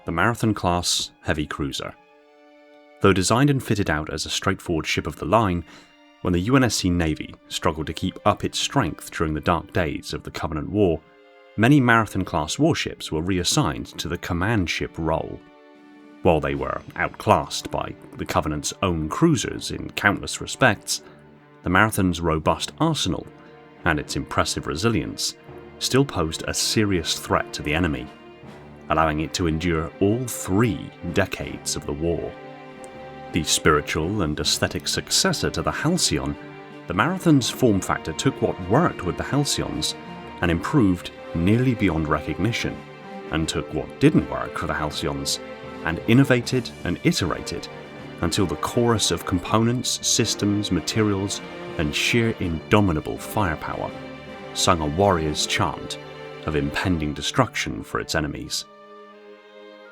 the Marathon-class heavy cruiser. Though designed and fitted out as a straightforward ship of the line, when the UNSC Navy struggled to keep up its strength during the dark days of the Covenant War, many Marathon-class warships were reassigned to the command ship role. While they were outclassed by the Covenant's own cruisers in countless respects, the Marathon's robust arsenal and its impressive resilience still posed a serious threat to the enemy, allowing it to endure all 3 decades of the war. The spiritual and aesthetic successor to the Halcyon, the Marathon's form factor took what worked with the Halcyons and improved nearly beyond recognition, and took what didn't work for the Halcyons and innovated and iterated until the chorus of components, systems, materials, and sheer indomitable firepower sung a warrior's chant of impending destruction for its enemies.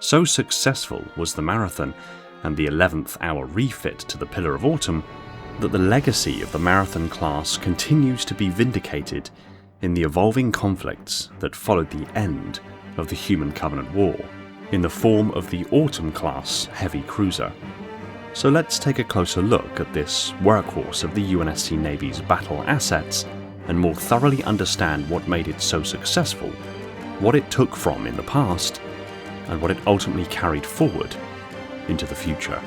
So successful was the Marathon and the 11th hour refit to the Pillar of Autumn that the legacy of the Marathon class continues to be vindicated in the evolving conflicts that followed the end of the Human Covenant War, in the form of the Autumn class heavy cruiser. So let's take a closer look at this workhorse of the UNSC Navy's battle assets and more thoroughly understand what made it so successful, what it took from in the past, and what it ultimately carried forward into the future.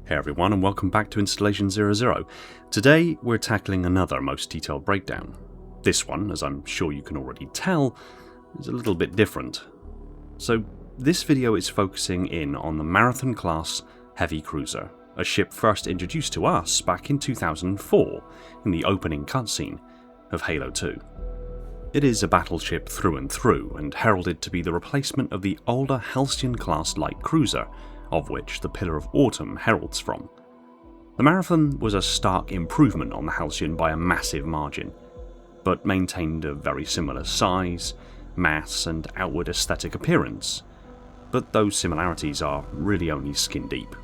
Hey everyone, and welcome back to Installation 00. Today we're tackling another most detailed breakdown. This one, as I'm sure you can already tell, is a little bit different. So this video is focusing in on the Marathon class heavy cruiser, a ship first introduced to us back in 2004 in the opening cutscene of Halo 2. It is a battleship through and through, and heralded to be the replacement of the older Halcyon class light cruiser, of which the Pillar of Autumn heralds from. The Marathon was a stark improvement on the Halcyon by a massive margin, but maintained a very similar size, mass, and outward aesthetic appearance, but those similarities are really only skin deep.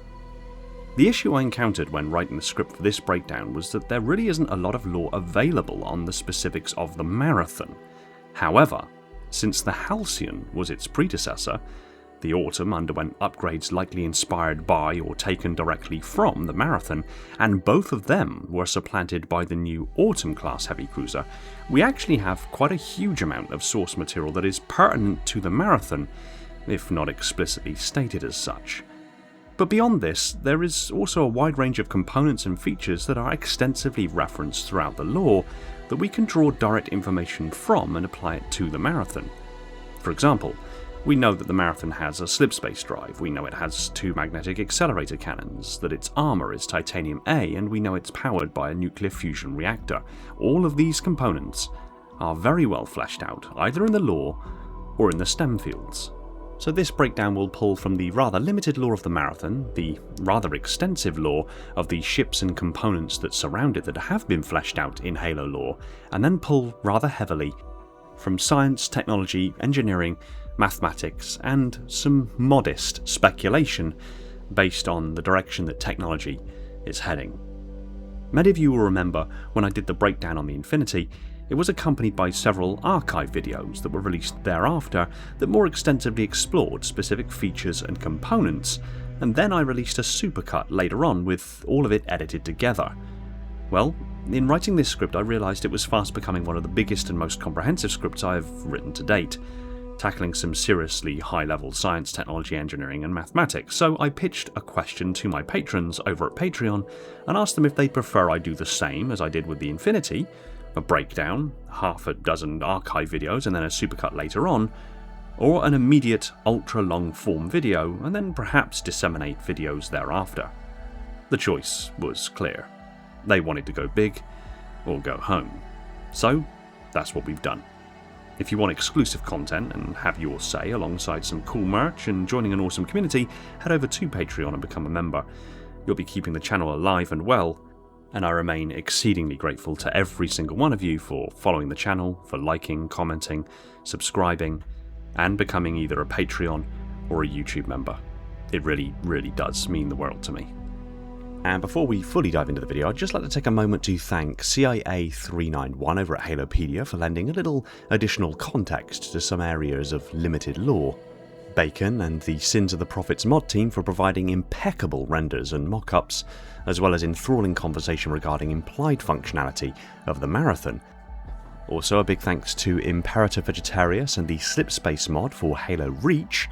The issue I encountered when writing the script for this breakdown was that there really isn't a lot of lore available on the specifics of the Marathon. However, since the Halcyon was its predecessor, the Autumn underwent upgrades likely inspired by or taken directly from the Marathon, and both of them were supplanted by the new Autumn class heavy cruiser. We actually have quite a huge amount of source material that is pertinent to the Marathon, if not explicitly stated as such. But beyond this, there is also a wide range of components and features that are extensively referenced throughout the lore that we can draw direct information from and apply it to the Marathon. For example, we know that the Marathon has a Slipspace drive, we know it has 2 magnetic accelerator cannons, that its armour is titanium A, and we know it's powered by a nuclear fusion reactor. All of these components are very well fleshed out, either in the lore or in the STEM fields. So this breakdown will pull from the rather limited lore of the Marathon, the rather extensive lore of the ships and components that surround it that have been fleshed out in Halo lore, and then pull rather heavily from science, technology, engineering, mathematics, and some modest speculation based on the direction that technology is heading. Many of you will remember when I did the breakdown on the Infinity, it was accompanied by several archive videos that were released thereafter that more extensively explored specific features and components, and then I released a supercut later on with all of it edited together. Well, in writing this script I realised it was fast becoming one of the biggest and most comprehensive scripts I have written to date, tackling some seriously high-level science, technology, engineering, and mathematics, so I pitched a question to my patrons over at Patreon and asked them if they'd prefer I do the same as I did with the Infinity, a breakdown, half a dozen archive videos and then a supercut later on, or an immediate ultra-long form video and then perhaps disseminate videos thereafter. The choice was clear. They wanted to go big or go home. So that's what we've done. If you want exclusive content and have your say alongside some cool merch and joining an awesome community, head over to Patreon and become a member. You'll be keeping the channel alive and well, and I remain exceedingly grateful to every single one of you for following the channel, for liking, commenting, subscribing, and becoming either a Patreon or a YouTube member. It really, really does mean the world to me. And before we fully dive into the video, I'd just like to take a moment to thank CIA391 over at Halopedia for lending a little additional context to some areas of limited lore, Bacon and the Sins of the Prophets mod team for providing impeccable renders and mock-ups, as well as enthralling conversation regarding implied functionality of the Marathon. Also a big thanks to Imperator Vegetarius and the Slipspace mod for Halo Reach.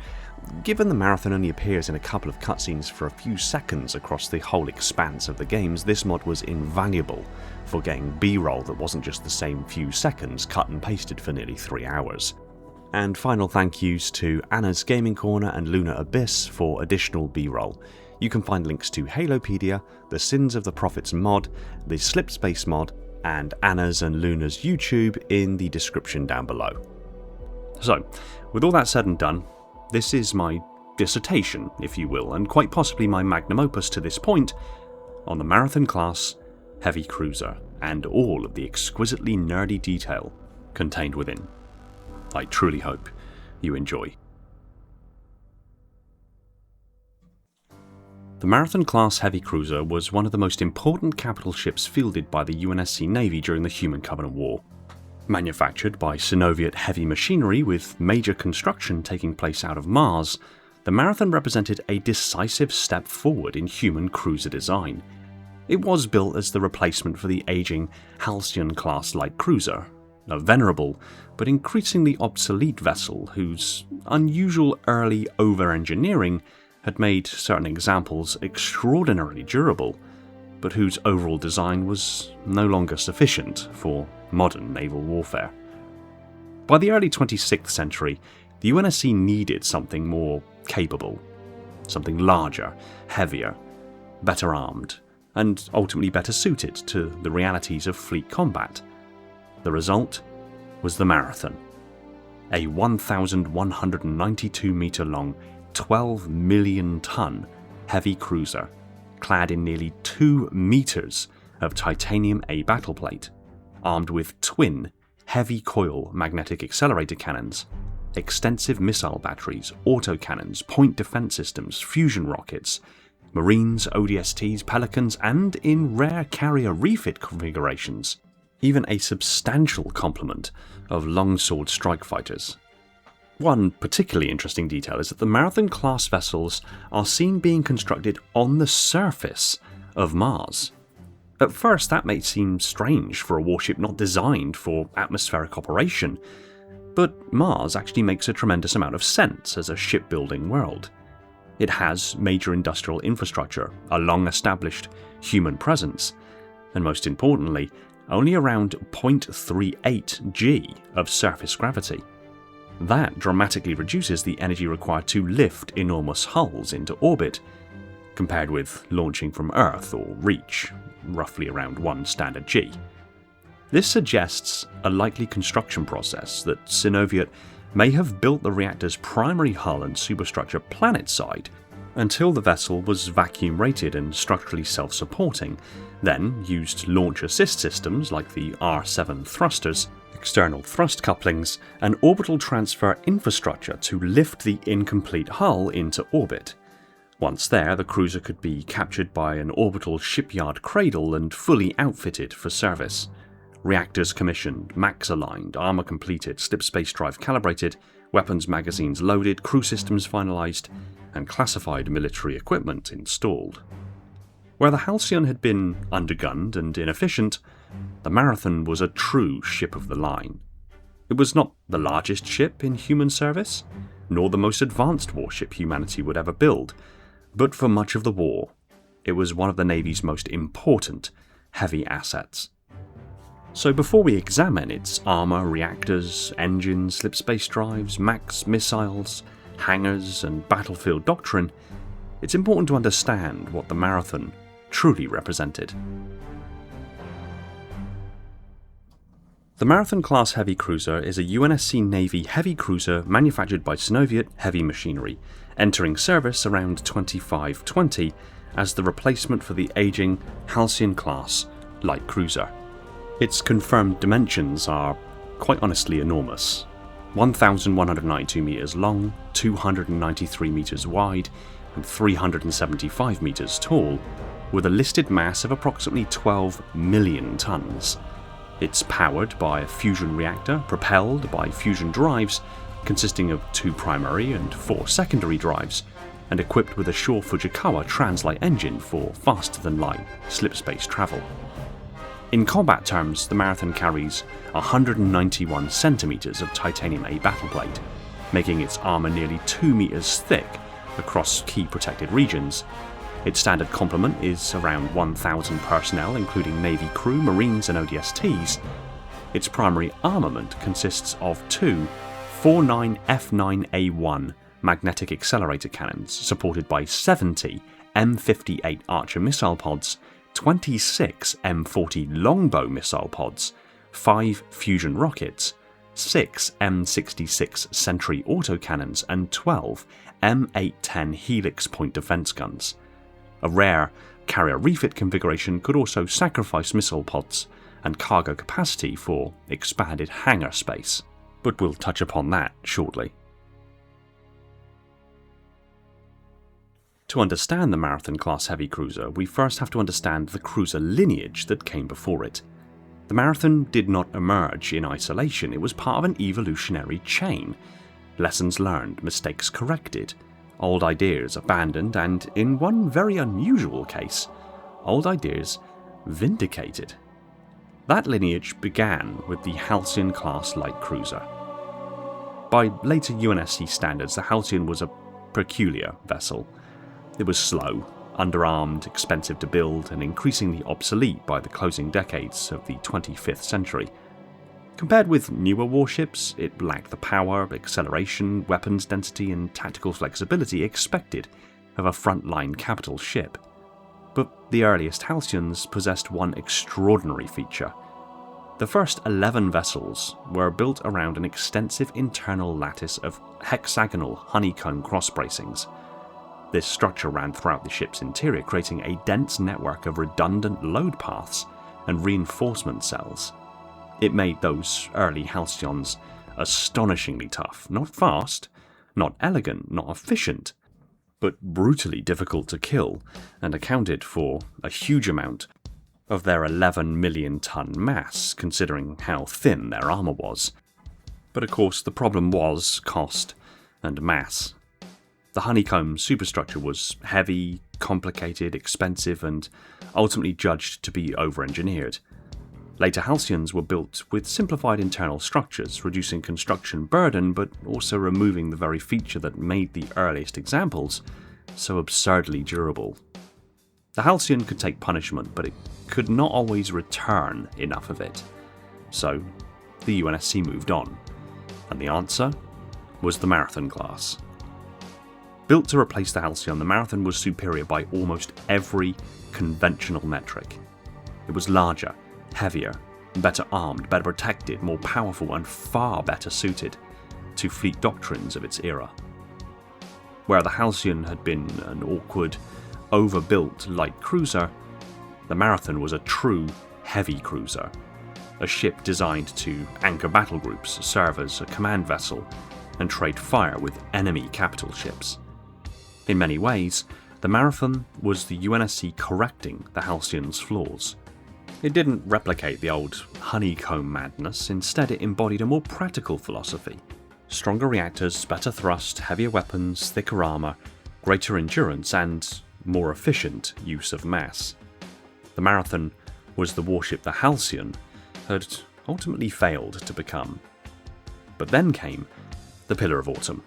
Given the Marathon only appears in a couple of cutscenes for a few seconds across the whole expanse of the games, this mod was invaluable for getting B-roll that wasn't just the same few seconds cut and pasted for nearly 3 hours. And final thank yous to Anna's Gaming Corner and Lunar Abyss for additional B-roll. You can find links to Halopedia, the Sins of the Prophets mod, the Slipspace mod, and Anna's and Luna's YouTube in the description down below. So, with all that said and done, this is my dissertation, if you will, and quite possibly my magnum opus to this point, on the Marathon-class heavy cruiser and all of the exquisitely nerdy detail contained within. I truly hope you enjoy. The Marathon-class heavy cruiser was one of the most important capital ships fielded by the UNSC Navy during the Human Covenant War. Manufactured by Synoviet Heavy Machinery with major construction taking place out of Mars, the Marathon represented a decisive step forward in human cruiser design. It was built as the replacement for the aging Halcyon class light cruiser, a venerable but increasingly obsolete vessel whose unusual early over-engineering had made certain examples extraordinarily durable, but whose overall design was no longer sufficient for modern naval warfare. By the early 26th century, the UNSC needed something more capable, something larger, heavier, better armed, and ultimately better suited to the realities of fleet combat. The result was the Marathon, a 1,192 metre long, 12 million ton heavy cruiser clad in nearly 2 meters of titanium A battleplate, armed with twin, heavy coil magnetic accelerator cannons, extensive missile batteries, autocannons, point defense systems, fusion rockets, Marines, ODSTs, Pelicans, and in rare carrier refit configurations, even a substantial complement of longsword strike fighters. One particularly interesting detail is that the Marathon-class vessels are seen being constructed on the surface of Mars. At first that may seem strange for a warship not designed for atmospheric operation, but Mars actually makes a tremendous amount of sense as a shipbuilding world. It has major industrial infrastructure, a long-established human presence, and most importantly, only around 0.38 g of surface gravity. That dramatically reduces the energy required to lift enormous hulls into orbit, compared with launching from Earth or Reach, roughly around 1 standard G. This suggests a likely construction process that Synoviet may have built the reactor's primary hull and superstructure planet-side until the vessel was vacuum-rated and structurally self-supporting, then used launch assist systems like the R7 thrusters, external thrust couplings, and orbital transfer infrastructure to lift the incomplete hull into orbit. Once there, the cruiser could be captured by an orbital shipyard cradle and fully outfitted for service. Reactors commissioned, max aligned, armour completed, Slipspace drive calibrated, weapons magazines loaded, crew systems finalised, and classified military equipment installed. Where the Halcyon had been undergunned and inefficient, the Marathon was a true ship of the line. It was not the largest ship in human service, nor the most advanced warship humanity would ever build, but for much of the war, it was one of the Navy's most important heavy assets. So before we examine its armour, reactors, engines, slipspace drives, max missiles, hangars, and battlefield doctrine, it's important to understand what the Marathon truly represented. The Marathon-class heavy cruiser is a UNSC Navy heavy cruiser manufactured by Soviet Heavy Machinery, entering service around 2520 as the replacement for the ageing Halcyon-class light cruiser. Its confirmed dimensions are, quite honestly, enormous. 1,192 metres long, 293 metres wide, and 375 metres tall, with a listed mass of approximately 12 million tonnes. It's powered by a fusion reactor propelled by fusion drives, consisting of 2 primary and 4 secondary drives, and equipped with a Shaw Fujikawa translight engine for faster-than-light slipspace travel. In combat terms, the Marathon carries 191 centimetres of titanium A battleplate, making its armour nearly 2 metres thick across key protected regions. Its standard complement is around 1,000 personnel, including Navy crew, Marines and ODSTs. Its primary armament consists of 2 49 F9A1 magnetic accelerator cannons, supported by 70 M58 Archer missile pods, 26 M40 Longbow missile pods, 5 fusion rockets, 6 M66 Sentry Autocannons and 12 M810 Helix point defence guns. A rare carrier refit configuration could also sacrifice missile pods and cargo capacity for expanded hangar space, but we'll touch upon that shortly. To understand the Marathon-class heavy cruiser, we first have to understand the cruiser lineage that came before it. The Marathon did not emerge in isolation, it was part of an evolutionary chain. Lessons learned, mistakes corrected, old ideas abandoned, and, in one very unusual case, old ideas vindicated. That lineage began with the Halcyon-class light cruiser. By later UNSC standards, the Halcyon was a peculiar vessel. It was slow, underarmed, expensive to build, and increasingly obsolete by the closing decades of the 25th century. Compared with newer warships, it lacked the power, acceleration, weapons density, and tactical flexibility expected of a frontline capital ship. But the earliest Halcyons possessed one extraordinary feature. The first 11 vessels were built around an extensive internal lattice of hexagonal honeycomb cross bracings. This structure ran throughout the ship's interior, creating a dense network of redundant load paths and reinforcement cells. It made those early Halcyons astonishingly tough, not fast, not elegant, not efficient, but brutally difficult to kill, and accounted for a huge amount of their 11 million ton mass, considering how thin their armour was. But of course the problem was cost and mass. The honeycomb superstructure was heavy, complicated, expensive, and ultimately judged to be over-engineered. Later Halcyons were built with simplified internal structures, reducing construction burden but also removing the very feature that made the earliest examples so absurdly durable. The Halcyon could take punishment, but it could not always return enough of it. So the UNSC moved on, and the answer was the Marathon class. Built to replace the Halcyon, the Marathon was superior by almost every conventional metric. It was larger, heavier, better armed, better protected, more powerful, and far better suited to fleet doctrines of its era. Where the Halcyon had been an awkward, overbuilt light cruiser, the Marathon was a true heavy cruiser, a ship designed to anchor battle groups, serve as a command vessel, and trade fire with enemy capital ships. In many ways, the Marathon was the UNSC correcting the Halcyon's flaws. It didn't replicate the old honeycomb madness, instead it embodied a more practical philosophy. Stronger reactors, better thrust, heavier weapons, thicker armour, greater endurance, and more efficient use of mass. The Marathon was the warship the Halcyon had ultimately failed to become. But then came the Pillar of Autumn.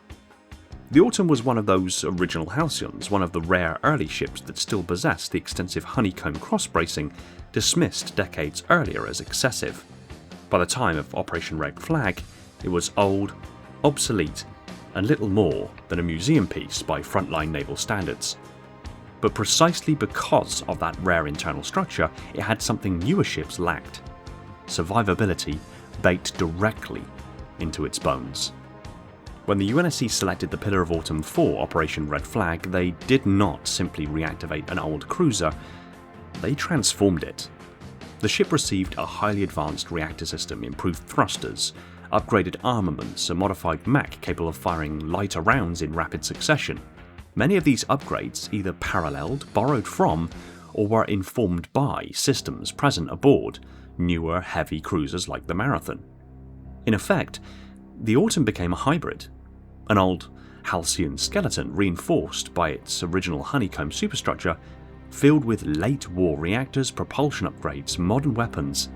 The Autumn was one of those original Halcyons, one of the rare early ships that still possessed the extensive honeycomb cross-bracing dismissed decades earlier as excessive. By the time of Operation Red Flag, it was old, obsolete, and little more than a museum piece by frontline naval standards. But precisely because of that rare internal structure, it had something newer ships lacked: survivability, baked directly into its bones. When the UNSC selected the Pillar of Autumn for Operation Red Flag, they did not simply reactivate an old cruiser, they transformed it. The ship received a highly advanced reactor system, improved thrusters, upgraded armaments, a modified mech capable of firing lighter rounds in rapid succession. Many of these upgrades either paralleled, borrowed from, or were informed by systems present aboard newer heavy cruisers like the Marathon. In effect, the Autumn became a hybrid, an old Halcyon skeleton reinforced by its original honeycomb superstructure, filled with late war reactors, propulsion upgrades, modern weapons,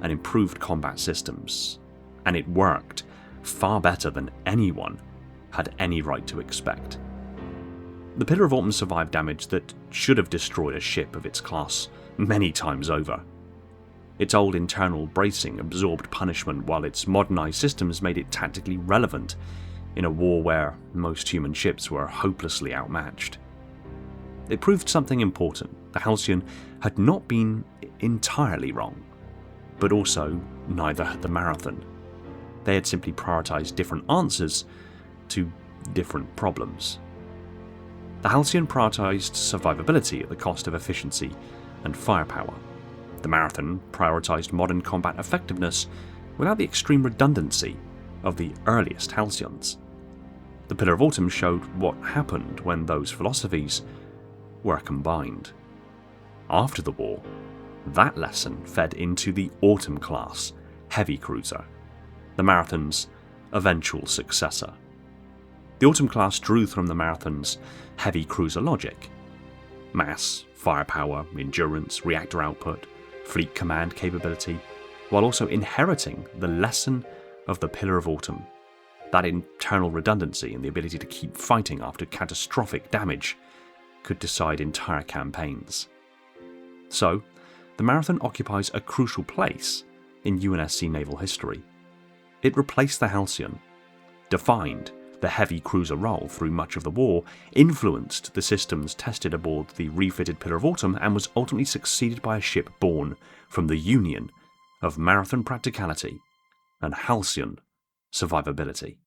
and improved combat systems. And it worked far better than anyone had any right to expect. The Pillar of Autumn survived damage that should have destroyed a ship of its class many times over. Its old internal bracing absorbed punishment, while its modernised systems made it tactically relevant in a war where most human ships were hopelessly outmatched. It proved something important. The Halcyon had not been entirely wrong, but also neither had the Marathon. They had simply prioritised different answers to different problems. The Halcyon prioritised survivability at the cost of efficiency and firepower. The Marathon prioritised modern combat effectiveness without the extreme redundancy of the earliest Halcyons. The Pillar of Autumn showed what happened when those philosophies were combined. After the war, that lesson fed into the Autumn class heavy cruiser, the Marathon's eventual successor. The Autumn class drew from the Marathon's heavy cruiser logic: mass, firepower, endurance, reactor output, fleet command capability, while also inheriting the lesson of the Pillar of Autumn, that internal redundancy and the ability to keep fighting after catastrophic damage could decide entire campaigns. So, the Marathon occupies a crucial place in UNSC naval history. It replaced the Halcyon, defined the heavy cruiser role through much of the war, influenced the systems tested aboard the refitted Pillar of Autumn, and was ultimately succeeded by a ship born from the union of Marathon practicality and Halcyon survivability.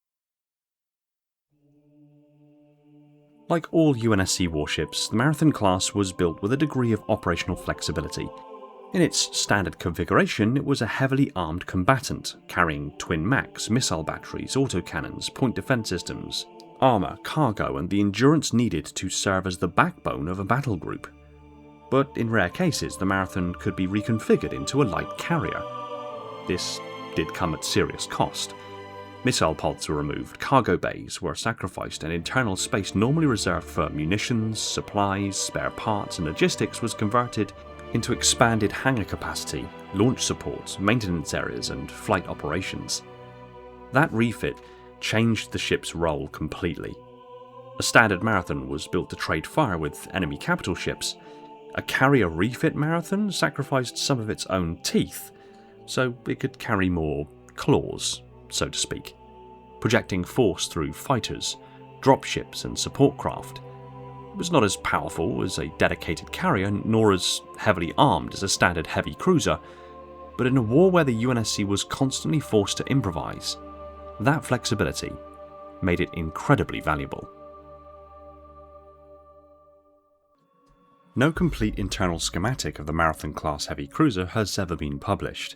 Like all UNSC warships, the Marathon class was built with a degree of operational flexibility. In its standard configuration, it was a heavily armed combatant, carrying twin mechs, missile batteries, autocannons, point defense systems, armour, cargo, and the endurance needed to serve as the backbone of a battle group. But in rare cases, the Marathon could be reconfigured into a light carrier. This did come at serious cost. Missile pods were removed, cargo bays were sacrificed, and internal space normally reserved for munitions, supplies, spare parts, and logistics was converted into expanded hangar capacity, launch support, maintenance areas, and flight operations. That refit changed the ship's role completely. A standard Marathon was built to trade fire with enemy capital ships. A carrier refit Marathon sacrificed some of its own teeth, so it could carry more claws, so to speak, projecting force through fighters, dropships, and support craft. It was not as powerful as a dedicated carrier, nor as heavily armed as a standard heavy cruiser, but in a war where the UNSC was constantly forced to improvise, that flexibility made it incredibly valuable. No complete internal schematic of the Marathon-class heavy cruiser has ever been published,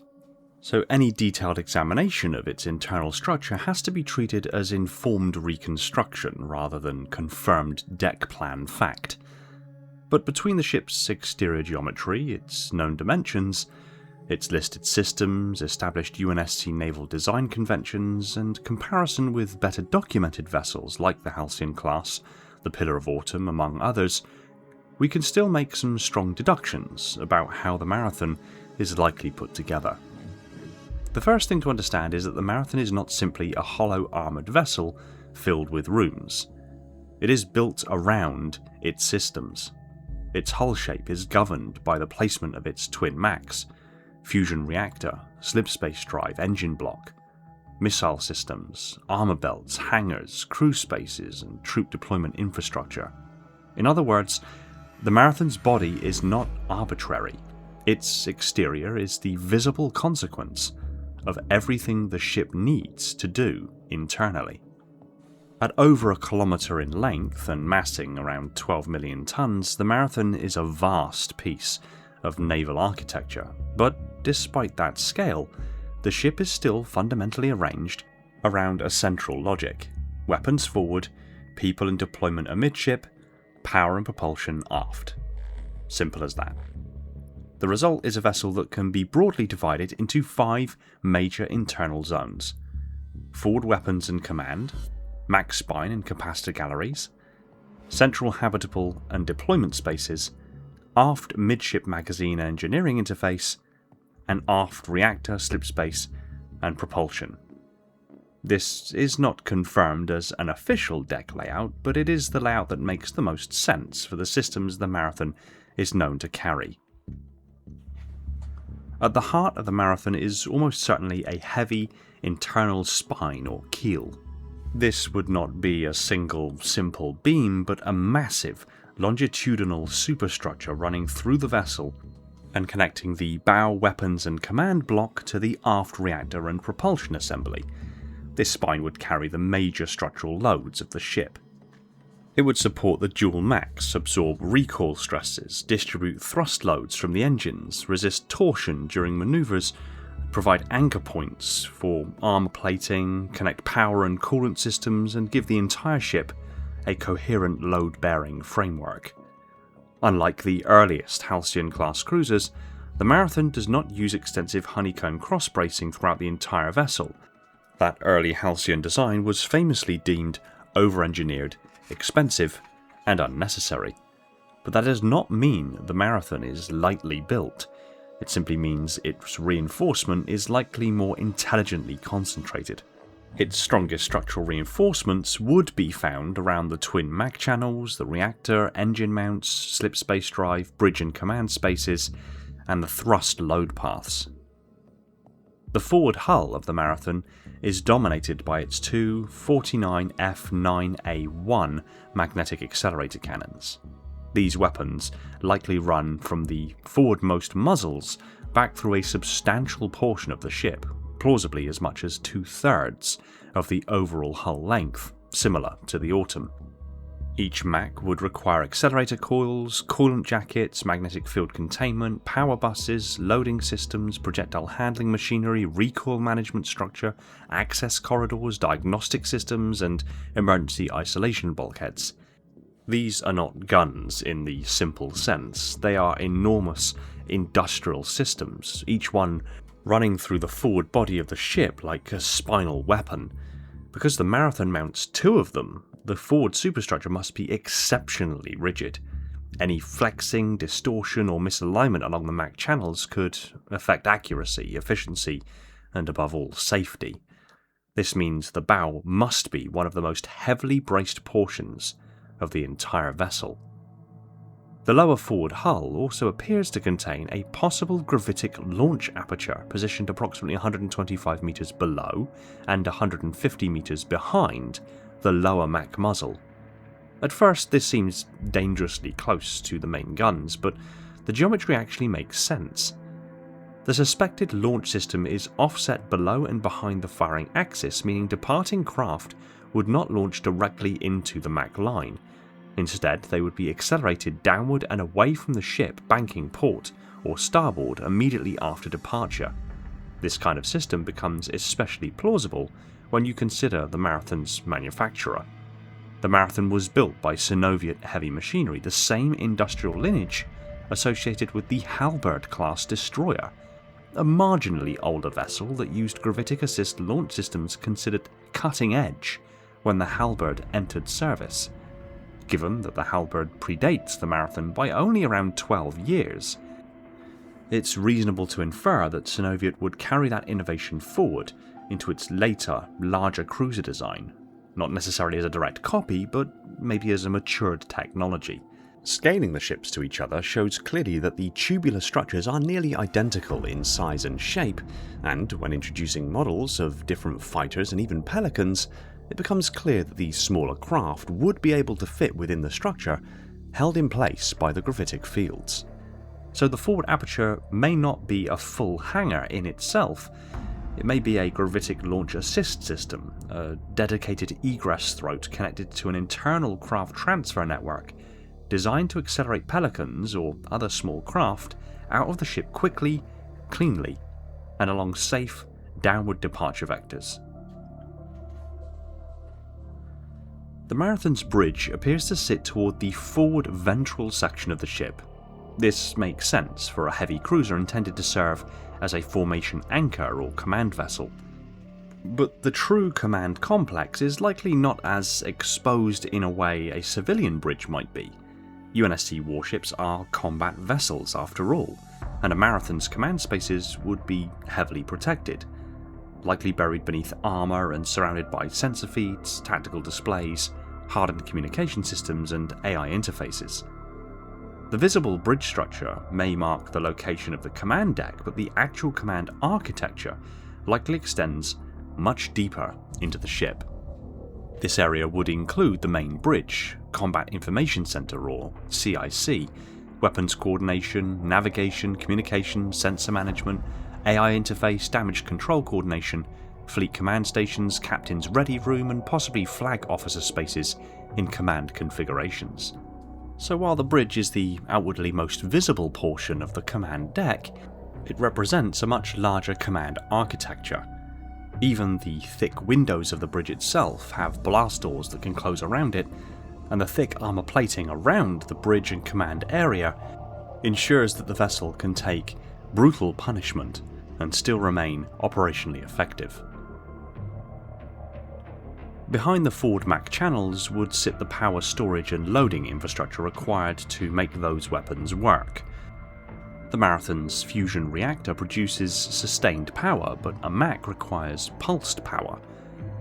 so any detailed examination of its internal structure has to be treated as informed reconstruction rather than confirmed deck plan fact. But between the ship's exterior geometry, its known dimensions, its listed systems, established UNSC naval design conventions, and comparison with better documented vessels like the Halcyon class, the Pillar of Autumn, among others, we can still make some strong deductions about how the Marathon is likely put together. The first thing to understand is that the Marathon is not simply a hollow armoured vessel filled with rooms. It is built around its systems. Its hull shape is governed by the placement of its twin mechs, fusion reactor, slipspace drive, engine block, missile systems, armour belts, hangars, crew spaces, and troop deployment infrastructure. In other words, the Marathon's body is not arbitrary. Its exterior is the visible consequence of everything the ship needs to do internally. At over a kilometre in length and massing around 12 million tonnes, the Marathon is a vast piece of naval architecture, but despite that scale, the ship is still fundamentally arranged around a central logic: weapons forward, people in deployment amidship, power and propulsion aft. Simple as that. The result is a vessel that can be broadly divided into 5 major internal zones: forward weapons and command, max spine and capacitor galleries, central habitable and deployment spaces, aft midship magazine engineering interface, and aft reactor, slipspace, and propulsion. This is not confirmed as an official deck layout, but it is the layout that makes the most sense for the systems the Marathon is known to carry. At the heart of the Marathon is almost certainly a heavy internal spine or keel. This would not be a single simple beam, but a massive longitudinal superstructure running through the vessel and connecting the bow weapons and command block to the aft reactor and propulsion assembly. This spine would carry the major structural loads of the ship. It would support the dual max, absorb recoil stresses, distribute thrust loads from the engines, resist torsion during manoeuvres, provide anchor points for armour plating, connect power and coolant systems, and give the entire ship a coherent load-bearing framework. Unlike the earliest Halcyon-class cruisers, the Marathon does not use extensive honeycomb cross-bracing throughout the entire vessel. That early Halcyon design was famously deemed over-engineered, expensive, and unnecessary. But that does not mean the Marathon is lightly built. It simply means its reinforcement is likely more intelligently concentrated. Its strongest structural reinforcements would be found around the twin mag channels, the reactor, engine mounts, slipspace drive, bridge and command spaces, and the thrust load paths. The forward hull of the Marathon is dominated by its two 49 F9A1 magnetic accelerator cannons. These weapons likely run from the forwardmost muzzles back through a substantial portion of the ship, plausibly as much as 2/3 of the overall hull length, similar to the Autumn. Each MAC would require accelerator coils, coolant jackets, magnetic field containment, power buses, loading systems, projectile handling machinery, recoil management structure, access corridors, diagnostic systems, and emergency isolation bulkheads. These are not guns in the simple sense. They are enormous industrial systems, each one running through the forward body of the ship like a spinal weapon. Because the Marathon mounts 2 of them, the forward superstructure must be exceptionally rigid. Any flexing, distortion, or misalignment along the MAC channels could affect accuracy, efficiency, and above all, safety. This means the bow must be one of the most heavily braced portions of the entire vessel. The lower forward hull also appears to contain a possible gravitic launch aperture positioned approximately 125 meters below and 150 meters behind the lower MAC muzzle. At first this seems dangerously close to the main guns, but the geometry actually makes sense. The suspected launch system is offset below and behind the firing axis, meaning departing craft would not launch directly into the MAC line. Instead, they would be accelerated downward and away from the ship, banking port or starboard immediately after departure. This kind of system becomes especially plausible when you consider the Marathon's manufacturer. The Marathon was built by Soviet heavy machinery, the same industrial lineage associated with the Halberd-class destroyer, a marginally older vessel that used gravitic assist launch systems considered cutting edge when the Halberd entered service. Given that the Halberd predates the Marathon by only around 12 years, it's reasonable to infer that Soviet would carry that innovation forward into its later, larger cruiser design, not necessarily as a direct copy, but maybe as a matured technology. Scaling the ships to each other shows clearly that the tubular structures are nearly identical in size and shape, and when introducing models of different fighters and even pelicans, it becomes clear that these smaller craft would be able to fit within the structure, held in place by the gravitic fields. So the forward aperture may not be a full hangar in itself, It may be a Gravitic launch assist system, a dedicated egress throat connected to an internal craft transfer network designed to accelerate Pelicans or other small craft out of the ship quickly, cleanly, and along safe, downward departure vectors. The Marathon's bridge appears to sit toward the forward ventral section of the ship. This makes sense for a heavy cruiser intended to serve as a formation anchor or command vessel. But the true command complex is likely not as exposed in a way a civilian bridge might be. UNSC warships are combat vessels after all, and a Marathon's command spaces would be heavily protected, likely buried beneath armour and surrounded by sensor feeds, tactical displays, hardened communication systems, and AI interfaces. The visible bridge structure may mark the location of the command deck, but the actual command architecture likely extends much deeper into the ship. This area would include the main bridge, Combat Information Center or CIC, weapons coordination, navigation, communication, sensor management, AI interface, damage control coordination, fleet command stations, captain's ready room, and possibly flag officer spaces in command configurations. So while the bridge is the outwardly most visible portion of the command deck, it represents a much larger command architecture. Even the thick windows of the bridge itself have blast doors that can close around it, and the thick armour plating around the bridge and command area ensures that the vessel can take brutal punishment and still remain operationally effective. Behind the forward MAC channels would sit the power storage and loading infrastructure required to make those weapons work. The Marathon's fusion reactor produces sustained power, but a MAC requires pulsed power,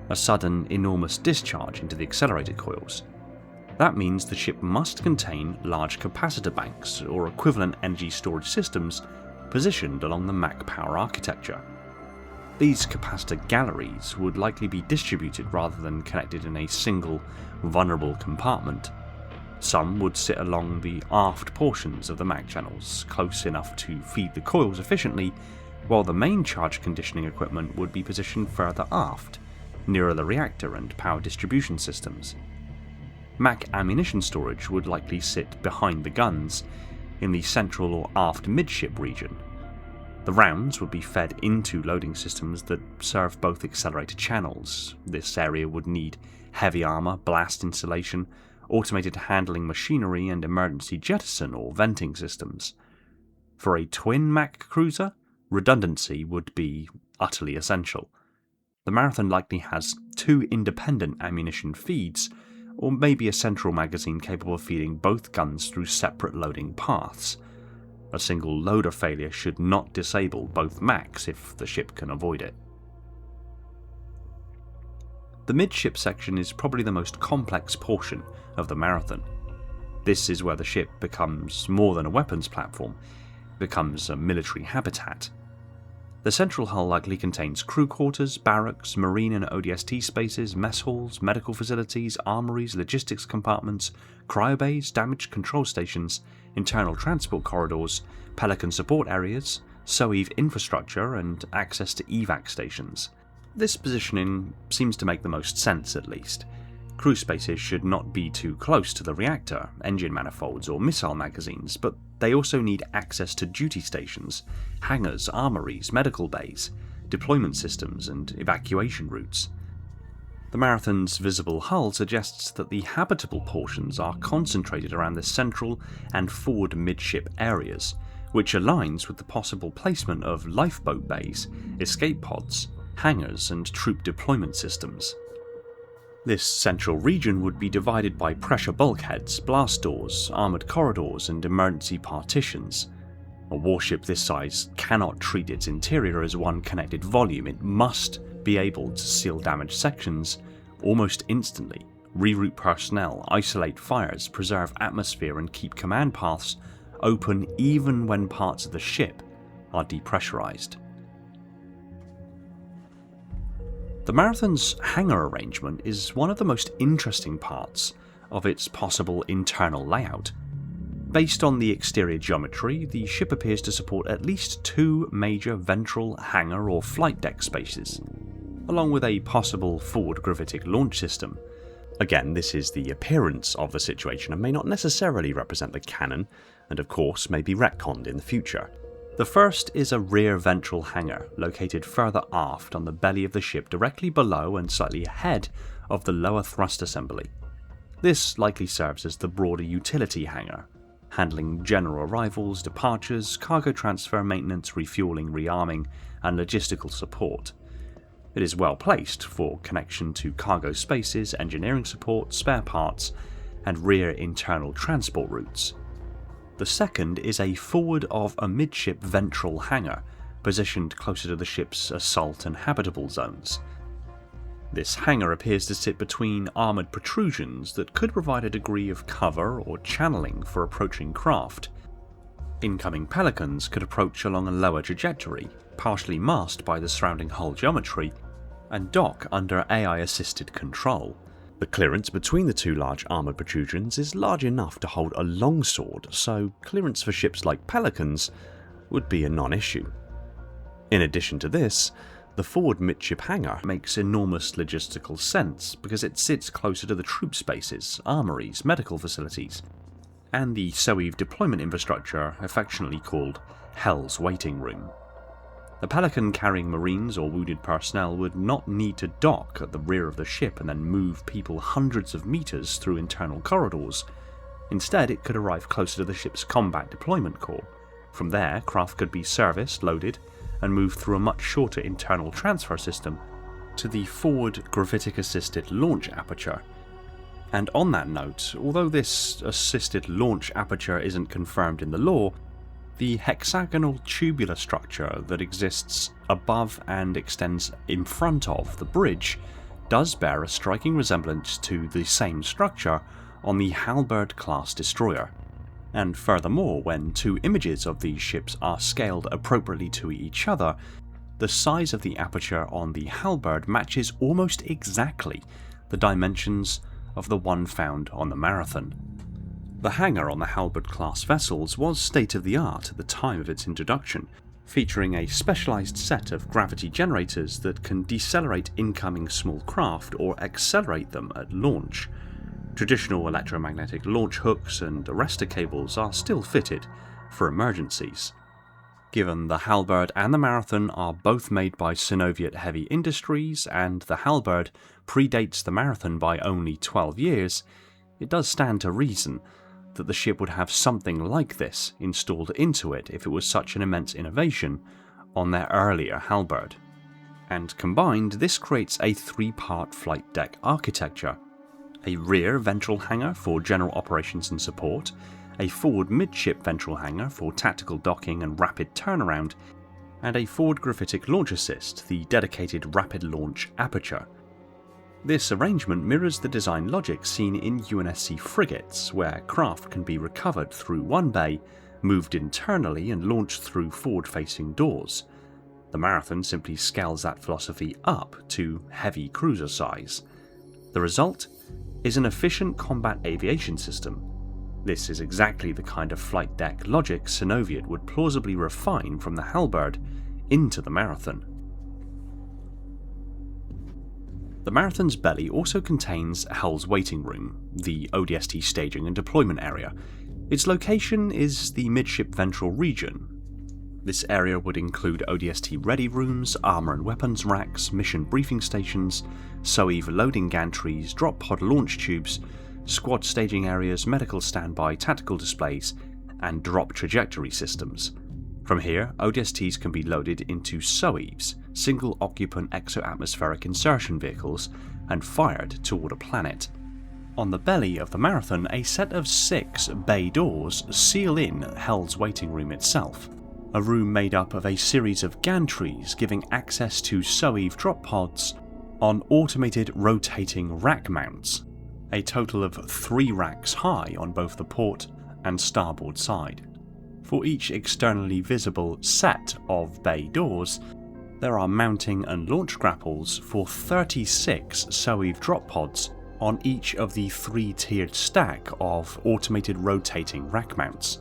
a sudden, enormous discharge into the accelerator coils. That means the ship must contain large capacitor banks or equivalent energy storage systems positioned along the MAC power architecture. These capacitor galleries would likely be distributed rather than connected in a single, vulnerable compartment. Some would sit along the aft portions of the MAC channels, close enough to feed the coils efficiently, while the main charge conditioning equipment would be positioned further aft, nearer the reactor and power distribution systems. MAC ammunition storage would likely sit behind the guns, in the central or aft midship region. The rounds would be fed into loading systems that serve both accelerator channels. This area would need heavy armour, blast insulation, automated handling machinery, and emergency jettison or venting systems. For a twin MAC cruiser, redundancy would be utterly essential. The Marathon likely has two independent ammunition feeds, or maybe a central magazine capable of feeding both guns through separate loading paths. A single loader failure should not disable both MACs if the ship can avoid it. The midship section is probably the most complex portion of the Marathon. This is where the ship becomes more than a weapons platform, it becomes a military habitat. The central hull likely contains crew quarters, barracks, marine and ODST spaces, mess halls, medical facilities, armories, logistics compartments, cryobays, damage control stations, internal transport corridors, Pelican support areas, SOEV infrastructure, and access to evac stations. This positioning seems to make the most sense, at least. Crew spaces should not be too close to the reactor, engine manifolds, or missile magazines, but they also need access to duty stations, hangars, armories, medical bays, deployment systems, and evacuation routes. The Marathon's visible hull suggests that the habitable portions are concentrated around the central and forward midship areas, which aligns with the possible placement of lifeboat bays, escape pods, hangars, and troop deployment systems. This central region would be divided by pressure bulkheads, blast doors, armoured corridors, and emergency partitions. A warship this size cannot treat its interior as one connected volume. It must be able to seal damaged sections almost instantly, reroute personnel, isolate fires, preserve atmosphere, and keep command paths open even when parts of the ship are depressurized. The Marathon's hangar arrangement is one of the most interesting parts of its possible internal layout. Based on the exterior geometry, the ship appears to support at least 2 major ventral, hangar or flight deck spaces, along with a possible forward gravitic launch system. Again, this is the appearance of the situation and may not necessarily represent the canon, and of course may be retconned in the future. The first is a rear ventral hangar, located further aft on the belly of the ship directly below and slightly ahead of the lower thrust assembly. This likely serves as the broader utility hangar, handling general arrivals, departures, cargo transfer, maintenance, refueling, rearming, and logistical support. It is well placed for connection to cargo spaces, engineering support, spare parts, and rear internal transport routes. The second is a forward of a midship ventral hangar, positioned closer to the ship's assault and habitable zones. This hangar appears to sit between armoured protrusions that could provide a degree of cover or channeling for approaching craft. Incoming Pelicans could approach along a lower trajectory, partially masked by the surrounding hull geometry, and dock under AI-assisted control. The clearance between the 2 large armoured protrusions is large enough to hold a longsword, so clearance for ships like Pelicans would be a non-issue. In addition to this, the forward midship hangar makes enormous logistical sense because it sits closer to the troop spaces, armories, medical facilities, and the SOEV deployment infrastructure affectionately called Hell's Waiting Room. A Pelican carrying Marines or wounded personnel would not need to dock at the rear of the ship and then move people hundreds of meters through internal corridors. Instead, it could arrive closer to the ship's combat deployment core. From there, craft could be serviced, loaded, and moved through a much shorter internal transfer system to the forward gravitic-assisted launch aperture. And on that note, although this assisted launch aperture isn't confirmed in the lore, the hexagonal tubular structure that exists above and extends in front of the bridge does bear a striking resemblance to the same structure on the Halberd-class destroyer. And furthermore, when 2 images of these ships are scaled appropriately to each other, the size of the aperture on the Halberd matches almost exactly the dimensions of the one found on the Marathon. The hangar on the Halberd-class vessels was state-of-the-art at the time of its introduction, featuring a specialised set of gravity generators that can decelerate incoming small craft or accelerate them at launch. Traditional electromagnetic launch hooks and arrestor cables are still fitted for emergencies. Given the Halberd and the Marathon are both made by Synoviet Heavy Industries and the Halberd predates the Marathon by only 12 years, it does stand to reason that the ship would have something like this installed into it if it was such an immense innovation on their earlier Halberd. And combined, this creates a 3-part flight deck architecture: a rear ventral hangar for general operations and support, a forward midship ventral hangar for tactical docking and rapid turnaround, and a forward gravitic launch assist, the dedicated rapid launch aperture. This arrangement mirrors the design logic seen in UNSC frigates, where craft can be recovered through one bay, moved internally and launched through forward-facing doors. The Marathon simply scales that philosophy up to heavy cruiser size. The result is an efficient combat aviation system. This is exactly the kind of flight deck logic Synoviet would plausibly refine from the Halberd into the Marathon. The Marathon's belly also contains Hell's Waiting Room, the ODST staging and deployment area. Its location is the midship ventral region. This area would include ODST ready rooms, armour and weapons racks, mission briefing stations, SOEV loading gantries, drop pod launch tubes, squad staging areas, medical standby, tactical displays, and drop trajectory systems. From here, ODSTs can be loaded into SOEVs, single-occupant exo-atmospheric insertion vehicles, and fired toward a planet. On the belly of the Marathon, a set of 6 bay doors seal in Hell's Waiting Room itself, a room made up of a series of gantries giving access to SOEV drop pods on automated rotating rack mounts, a total of 3 racks high on both the port and starboard side. For each externally visible set of bay doors, there are mounting and launch grapples for 36 SOEV drop pods on each of the 3-tiered stack of automated rotating rack mounts,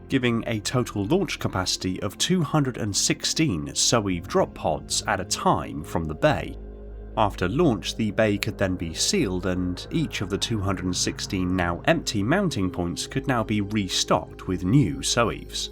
giving a total launch capacity of 216 SOEV drop pods at a time from the bay. After launch, the bay could then be sealed and each of the 216 now empty mounting points could now be restocked with new SOEVs.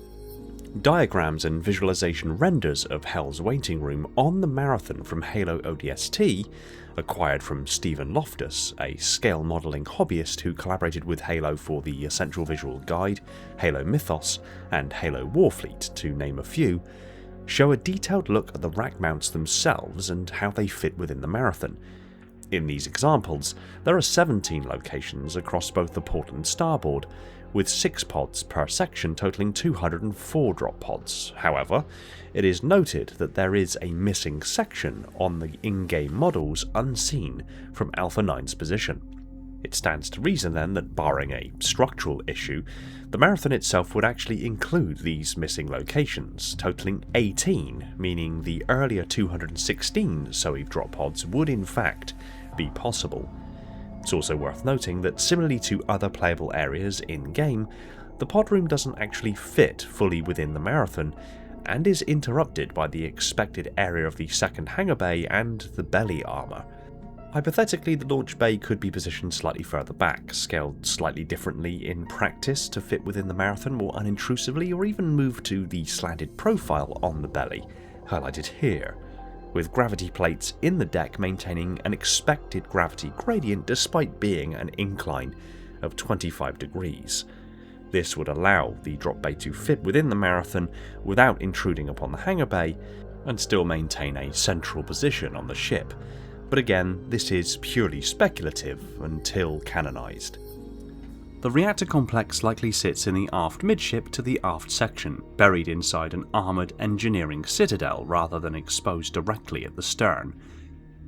Diagrams and visualization renders of Hell's waiting room on the Marathon from Halo ODST, acquired from Stephen Loftus, a scale modelling hobbyist who collaborated with Halo for the Essential Visual Guide, Halo Mythos, and Halo Warfleet, to name a few, show a detailed look at the rack mounts themselves and how they fit within the Marathon. In these examples, there are 17 locations across both the port and starboard, with 6 pods per section totaling 204 drop pods. However, it is noted that there is a missing section on the in-game models unseen from Alpha 9's position. It stands to reason then that, barring a structural issue, the Marathon itself would actually include these missing locations, totaling 18, meaning the earlier 216 SOEV drop pods would in fact be possible. It's also worth noting that, similarly to other playable areas in-game, the pod room doesn't actually fit fully within the Marathon, and is interrupted by the expected area of the second hangar bay and the belly armour. Hypothetically, the launch bay could be positioned slightly further back, scaled slightly differently in practice to fit within the Marathon more unintrusively, or even moved to the slanted profile on the belly, highlighted here, with gravity plates in the deck maintaining an expected gravity gradient despite being an incline of 25 degrees. This would allow the drop bay to fit within the Marathon without intruding upon the hangar bay, and still maintain a central position on the ship. But again, this is purely speculative until canonised. The reactor complex likely sits in the aft midship to the aft section, buried inside an armoured engineering citadel rather than exposed directly at the stern.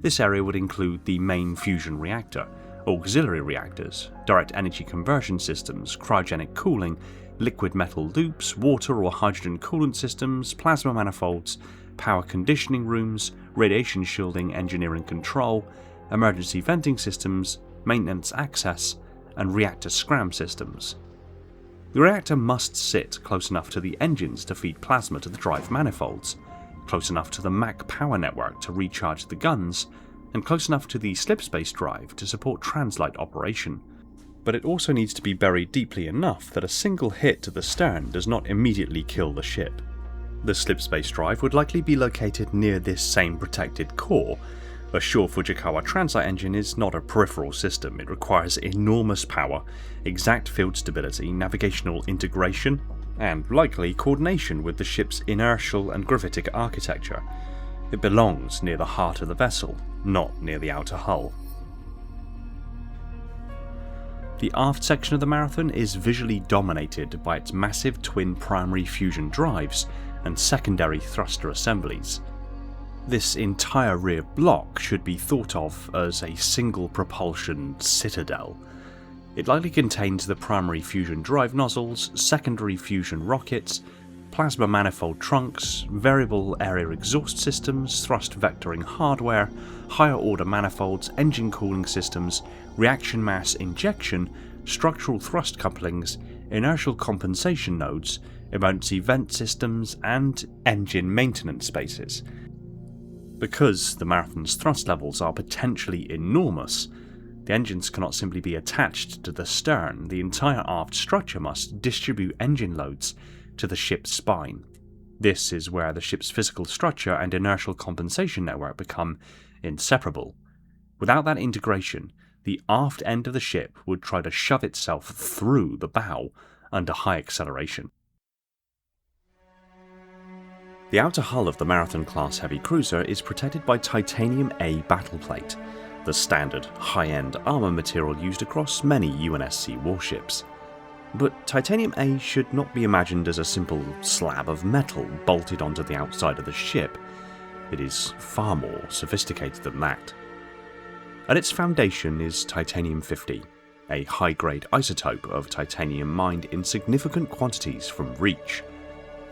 This area would include the main fusion reactor, auxiliary reactors, direct energy conversion systems, cryogenic cooling, liquid metal loops, water or hydrogen coolant systems, plasma manifolds, power conditioning rooms, radiation shielding, engineering control, emergency venting systems, maintenance access, and reactor scram systems. The reactor must sit close enough to the engines to feed plasma to the drive manifolds, close enough to the Mach power network to recharge the guns, and close enough to the Slipspace drive to support translight operation. But it also needs to be buried deeply enough that a single hit to the stern does not immediately kill the ship. The Slipspace drive would likely be located near this same protected core. A Shore Fujikawa translight engine is not a peripheral system. It requires enormous power, exact field stability, navigational integration, and likely coordination with the ship's inertial and gravitic architecture. It belongs near the heart of the vessel, not near the outer hull. The aft section of the Marathon is visually dominated by its massive twin primary fusion drives and secondary thruster assemblies. This entire rear block should be thought of as a single propulsion citadel. It likely contains the primary fusion drive nozzles, secondary fusion rockets, plasma manifold trunks, variable area exhaust systems, thrust vectoring hardware, higher order manifolds, engine cooling systems, reaction mass injection, structural thrust couplings, inertial compensation nodes, emergency vent systems, and engine maintenance spaces. Because the Marathon's thrust levels are potentially enormous, the engines cannot simply be attached to the stern. The entire aft structure must distribute engine loads to the ship's spine. This is where the ship's physical structure and inertial compensation network become inseparable. Without that integration, the aft end of the ship would try to shove itself through the bow under high acceleration. The outer hull of the Marathon-class heavy cruiser is protected by Titanium A battleplate, the standard high-end armour material used across many UNSC warships. But Titanium A should not be imagined as a simple slab of metal bolted onto the outside of the ship. It is far more sophisticated than that. At its foundation is Titanium-50, a high-grade isotope of titanium mined in significant quantities from Reach.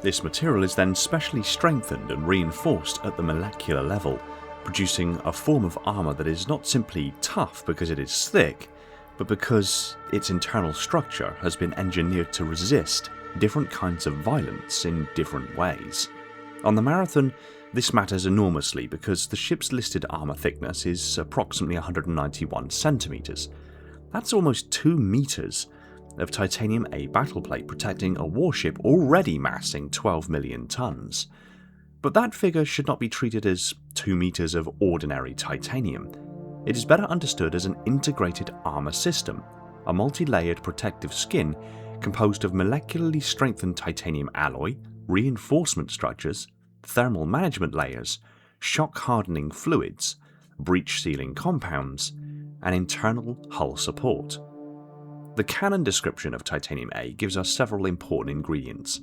This material is then specially strengthened and reinforced at the molecular level, producing a form of armour that is not simply tough because it is thick, but because its internal structure has been engineered to resist different kinds of violence in different ways. On the Marathon, this matters enormously because the ship's listed armour thickness is approximately 191 centimetres. That's almost 2 metres of titanium A battleplate protecting a warship already massing 12 million tonnes. But that figure should not be treated as 2 metres of ordinary titanium. It is better understood as an integrated armour system, a multi-layered protective skin composed of molecularly strengthened titanium alloy, reinforcement structures, thermal management layers, shock hardening fluids, breach sealing compounds, and internal hull support. The canon description of titanium A gives us several important ingredients.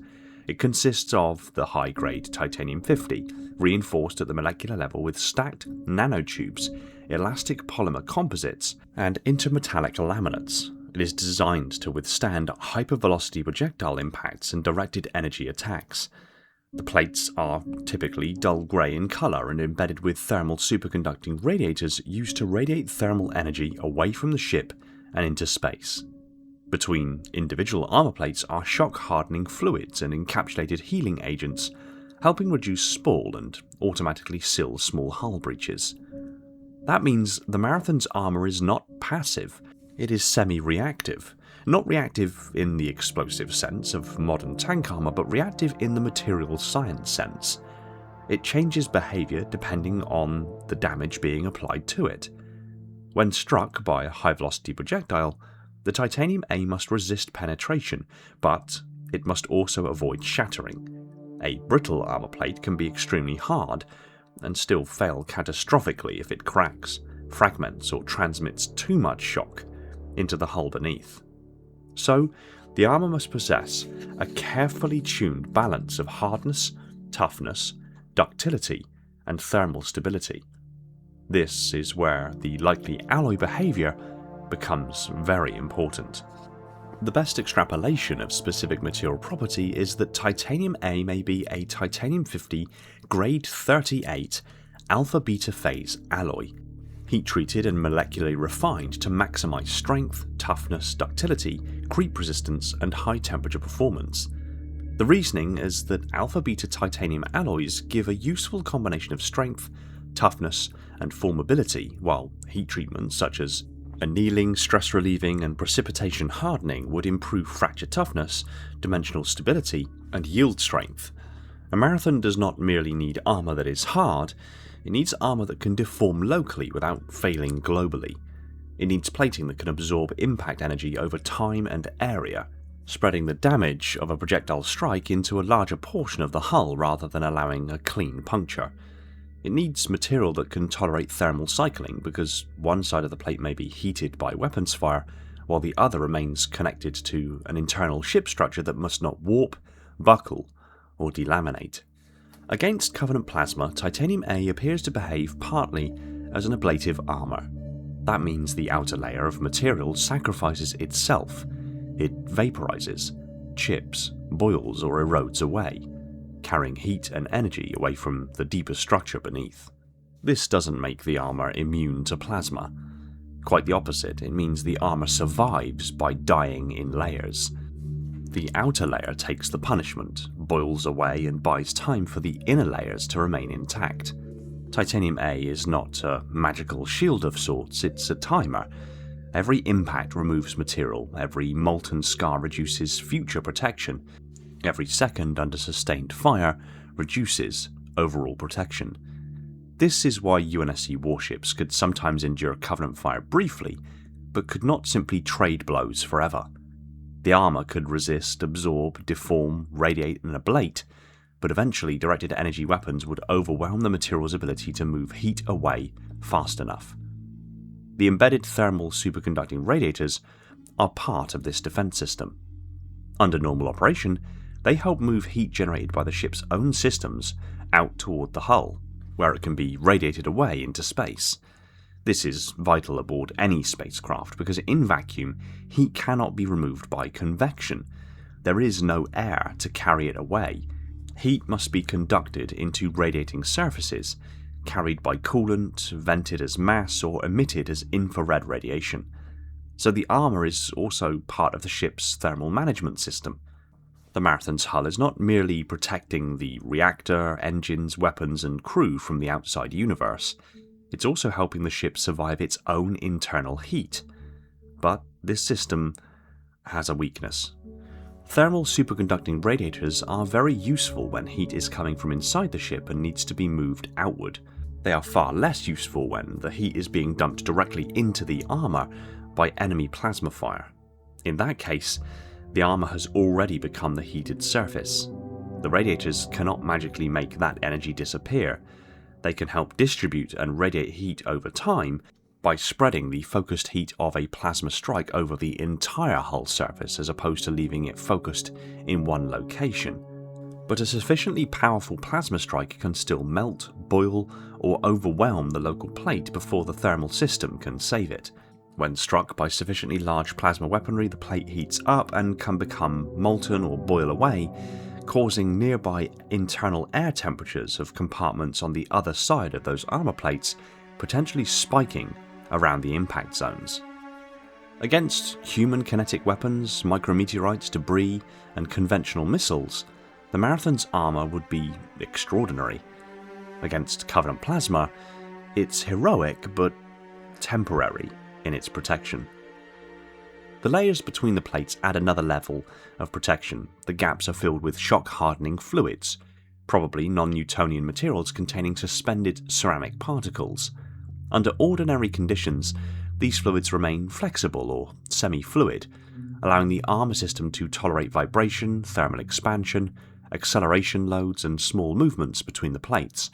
It consists of the high-grade titanium 50, reinforced at the molecular level with stacked nanotubes, elastic polymer composites, and intermetallic laminates. It is designed to withstand hypervelocity projectile impacts and directed energy attacks. The plates are typically dull grey in colour and embedded with thermal superconducting radiators used to radiate thermal energy away from the ship and into space. Between individual armour plates are shock hardening fluids and encapsulated healing agents, helping reduce sprawl and automatically seal small hull breaches. That means the Marathon's armour is not passive, it is semi-reactive. Not reactive in the explosive sense of modern tank armour, but reactive in the material science sense. It changes behaviour depending on the damage being applied to it. When struck by a high-velocity projectile, the titanium A must resist penetration, but it must also avoid shattering. A brittle armour plate can be extremely hard, and still fail catastrophically if it cracks, fragments, or transmits too much shock into the hull beneath. So, the armour must possess a carefully tuned balance of hardness, toughness, ductility, and thermal stability. This is where the likely alloy behaviour becomes very important. The best extrapolation of specific material property is that titanium A may be a titanium 50 grade 38 alpha-beta phase alloy, heat-treated and molecularly refined to maximise strength, toughness, ductility, creep resistance, and high-temperature performance. The reasoning is that alpha-beta titanium alloys give a useful combination of strength, toughness, and formability, while heat treatments such as annealing, stress relieving, and precipitation hardening would improve fracture toughness, dimensional stability, and yield strength. A Marathon does not merely need armour that is hard, it needs armour that can deform locally without failing globally. It needs plating that can absorb impact energy over time and area, spreading the damage of a projectile strike into a larger portion of the hull rather than allowing a clean puncture. It needs material that can tolerate thermal cycling because one side of the plate may be heated by weapons fire, while the other remains connected to an internal ship structure that must not warp, buckle, or delaminate. Against Covenant plasma, titanium A appears to behave partly as an ablative armour. That means the outer layer of material sacrifices itself. It vaporizes, chips, boils, or erodes away, carrying heat and energy away from the deeper structure beneath. This doesn't make the armour immune to plasma. Quite the opposite, it means the armour survives by dying in layers. The outer layer takes the punishment, boils away, and buys time for the inner layers to remain intact. Titanium A is not a magical shield of sorts, it's a timer. Every impact removes material, every molten scar reduces future protection, every second under sustained fire reduces overall protection. This is why UNSC warships could sometimes endure Covenant fire briefly, but could not simply trade blows forever. The armour could resist, absorb, deform, radiate, and ablate, but eventually directed energy weapons would overwhelm the material's ability to move heat away fast enough. The embedded thermal superconducting radiators are part of this defence system. Under normal operation, they help move heat generated by the ship's own systems out toward the hull, where it can be radiated away into space. This is vital aboard any spacecraft because in vacuum, heat cannot be removed by convection. There is no air to carry it away. Heat must be conducted into radiating surfaces, carried by coolant, vented as mass, or emitted as infrared radiation. So the armour is also part of the ship's thermal management system. The Marathon's hull is not merely protecting the reactor, engines, weapons, and crew from the outside universe, it's also helping the ship survive its own internal heat. But this system has a weakness. Thermal superconducting radiators are very useful when heat is coming from inside the ship and needs to be moved outward. They are far less useful when the heat is being dumped directly into the armour by enemy plasma fire. In that case, the armour has already become the heated surface. The radiators cannot magically make that energy disappear. They can help distribute and radiate heat over time by spreading the focused heat of a plasma strike over the entire hull surface as opposed to leaving it focused in one location. But a sufficiently powerful plasma strike can still melt, boil, or overwhelm the local plate before the thermal system can save it. When struck by sufficiently large plasma weaponry, the plate heats up and can become molten or boil away, causing nearby internal air temperatures of compartments on the other side of those armour plates potentially spiking around the impact zones. Against human kinetic weapons, micrometeorites, debris, and conventional missiles, the Marathon's armour would be extraordinary. Against Covenant plasma, it's heroic but temporary in its protection. The layers between the plates add another level of protection. The gaps are filled with shock-hardening fluids, probably non-Newtonian materials containing suspended ceramic particles. Under ordinary conditions, these fluids remain flexible or semi-fluid, allowing the armour system to tolerate vibration, thermal expansion, acceleration loads, and small movements between the plates.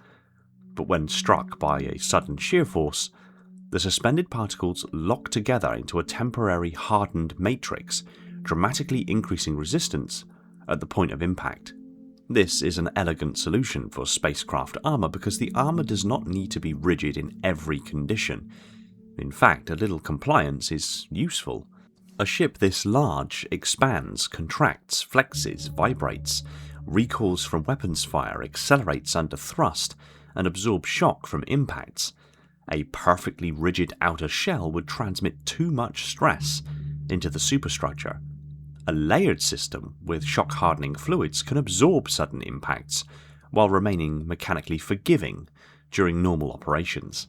But when struck by a sudden shear force, the suspended particles lock together into a temporary hardened matrix, dramatically increasing resistance at the point of impact. This is an elegant solution for spacecraft armour because the armour does not need to be rigid in every condition. In fact, a little compliance is useful. A ship this large expands, contracts, flexes, vibrates, recoils from weapons fire, accelerates under thrust, and absorbs shock from impacts. A perfectly rigid outer shell would transmit too much stress into the superstructure. A layered system with shock-hardening fluids can absorb sudden impacts while remaining mechanically forgiving during normal operations.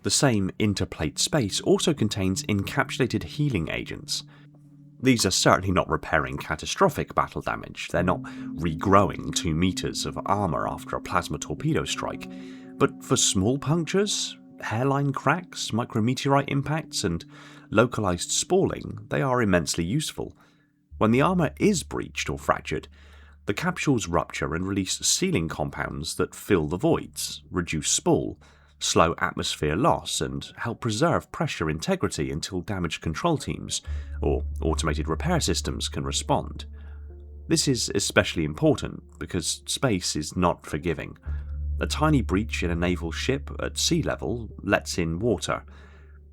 The same interplate space also contains encapsulated healing agents. These are certainly not repairing catastrophic battle damage, they're not regrowing 2 meters of armour after a plasma torpedo strike, but for small punctures, hairline cracks, micrometeorite impacts, and localized spalling, they are immensely useful. When the armour is breached or fractured, the capsules rupture and release sealing compounds that fill the voids, reduce spall, slow atmosphere loss, and help preserve pressure integrity until damage control teams or automated repair systems can respond. This is especially important because space is not forgiving. A tiny breach in a naval ship at sea level lets in water.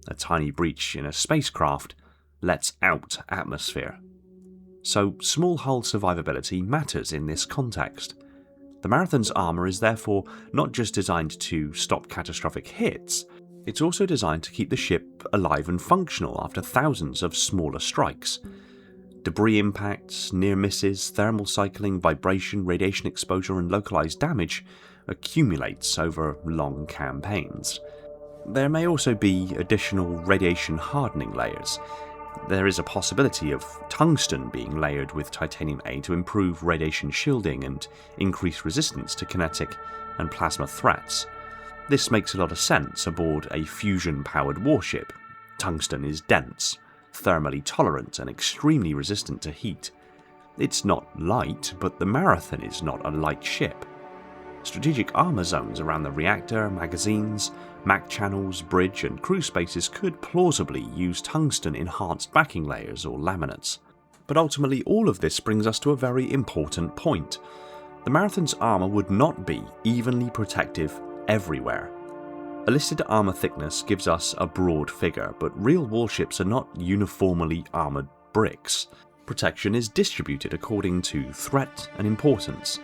A tiny breach in a spacecraft lets out atmosphere. So small hull survivability matters in this context. The Marathon's armour is therefore not just designed to stop catastrophic hits, it's also designed to keep the ship alive and functional after thousands of smaller strikes. Debris impacts, near misses, thermal cycling, vibration, radiation exposure, and localized damage accumulates over long campaigns. There may also be additional radiation hardening layers. There is a possibility of tungsten being layered with titanium A to improve radiation shielding and increase resistance to kinetic and plasma threats. This makes a lot of sense aboard a fusion-powered warship. Tungsten is dense, thermally tolerant, and extremely resistant to heat. It's not light, but the Marathon is not a light ship. Strategic armour zones around the reactor, magazines, MAC channels, bridge, and crew spaces could plausibly use tungsten-enhanced backing layers or laminates. But ultimately, all of this brings us to a very important point. The Marathon's armour would not be evenly protective everywhere. A listed armour thickness gives us a broad figure, but real warships are not uniformly armoured bricks. Protection is distributed according to threat and importance.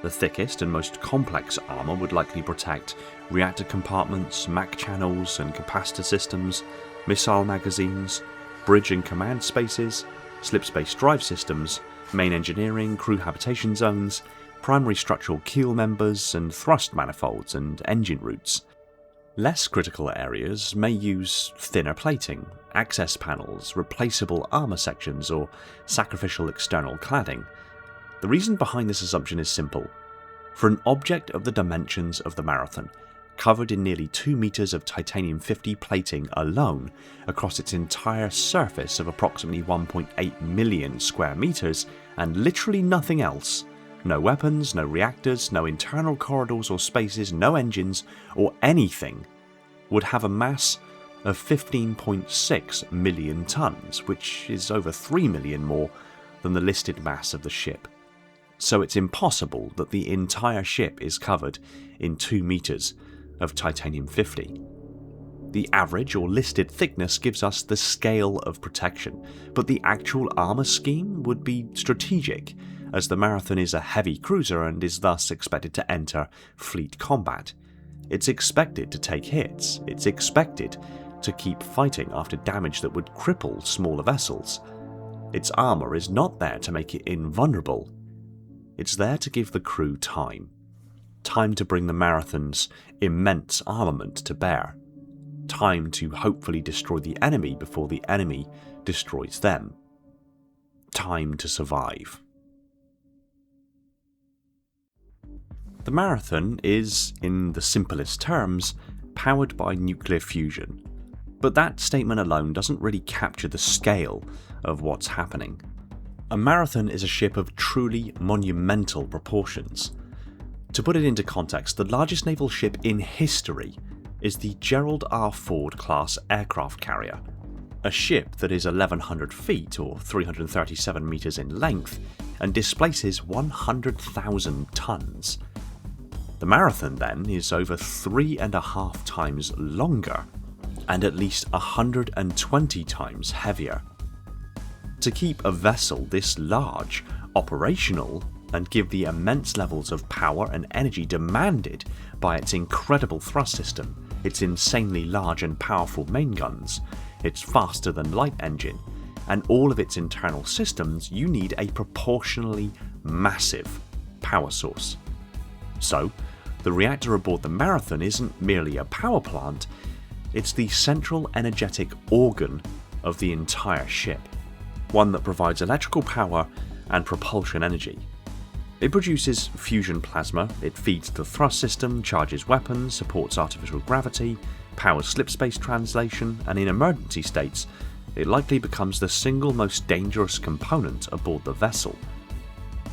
The thickest and most complex armour would likely protect reactor compartments, MAC channels and capacitor systems, missile magazines, bridge and command spaces, slipspace drive systems, main engineering, crew habitation zones, primary structural keel members and thrust manifolds and engine routes. Less critical areas may use thinner plating, access panels, replaceable armour sections or sacrificial external cladding. The reason behind this assumption is simple. For an object of the dimensions of the Marathon, covered in nearly 2 meters of titanium-50 plating alone across its entire surface of approximately 1.8 million square meters and literally nothing else, no weapons, no reactors, no internal corridors or spaces, no engines or anything, would have a mass of 15.6 million tons, which is over 3 million more than the listed mass of the ship. So it's impossible that the entire ship is covered in 2 meters of titanium-50. The average or listed thickness gives us the scale of protection, but the actual armour scheme would be strategic, as the Marathon is a heavy cruiser and is thus expected to enter fleet combat. It's expected to take hits, it's expected to keep fighting after damage that would cripple smaller vessels. Its armour is not there to make it invulnerable. It's there to give the crew time. Time to bring the Marathon's immense armament to bear. Time to hopefully destroy the enemy before the enemy destroys them. Time to survive. The Marathon is, in the simplest terms, powered by nuclear fusion. But that statement alone doesn't really capture the scale of what's happening. A Marathon is a ship of truly monumental proportions. To put it into context, the largest naval ship in history is the Gerald R. Ford class aircraft carrier, a ship that is 1,100 feet or 337 meters in length and displaces 100,000 tons. The Marathon then is over 3.5 times longer and at least 120 times heavier. To keep a vessel this large operational and give the immense levels of power and energy demanded by its incredible thrust system, its insanely large and powerful main guns, its faster than light engine, and all of its internal systems, you need a proportionally massive power source. So, the reactor aboard the Marathon isn't merely a power plant, it's the central energetic organ of the entire ship, one that provides electrical power and propulsion energy. It produces fusion plasma, it feeds the thrust system, charges weapons, supports artificial gravity, powers slipspace translation, and in emergency states, it likely becomes the single most dangerous component aboard the vessel.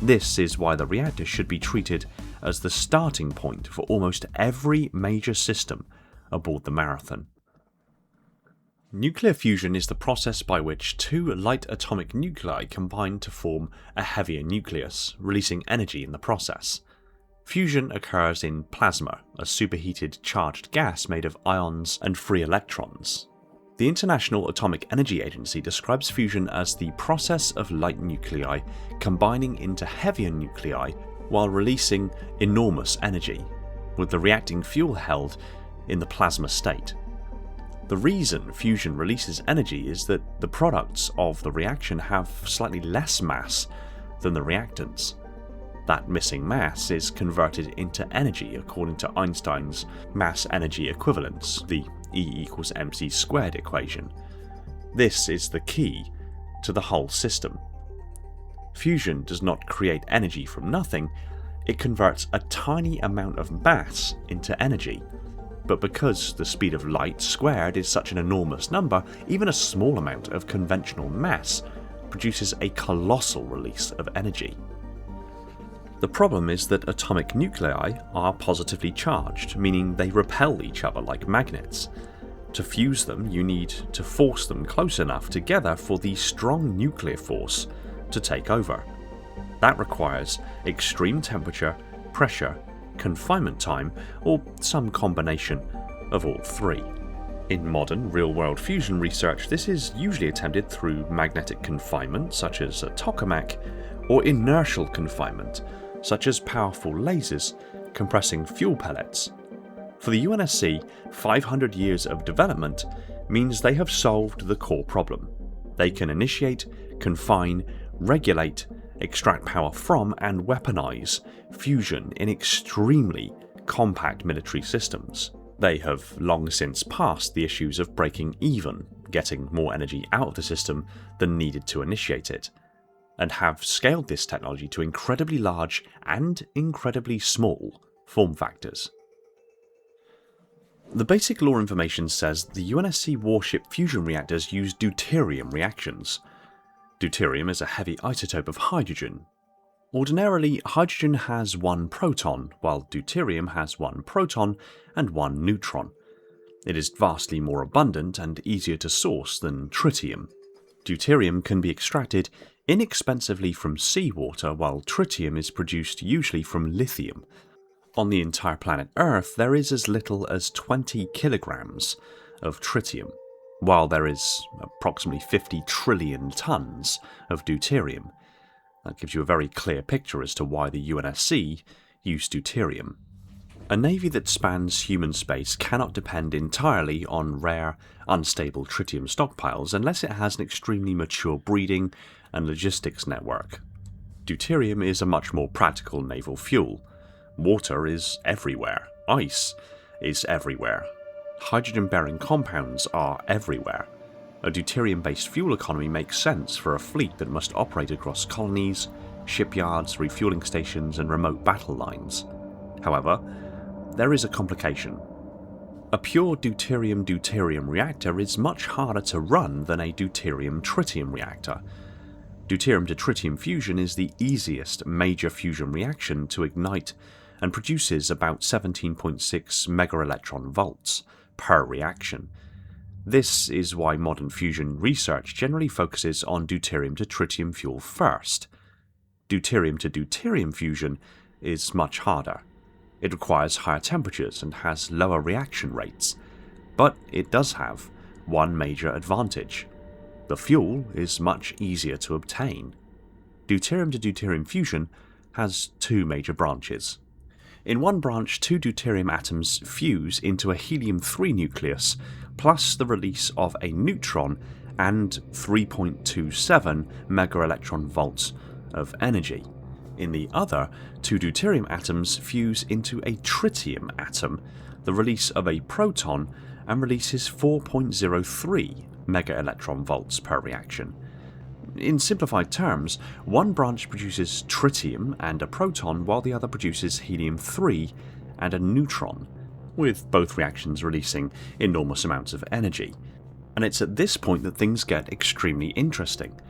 This is why the reactor should be treated as the starting point for almost every major system aboard the Marathon. Nuclear fusion is the process by which two light atomic nuclei combine to form a heavier nucleus, releasing energy in the process. Fusion occurs in plasma, a superheated charged gas made of ions and free electrons. The International Atomic Energy Agency describes fusion as the process of light nuclei combining into heavier nuclei while releasing enormous energy, with the reacting fuel held in the plasma state. The reason fusion releases energy is that the products of the reaction have slightly less mass than the reactants. That missing mass is converted into energy according to Einstein's mass-energy equivalence, the E=mc² equation. This is the key to the whole system. Fusion does not create energy from nothing, it converts a tiny amount of mass into energy. But because the speed of light squared is such an enormous number, even a small amount of conventional mass produces a colossal release of energy. The problem is that atomic nuclei are positively charged, meaning they repel each other like magnets. To fuse them, you need to force them close enough together for the strong nuclear force to take over. That requires extreme temperature, pressure, confinement time, or some combination of all three. In modern real-world fusion research, this is usually attempted through magnetic confinement, such as a tokamak, or inertial confinement, such as powerful lasers compressing fuel pellets. For the UNSC, 500 years of development means they have solved the core problem. They can initiate, confine, regulate, extract power from, and weaponize fusion in extremely compact military systems. They have long since passed the issues of breaking even, getting more energy out of the system than needed to initiate it, and have scaled this technology to incredibly large and incredibly small form factors. The basic lore information says the UNSC warship fusion reactors use deuterium reactions. Deuterium is a heavy isotope of hydrogen. Ordinarily, hydrogen has one proton, while deuterium has one proton and one neutron. It is vastly more abundant and easier to source than tritium. Deuterium can be extracted inexpensively from seawater, while tritium is produced usually from lithium. On the entire planet Earth, there is as little as 20 kilograms of tritium, while there is approximately 50 trillion tons of deuterium. That gives you a very clear picture as to why the UNSC used deuterium. A navy that spans human space cannot depend entirely on rare, unstable tritium stockpiles unless it has an extremely mature breeding and logistics network. Deuterium is a much more practical naval fuel. Water is everywhere. Ice is everywhere. Hydrogen-bearing compounds are everywhere. A deuterium-based fuel economy makes sense for a fleet that must operate across colonies, shipyards, refueling stations, and remote battle lines. However, there is a complication. A pure deuterium-deuterium reactor is much harder to run than a deuterium-tritium reactor. Deuterium to tritium fusion is the easiest major fusion reaction to ignite and produces about 17.6 megaelectron volts per reaction. This is why modern fusion research generally focuses on deuterium to tritium fuel first. Deuterium to deuterium fusion is much harder. It requires higher temperatures and has lower reaction rates, but it does have one major advantage. The fuel is much easier to obtain. Deuterium to deuterium fusion has two major branches. In one branch, two deuterium atoms fuse into a helium-3 nucleus, plus the release of a neutron and 3.27 megaelectron volts of energy. In the other, two deuterium atoms fuse into a tritium atom, the release of a proton, and releases 4.03 megaelectron volts per reaction. In simplified terms, one branch produces tritium and a proton, while the other produces helium-3 and a neutron, with both reactions releasing enormous amounts of energy. And it's at this point that things get extremely interesting.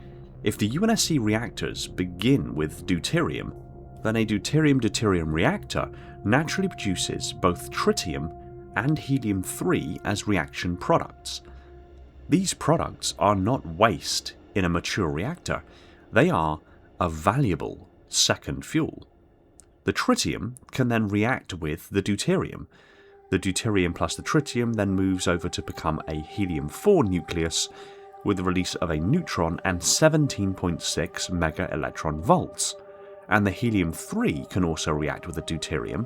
If the UNSC reactors begin with deuterium, then a deuterium-deuterium reactor naturally produces both tritium and helium-3 as reaction products. These products are not waste in a mature reactor, they are a valuable second fuel. The tritium can then react with the deuterium. The deuterium plus the tritium then moves over to become a helium-4 nucleus with the release of a neutron and 17.6 megaelectron volts, and the helium-3 can also react with the deuterium,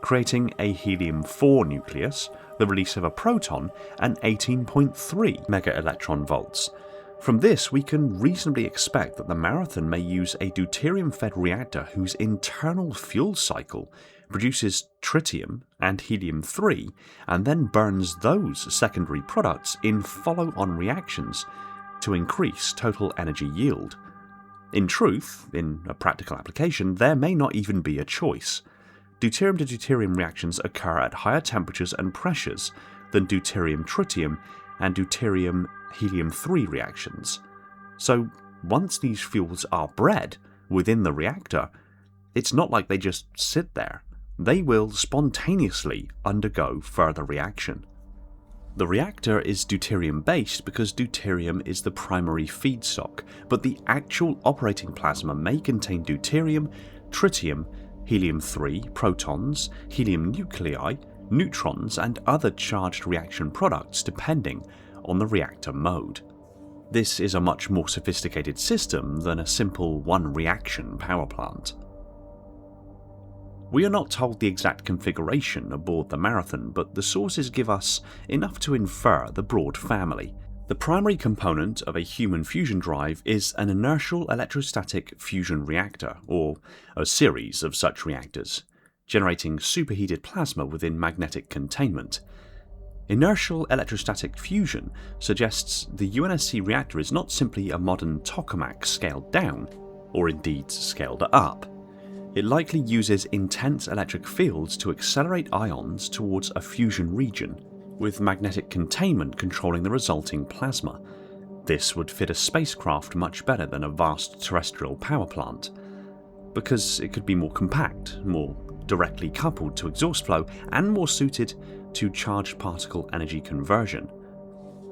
creating a helium-4 nucleus, the release of a proton, and 18.3 megaelectron volts. From this, we can reasonably expect that the Marathon may use a deuterium-fed reactor whose internal fuel cycle produces tritium and helium-3 and then burns those secondary products in follow-on reactions to increase total energy yield. In truth, in a practical application, there may not even be a choice. Deuterium to deuterium reactions occur at higher temperatures and pressures than deuterium-tritium and deuterium-helium-3 reactions. So once these fuels are bred within the reactor, it's not like they just sit there. They will spontaneously undergo further reaction. The reactor is deuterium-based because deuterium is the primary feedstock, but the actual operating plasma may contain deuterium, tritium, helium-3, protons, helium nuclei, neutrons, and other charged reaction products depending on the reactor mode. This is a much more sophisticated system than a simple one-reaction power plant. We are not told the exact configuration aboard the Marathon, but the sources give us enough to infer the broad family. The primary component of a human fusion drive is an inertial electrostatic fusion reactor, or a series of such reactors, generating superheated plasma within magnetic containment. Inertial electrostatic fusion suggests the UNSC reactor is not simply a modern tokamak scaled down, or indeed scaled up. It likely uses intense electric fields to accelerate ions towards a fusion region, with magnetic containment controlling the resulting plasma. This would fit a spacecraft much better than a vast terrestrial power plant, because it could be more compact, more directly coupled to exhaust flow, and more suited to charged particle energy conversion.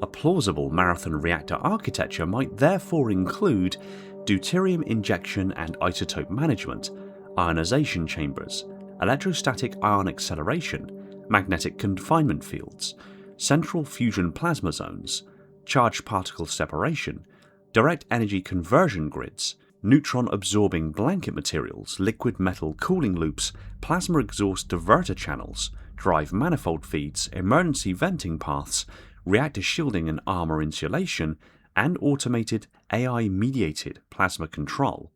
A plausible Marathon reactor architecture might therefore include deuterium injection and isotope management, ionization chambers, electrostatic ion acceleration, magnetic confinement fields, central fusion plasma zones, charged particle separation, direct energy conversion grids, neutron-absorbing blanket materials, liquid metal cooling loops, plasma exhaust diverter channels, drive manifold feeds, emergency venting paths, reactor shielding and armor insulation, and automated AI-mediated plasma control.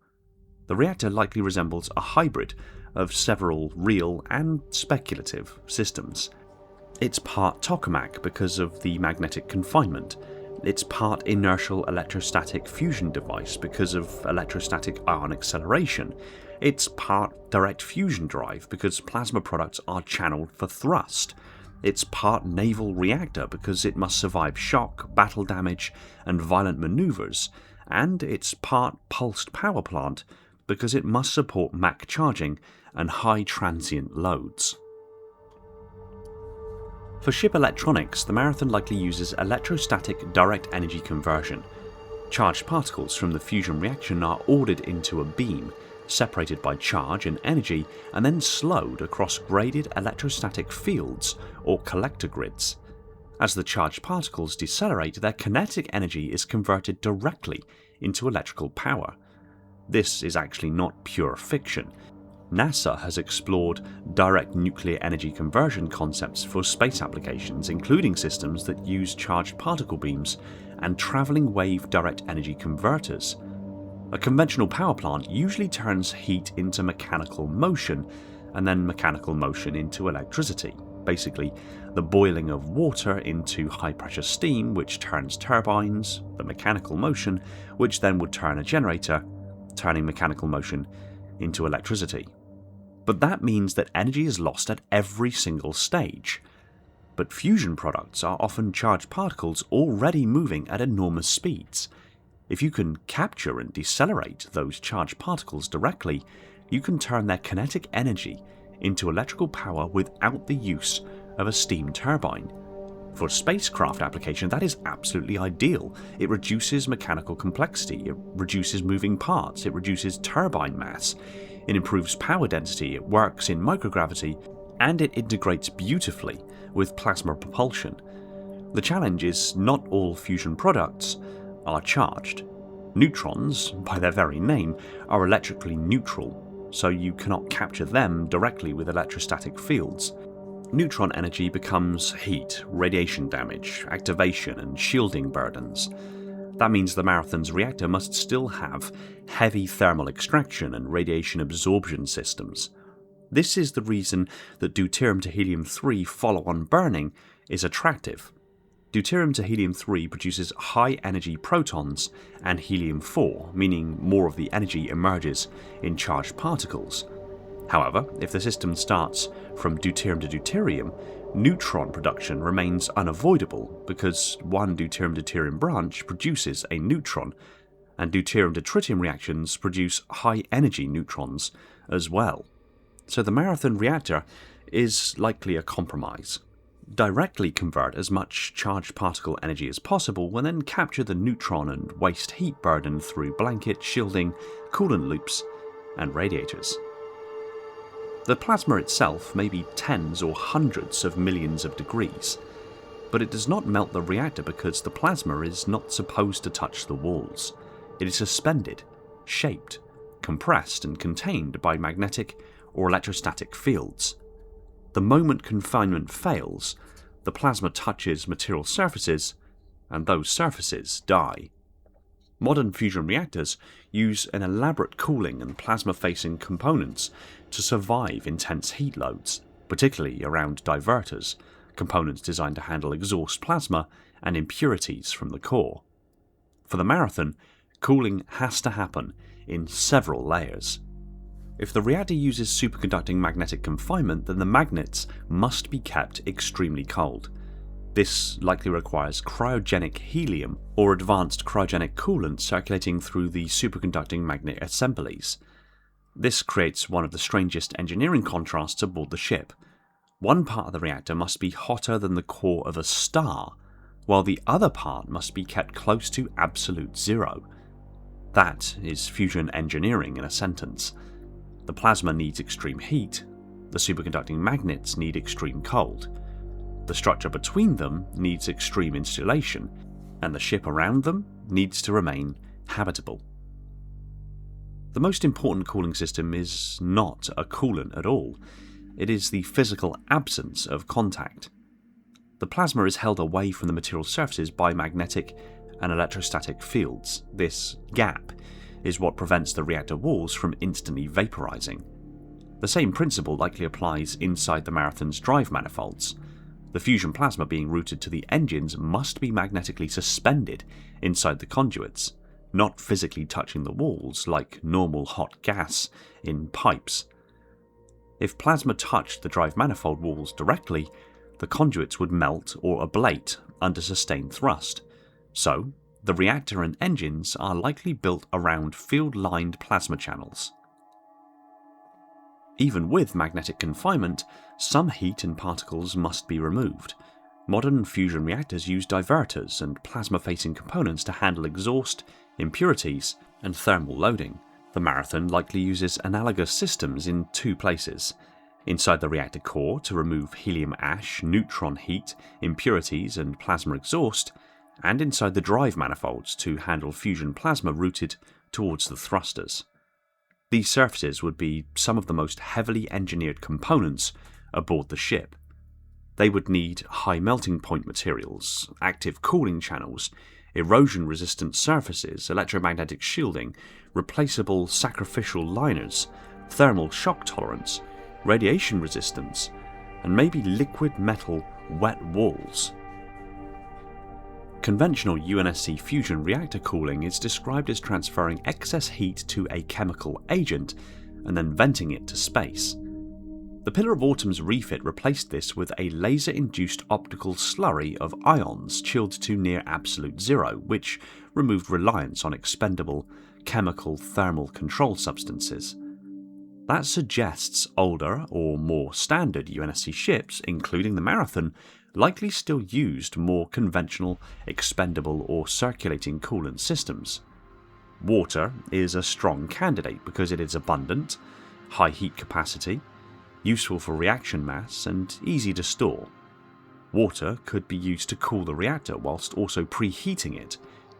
The reactor likely resembles a hybrid of several real and speculative systems. It's part tokamak because of the magnetic confinement. It's part inertial electrostatic fusion device because of electrostatic ion acceleration. It's part direct fusion drive because plasma products are channeled for thrust. It's part naval reactor because it must survive shock, battle damage, and violent maneuvers. And it's part pulsed power plant because it must support Mach charging and high transient loads. For ship electronics, the Marathon likely uses electrostatic direct energy conversion. Charged particles from the fusion reaction are ordered into a beam, separated by charge and energy, and then slowed across graded electrostatic fields or collector grids. As the charged particles decelerate, their kinetic energy is converted directly into electrical power. This is actually not pure fiction. NASA has explored direct nuclear energy conversion concepts for space applications, including systems that use charged particle beams and travelling wave direct energy converters. A conventional power plant usually turns heat into mechanical motion, and then mechanical motion into electricity. Basically, the boiling of water into high pressure steam, which turns turbines, the mechanical motion, which then would turn a generator, turning mechanical motion into electricity. But that means that energy is lost at every single stage. But fusion products are often charged particles already moving at enormous speeds. If you can capture and decelerate those charged particles directly, you can turn their kinetic energy into electrical power without the use of a steam turbine. For spacecraft application, that is absolutely ideal. It reduces mechanical complexity, it reduces moving parts, it reduces turbine mass, it improves power density, it works in microgravity, and it integrates beautifully with plasma propulsion. The challenge is not all fusion products are charged. Neutrons, by their very name, are electrically neutral, so you cannot capture them directly with electrostatic fields. Neutron energy becomes heat, radiation damage, activation, and shielding burdens. That means the Marathon's reactor must still have heavy thermal extraction and radiation absorption systems. This is the reason that deuterium to helium-3 follow-on burning is attractive. Deuterium to helium-3 produces high-energy protons and helium-4, meaning more of the energy emerges in charged particles. However, if the system starts from deuterium to deuterium, neutron production remains unavoidable because one deuterium-deuterium branch produces a neutron, and deuterium to tritium reactions produce high-energy neutrons as well. So the Marathon reactor is likely a compromise. Directly convert as much charged particle energy as possible and then capture the neutron and waste heat burden through blanket, shielding, coolant loops, and radiators. The plasma itself may be tens or hundreds of millions of degrees, but it does not melt the reactor because the plasma is not supposed to touch the walls. It is suspended, shaped, compressed, and contained by magnetic or electrostatic fields. The moment confinement fails, the plasma touches material surfaces, and those surfaces die. Modern fusion reactors use an elaborate cooling and plasma-facing components to survive intense heat loads, particularly around diverters, components designed to handle exhaust plasma and impurities from the core. For the Marathon, cooling has to happen in several layers. If the reactor uses superconducting magnetic confinement, then the magnets must be kept extremely cold. This likely requires cryogenic helium or advanced cryogenic coolant circulating through the superconducting magnet assemblies. This creates one of the strangest engineering contrasts aboard the ship. One part of the reactor must be hotter than the core of a star, while the other part must be kept close to absolute zero. That is fusion engineering in a sentence. The plasma needs extreme heat, the superconducting magnets need extreme cold. The structure between them needs extreme insulation, and the ship around them needs to remain habitable. The most important cooling system is not a coolant at all. It is the physical absence of contact. The plasma is held away from the material surfaces by magnetic and electrostatic fields. This gap is what prevents the reactor walls from instantly vaporizing. The same principle likely applies inside the Marathon's drive manifolds. The fusion plasma being routed to the engines must be magnetically suspended inside the conduits, not physically touching the walls like normal hot gas in pipes. If plasma touched the drive manifold walls directly, the conduits would melt or ablate under sustained thrust. So, the reactor and engines are likely built around field-lined plasma channels. Even with magnetic confinement, some heat and particles must be removed. Modern fusion reactors use diverters and plasma-facing components to handle exhaust, impurities, and thermal loading. The Marathon likely uses analogous systems in two places: inside the reactor core to remove helium ash, neutron heat, impurities, and plasma exhaust, and inside the drive manifolds to handle fusion plasma routed towards the thrusters. These surfaces would be some of the most heavily engineered components aboard the ship. They would need high melting point materials, active cooling channels, erosion-resistant surfaces, electromagnetic shielding, replaceable sacrificial liners, thermal shock tolerance, radiation resistance, and maybe liquid metal wet walls. Conventional UNSC fusion reactor cooling is described as transferring excess heat to a chemical agent and then venting it to space. The Pillar of Autumn's refit replaced this with a laser-induced optical slurry of ions chilled to near absolute zero, which removed reliance on expendable chemical thermal control substances. That suggests older or more standard UNSC ships, including the Marathon, likely still used more conventional, expendable or circulating coolant systems. Water is a strong candidate because it is abundant, high heat capacity, useful for reaction mass, and easy to store. Water could be used to cool the reactor whilst also preheating it,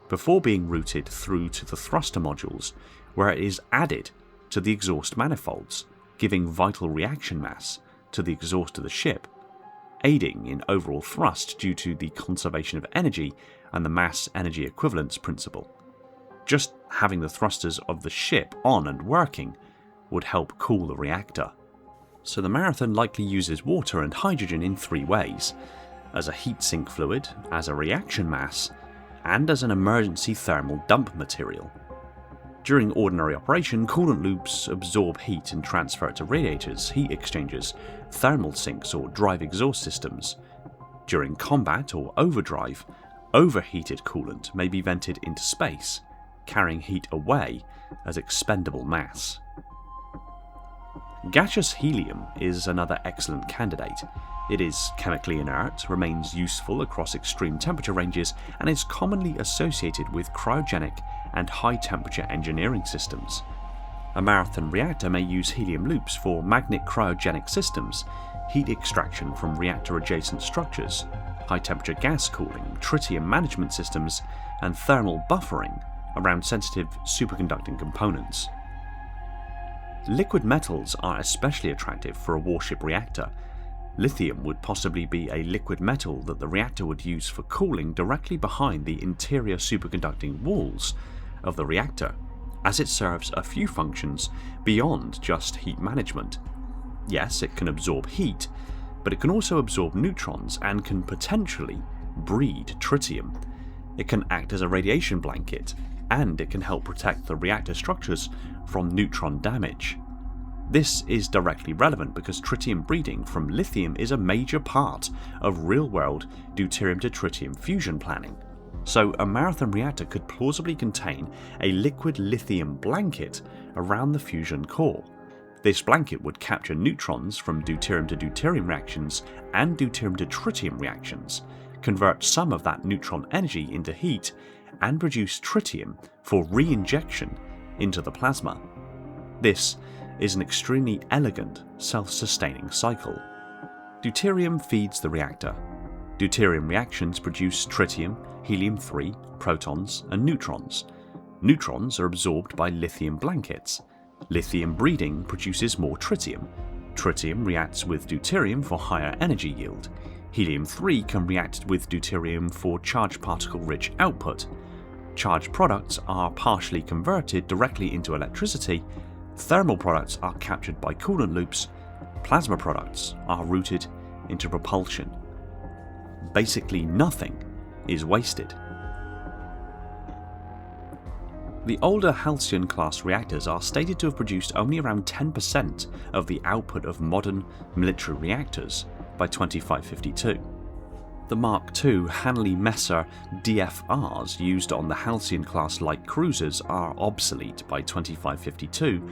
before being routed through to the thruster modules, where it is added to the exhaust manifolds, giving vital reaction mass to the exhaust of the ship, aiding in overall thrust due to the conservation of energy and the mass energy equivalence principle. Just having the thrusters of the ship on and working would help cool the reactor. So the Marathon likely uses water and hydrogen in three ways: as a heat sink fluid, as a reaction mass, and as an emergency thermal dump material. During ordinary operation, coolant loops absorb heat and transfer it to radiators, heat exchangers, thermal sinks or drive exhaust systems. During combat or overdrive, overheated coolant may be vented into space, carrying heat away as expendable mass. Gaseous helium is another excellent candidate. It is chemically inert, remains useful across extreme temperature ranges, and is commonly associated with cryogenic and high-temperature engineering systems. A Marathon reactor may use helium loops for magnet cryogenic systems, heat extraction from reactor-adjacent structures, high-temperature gas cooling, tritium management systems, and thermal buffering around sensitive superconducting components. Liquid metals are especially attractive for a warship reactor. Lithium would possibly be a liquid metal that the reactor would use for cooling directly behind the interior superconducting walls of the reactor, as it serves a few functions beyond just heat management. Yes, it can absorb heat, but it can also absorb neutrons and can potentially breed tritium. It can act as a radiation blanket, and it can help protect the reactor structures from neutron damage. This is directly relevant because tritium breeding from lithium is a major part of real-world deuterium to tritium fusion planning. So a Marathon reactor could plausibly contain a liquid lithium blanket around the fusion core. This blanket would capture neutrons from deuterium to deuterium reactions and deuterium to tritium reactions, convert some of that neutron energy into heat, and produce tritium for re-injection into the plasma. This is an extremely elegant, self-sustaining cycle. Deuterium feeds the reactor. Deuterium reactions produce tritium, helium-3, protons, and neutrons. Neutrons are absorbed by lithium blankets. Lithium breeding produces more tritium. Tritium reacts with deuterium for higher energy yield. Helium-3 can react with deuterium for charged particle-rich output. Charged products are partially converted directly into electricity. Thermal products are captured by coolant loops. Plasma products are routed into propulsion. Basically nothing is wasted. The older Halcyon class reactors are stated to have produced only around 10% of the output of modern military reactors by 2552. The Mark II Hanley-Messer DFRs used on the Halcyon class light cruisers are obsolete by 2552,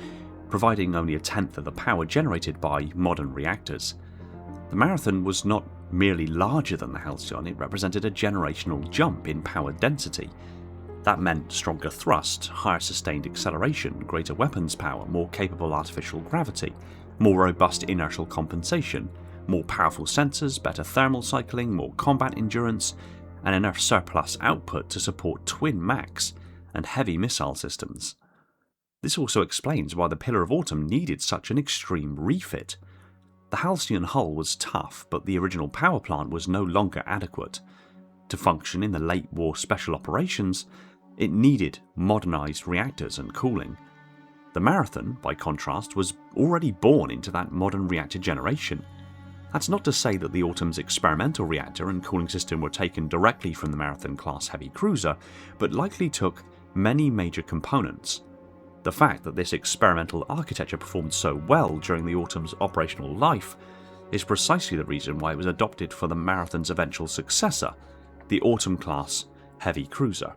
providing only a tenth of the power generated by modern reactors. The Marathon was not merely larger than the Halcyon, it represented a generational jump in power density. That meant stronger thrust, higher sustained acceleration, greater weapons power, more capable artificial gravity, more robust inertial compensation, more powerful sensors, better thermal cycling, more combat endurance, and enough surplus output to support twin max and heavy missile systems. This also explains why the Pillar of Autumn needed such an extreme refit. The Halcyon hull was tough, but the original power plant was no longer adequate. To function in the late war special operations, it needed modernised reactors and cooling. The Marathon, by contrast, was already born into that modern reactor generation. That's not to say that the Autumn's experimental reactor and cooling system were taken directly from the Marathon-class heavy cruiser, but likely took many major components. The fact that this experimental architecture performed so well during the Autumn's operational life is precisely the reason why it was adopted for the Marathon's eventual successor, the Autumn-class heavy cruiser.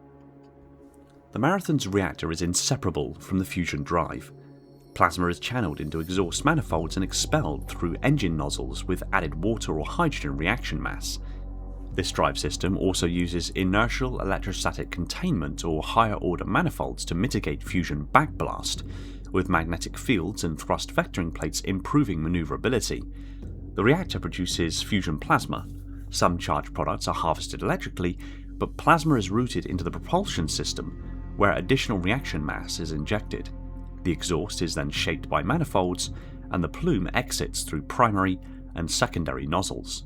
The Marathon's reactor is inseparable from the fusion drive. Plasma is channeled into exhaust manifolds and expelled through engine nozzles with added water or hydrogen reaction mass. This drive system also uses inertial electrostatic containment or higher order manifolds to mitigate fusion backblast, with magnetic fields and thrust vectoring plates improving maneuverability. The reactor produces fusion plasma. Some charged products are harvested electrically, but plasma is routed into the propulsion system, where additional reaction mass is injected. The exhaust is then shaped by manifolds, and the plume exits through primary and secondary nozzles.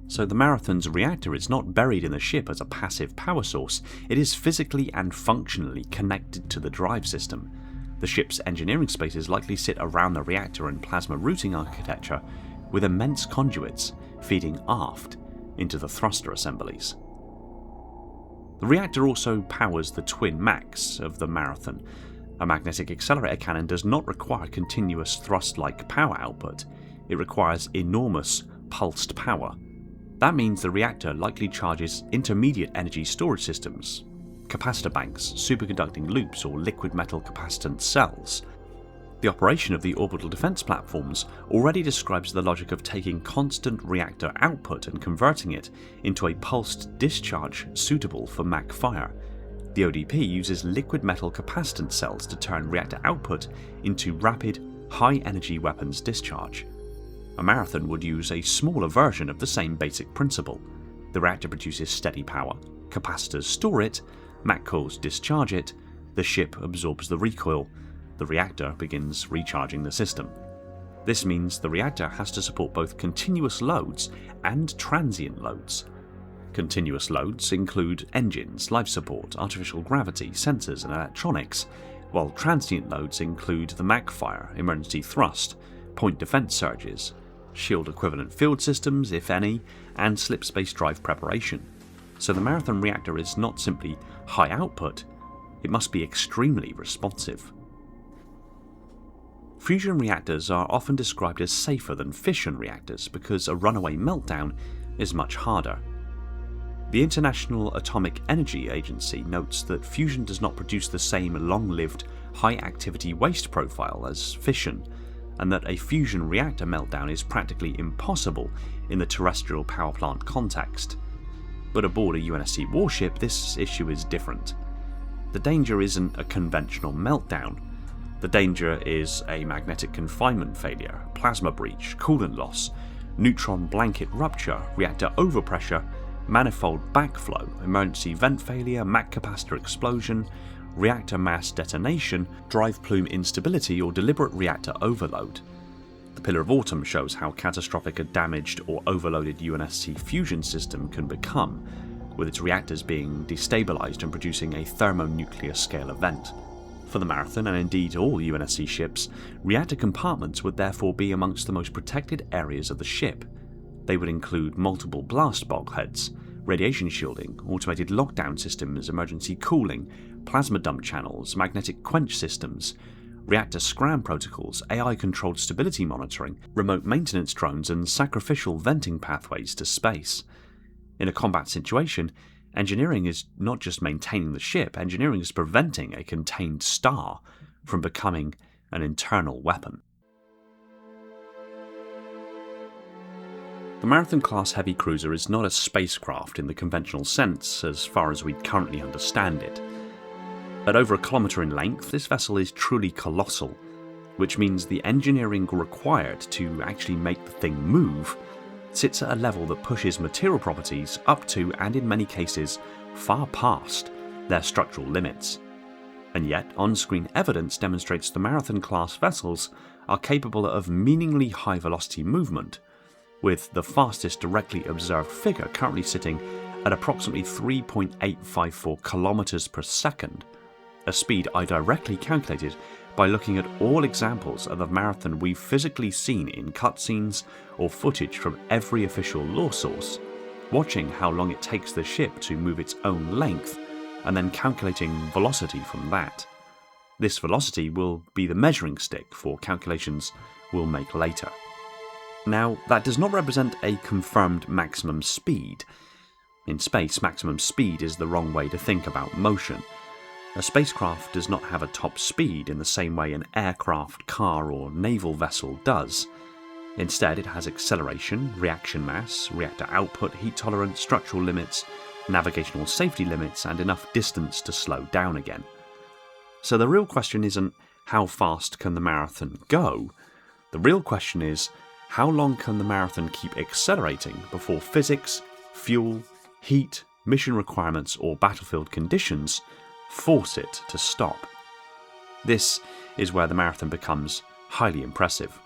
So the Marathon's reactor is not buried in the ship as a passive power source, it is physically and functionally connected to the drive system. The ship's engineering spaces likely sit around the reactor and plasma routing architecture, with immense conduits feeding aft into the thruster assemblies. The reactor also powers the twin max of the Marathon. A magnetic accelerator cannon does not require continuous thrust-like power output, it requires enormous pulsed power. That means the reactor likely charges intermediate energy storage systems, capacitor banks, superconducting loops, or liquid metal capacitance cells. The operation of the orbital defense platforms already describes the logic of taking constant reactor output and converting it into a pulsed discharge suitable for Mach fire. The ODP uses liquid metal capacitance cells to turn reactor output into rapid, high-energy weapons discharge. A Marathon would use a smaller version of the same basic principle. The reactor produces steady power, capacitors store it, Mach cores discharge it, the ship absorbs the recoil, the reactor begins recharging the system. This means the reactor has to support both continuous loads and transient loads. Continuous loads include engines, life support, artificial gravity, sensors and electronics, while transient loads include the MAC-fire, emergency thrust, point defense surges, shield equivalent field systems, if any, and slipspace drive preparation. So the Marathon reactor is not simply high output, it must be extremely responsive. Fusion reactors are often described as safer than fission reactors because a runaway meltdown is much harder. The International Atomic Energy Agency notes that fusion does not produce the same long-lived, high-activity waste profile as fission, and that a fusion reactor meltdown is practically impossible in the terrestrial power plant context. But aboard a UNSC warship, this issue is different. The danger isn't a conventional meltdown. The danger is a magnetic confinement failure, plasma breach, coolant loss, neutron blanket rupture, reactor overpressure, manifold backflow, emergency vent failure, MAC capacitor explosion, reactor mass detonation, drive plume instability, or deliberate reactor overload. The Pillar of Autumn shows how catastrophic a damaged or overloaded UNSC fusion system can become, with its reactors being destabilised and producing a thermonuclear scale event. For the Marathon, and indeed all UNSC ships, reactor compartments would therefore be amongst the most protected areas of the ship. They would include multiple blast bulkheads, radiation shielding, automated lockdown systems, emergency cooling, plasma dump channels, magnetic quench systems, reactor scram protocols, AI-controlled stability monitoring, remote maintenance drones, and sacrificial venting pathways to space. In a combat situation, engineering is not just maintaining the ship, engineering is preventing a contained star from becoming an internal weapon. The Marathon-class heavy cruiser is not a spacecraft in the conventional sense as far as we currently understand it. At over 1 kilometre in length, this vessel is truly colossal, which means the engineering required to actually make the thing move sits at a level that pushes material properties up to, and in many cases, far past their structural limits. And yet, on-screen evidence demonstrates the Marathon-class vessels are capable of meaningfully high-velocity movement, with the fastest directly observed figure currently sitting at approximately 3.854 kilometers per second, a speed I directly calculated by looking at all examples of the Marathon we've physically seen in cutscenes or footage from every official lore source, watching how long it takes the ship to move its own length, and then calculating velocity from that. This velocity will be the measuring stick for calculations we'll make later. Now, that does not represent a confirmed maximum speed. In space, maximum speed is the wrong way to think about motion. A spacecraft does not have a top speed in the same way an aircraft, car, or naval vessel does. Instead, it has acceleration, reaction mass, reactor output, heat tolerance, structural limits, navigational safety limits, and enough distance to slow down again. So the real question isn't how fast can the Marathon go? The real question is, how long can the Marathon keep accelerating before physics, fuel, heat, mission requirements, or battlefield conditions force it to stop? This is where the Marathon becomes highly impressive.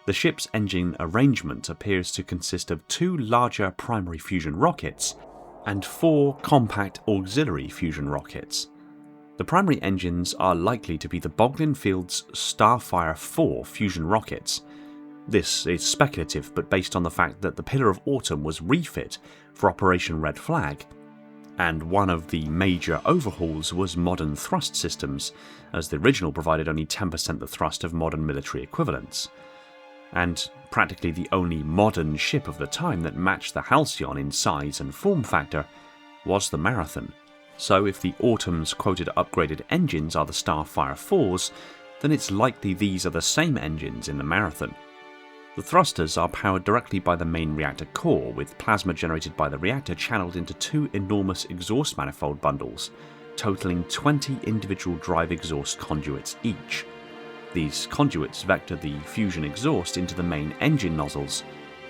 The ship's engine arrangement appears to consist of 2 larger primary fusion rockets and 4 compact auxiliary fusion rockets. The primary engines are likely to be the Boglin Field's Starfire 4 fusion rockets. This is speculative, but based on the fact that the Pillar of Autumn was refit for Operation Red Flag, and one of the major overhauls was modern thrust systems, as the original provided only 10% the thrust of modern military equivalents. And practically the only modern ship of the time that matched the Halcyon in size and form factor was the Marathon. So if the Autumn's quoted upgraded engines are the Starfire 4s, then it's likely these are the same engines in the Marathon. The thrusters are powered directly by the main reactor core, with plasma generated by the reactor channeled into 2 enormous exhaust manifold bundles, totaling 20 individual drive exhaust conduits each. These conduits vector the fusion exhaust into the main engine nozzles,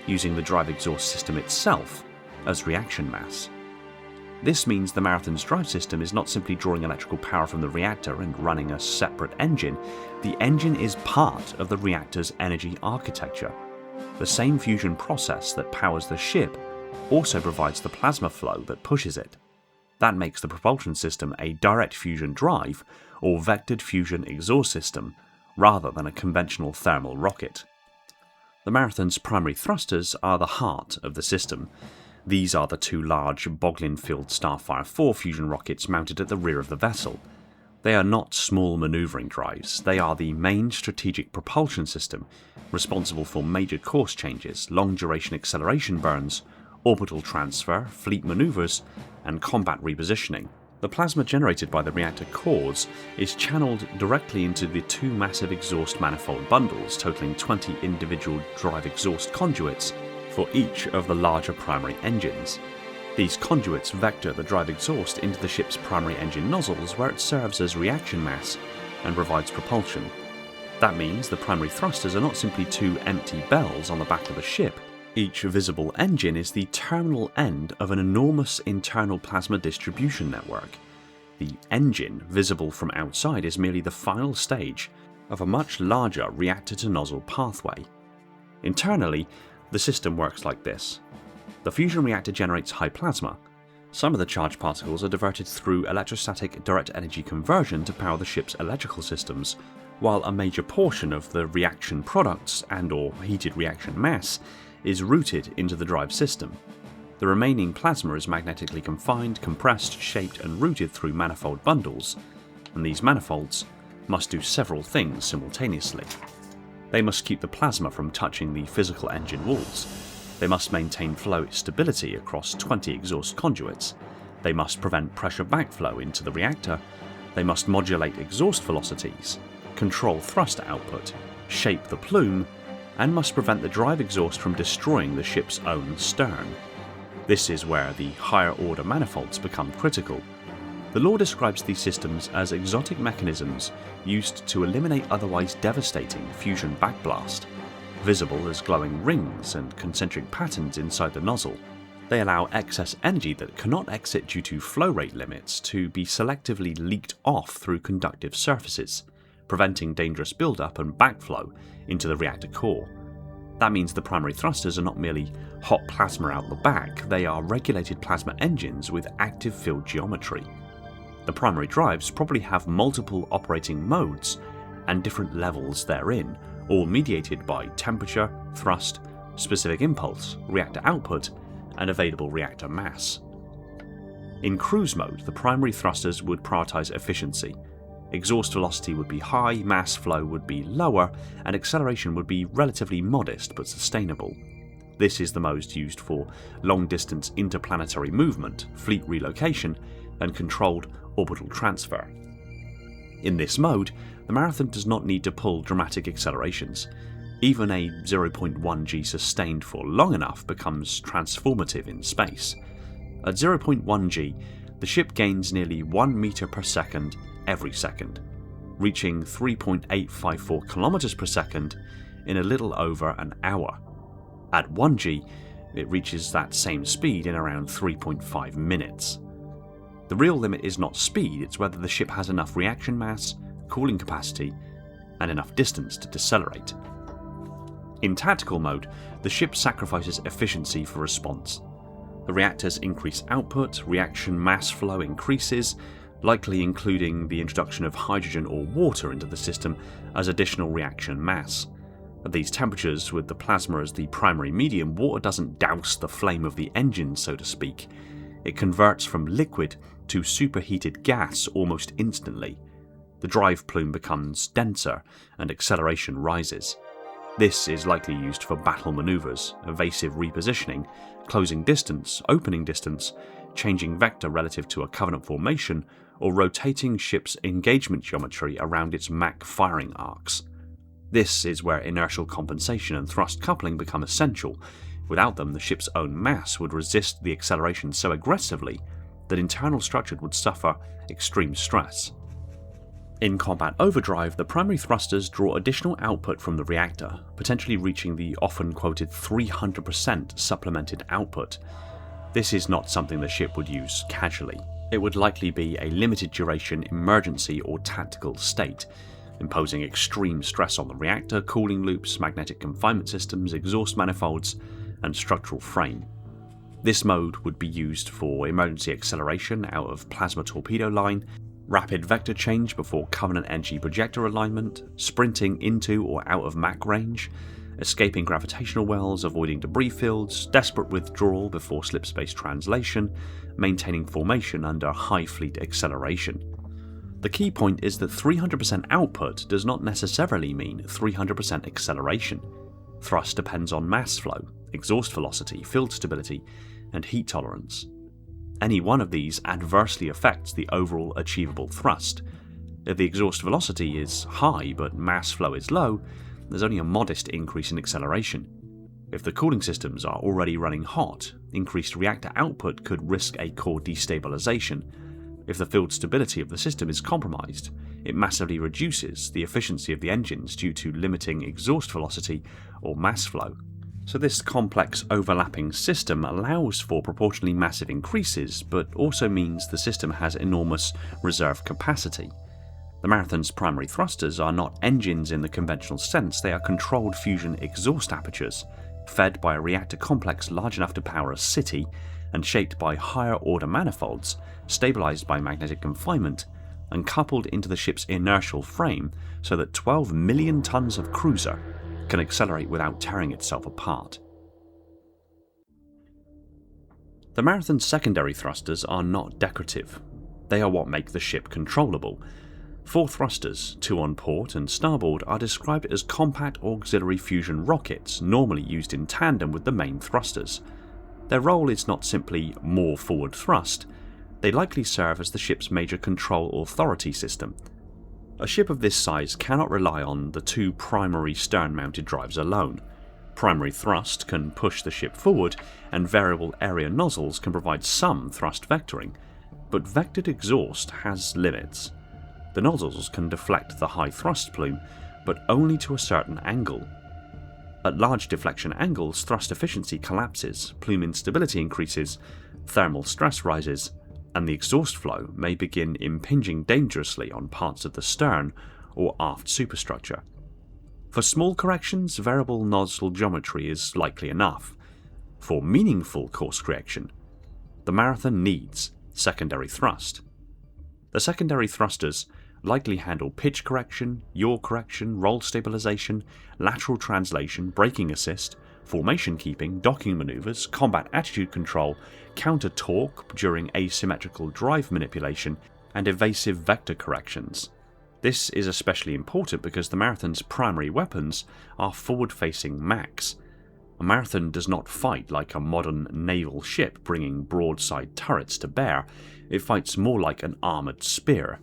using the drive exhaust system itself as reaction mass. This means the Marathon's drive system is not simply drawing electrical power from the reactor and running a separate engine. The engine is part of the reactor's energy architecture. The same fusion process that powers the ship also provides the plasma flow that pushes it. That makes the propulsion system a direct fusion drive or vectored fusion exhaust system, rather than a conventional thermal rocket. The Marathon's primary thrusters are the heart of the system. These are the two large Boglin-filled Starfire 4 fusion rockets mounted at the rear of the vessel. They are not small manoeuvring drives, they are the main strategic propulsion system, responsible for major course changes, long-duration acceleration burns, orbital transfer, fleet manoeuvres, and combat repositioning. The plasma generated by the reactor cores is channeled directly into the two massive exhaust manifold bundles totaling 20 individual drive exhaust conduits for each of the larger primary engines. These conduits vector the drive exhaust into the ship's primary engine nozzles where it serves as reaction mass and provides propulsion. That means the primary thrusters are not simply two empty bells on the back of the ship. Each visible engine is the terminal end of an enormous internal plasma distribution network. The engine, visible from outside, is merely the final stage of a much larger reactor-to-nozzle pathway. Internally, the system works like this. The fusion reactor generates high plasma. Some of the charged particles are diverted through electrostatic direct energy conversion to power the ship's electrical systems, while a major portion of the reaction products and/or heated reaction mass is routed into the drive system. The remaining plasma is magnetically confined, compressed, shaped and routed through manifold bundles, and these manifolds must do several things simultaneously. They must keep the plasma from touching the physical engine walls. They must maintain flow stability across 20 exhaust conduits. They must prevent pressure backflow into the reactor. They must modulate exhaust velocities, control thrust output, shape the plume, and must prevent the drive exhaust from destroying the ship's own stern. This is where the higher order manifolds become critical. The law describes these systems as exotic mechanisms used to eliminate otherwise devastating fusion backblast. Visible as glowing rings and concentric patterns inside the nozzle, they allow excess energy that cannot exit due to flow rate limits to be selectively leaked off through conductive surfaces, preventing dangerous buildup and backflow into the reactor core. That means the primary thrusters are not merely hot plasma out the back, they are regulated plasma engines with active field geometry. The primary drives probably have multiple operating modes and different levels therein, all mediated by temperature, thrust, specific impulse, reactor output, and available reactor mass. In cruise mode, the primary thrusters would prioritize efficiency. Exhaust velocity would be high, mass flow would be lower, and acceleration would be relatively modest but sustainable. This is the mode used for long-distance interplanetary movement, fleet relocation, and controlled orbital transfer. In this mode, the Marathon does not need to pull dramatic accelerations. Even a 0.1 g sustained for long enough becomes transformative in space. At 0.1 g, the ship gains nearly 1 meter per second every second, reaching 3.854 kilometers per second in a little over an hour. At 1 g, it reaches that same speed in around 3.5 minutes. The real limit is not speed, it's whether the ship has enough reaction mass, cooling capacity, and enough distance to decelerate. In tactical mode, the ship sacrifices efficiency for response. The reactors increase output, reaction mass flow increases, likely including the introduction of hydrogen or water into the system as additional reaction mass. At these temperatures, with the plasma as the primary medium, water doesn't douse the flame of the engine, so to speak. It converts from liquid to superheated gas almost instantly. The drive plume becomes denser and acceleration rises. This is likely used for battle maneuvers, evasive repositioning, closing distance, opening distance, changing vector relative to a Covenant formation, or rotating ship's engagement geometry around its Mach firing arcs. This is where inertial compensation and thrust coupling become essential. Without them, the ship's own mass would resist the acceleration so aggressively that internal structure would suffer extreme stress. In combat overdrive, the primary thrusters draw additional output from the reactor, potentially reaching the often quoted 300% supplemented output. This is not something the ship would use casually. It would likely be a limited duration emergency or tactical state, imposing extreme stress on the reactor, cooling loops, magnetic confinement systems, exhaust manifolds, and structural frame. This mode would be used for emergency acceleration out of plasma torpedo line, rapid vector change before Covenant energy projector alignment, sprinting into or out of Mach range, escaping gravitational wells, avoiding debris fields, desperate withdrawal before slipspace translation, maintaining formation under high fleet acceleration. The key point is that 300% output does not necessarily mean 300% acceleration. Thrust depends on mass flow, exhaust velocity, field stability, and heat tolerance. Any one of these adversely affects the overall achievable thrust. If the exhaust velocity is high but mass flow is low, there's only a modest increase in acceleration. If the cooling systems are already running hot, increased reactor output could risk a core destabilization. If the field stability of the system is compromised, it massively reduces the efficiency of the engines due to limiting exhaust velocity or mass flow. So this complex overlapping system allows for proportionally massive increases, but also means the system has enormous reserve capacity. The Marathon's primary thrusters are not engines in the conventional sense, they are controlled fusion exhaust apertures, fed by a reactor complex large enough to power a city, and shaped by higher order manifolds, stabilized by magnetic confinement, and coupled into the ship's inertial frame so that 12 million tons of cruiser can accelerate without tearing itself apart. The Marathon's secondary thrusters are not decorative. They are what make the ship controllable. 4 thrusters, 2 on port and starboard, are described as compact auxiliary fusion rockets normally used in tandem with the main thrusters. Their role is not simply more forward thrust, they likely serve as the ship's major control authority system. A ship of this size cannot rely on the 2 primary stern-mounted drives alone. Primary thrust can push the ship forward, and variable area nozzles can provide some thrust vectoring, but vectored exhaust has limits. The nozzles can deflect the high thrust plume, but only to a certain angle. At large deflection angles, thrust efficiency collapses, plume instability increases, thermal stress rises, and the exhaust flow may begin impinging dangerously on parts of the stern or aft superstructure. For small corrections, variable nozzle geometry is likely enough. For meaningful course correction, the Marathon needs secondary thrust. The secondary thrusters likely handle pitch correction, yaw correction, roll stabilization, lateral translation, braking assist, formation keeping, docking maneuvers, combat attitude control, counter torque during asymmetrical drive manipulation, and evasive vector corrections. This is especially important because the Marathon's primary weapons are forward-facing mechs. A Marathon does not fight like a modern naval ship bringing broadside turrets to bear, it fights more like an armoured spear.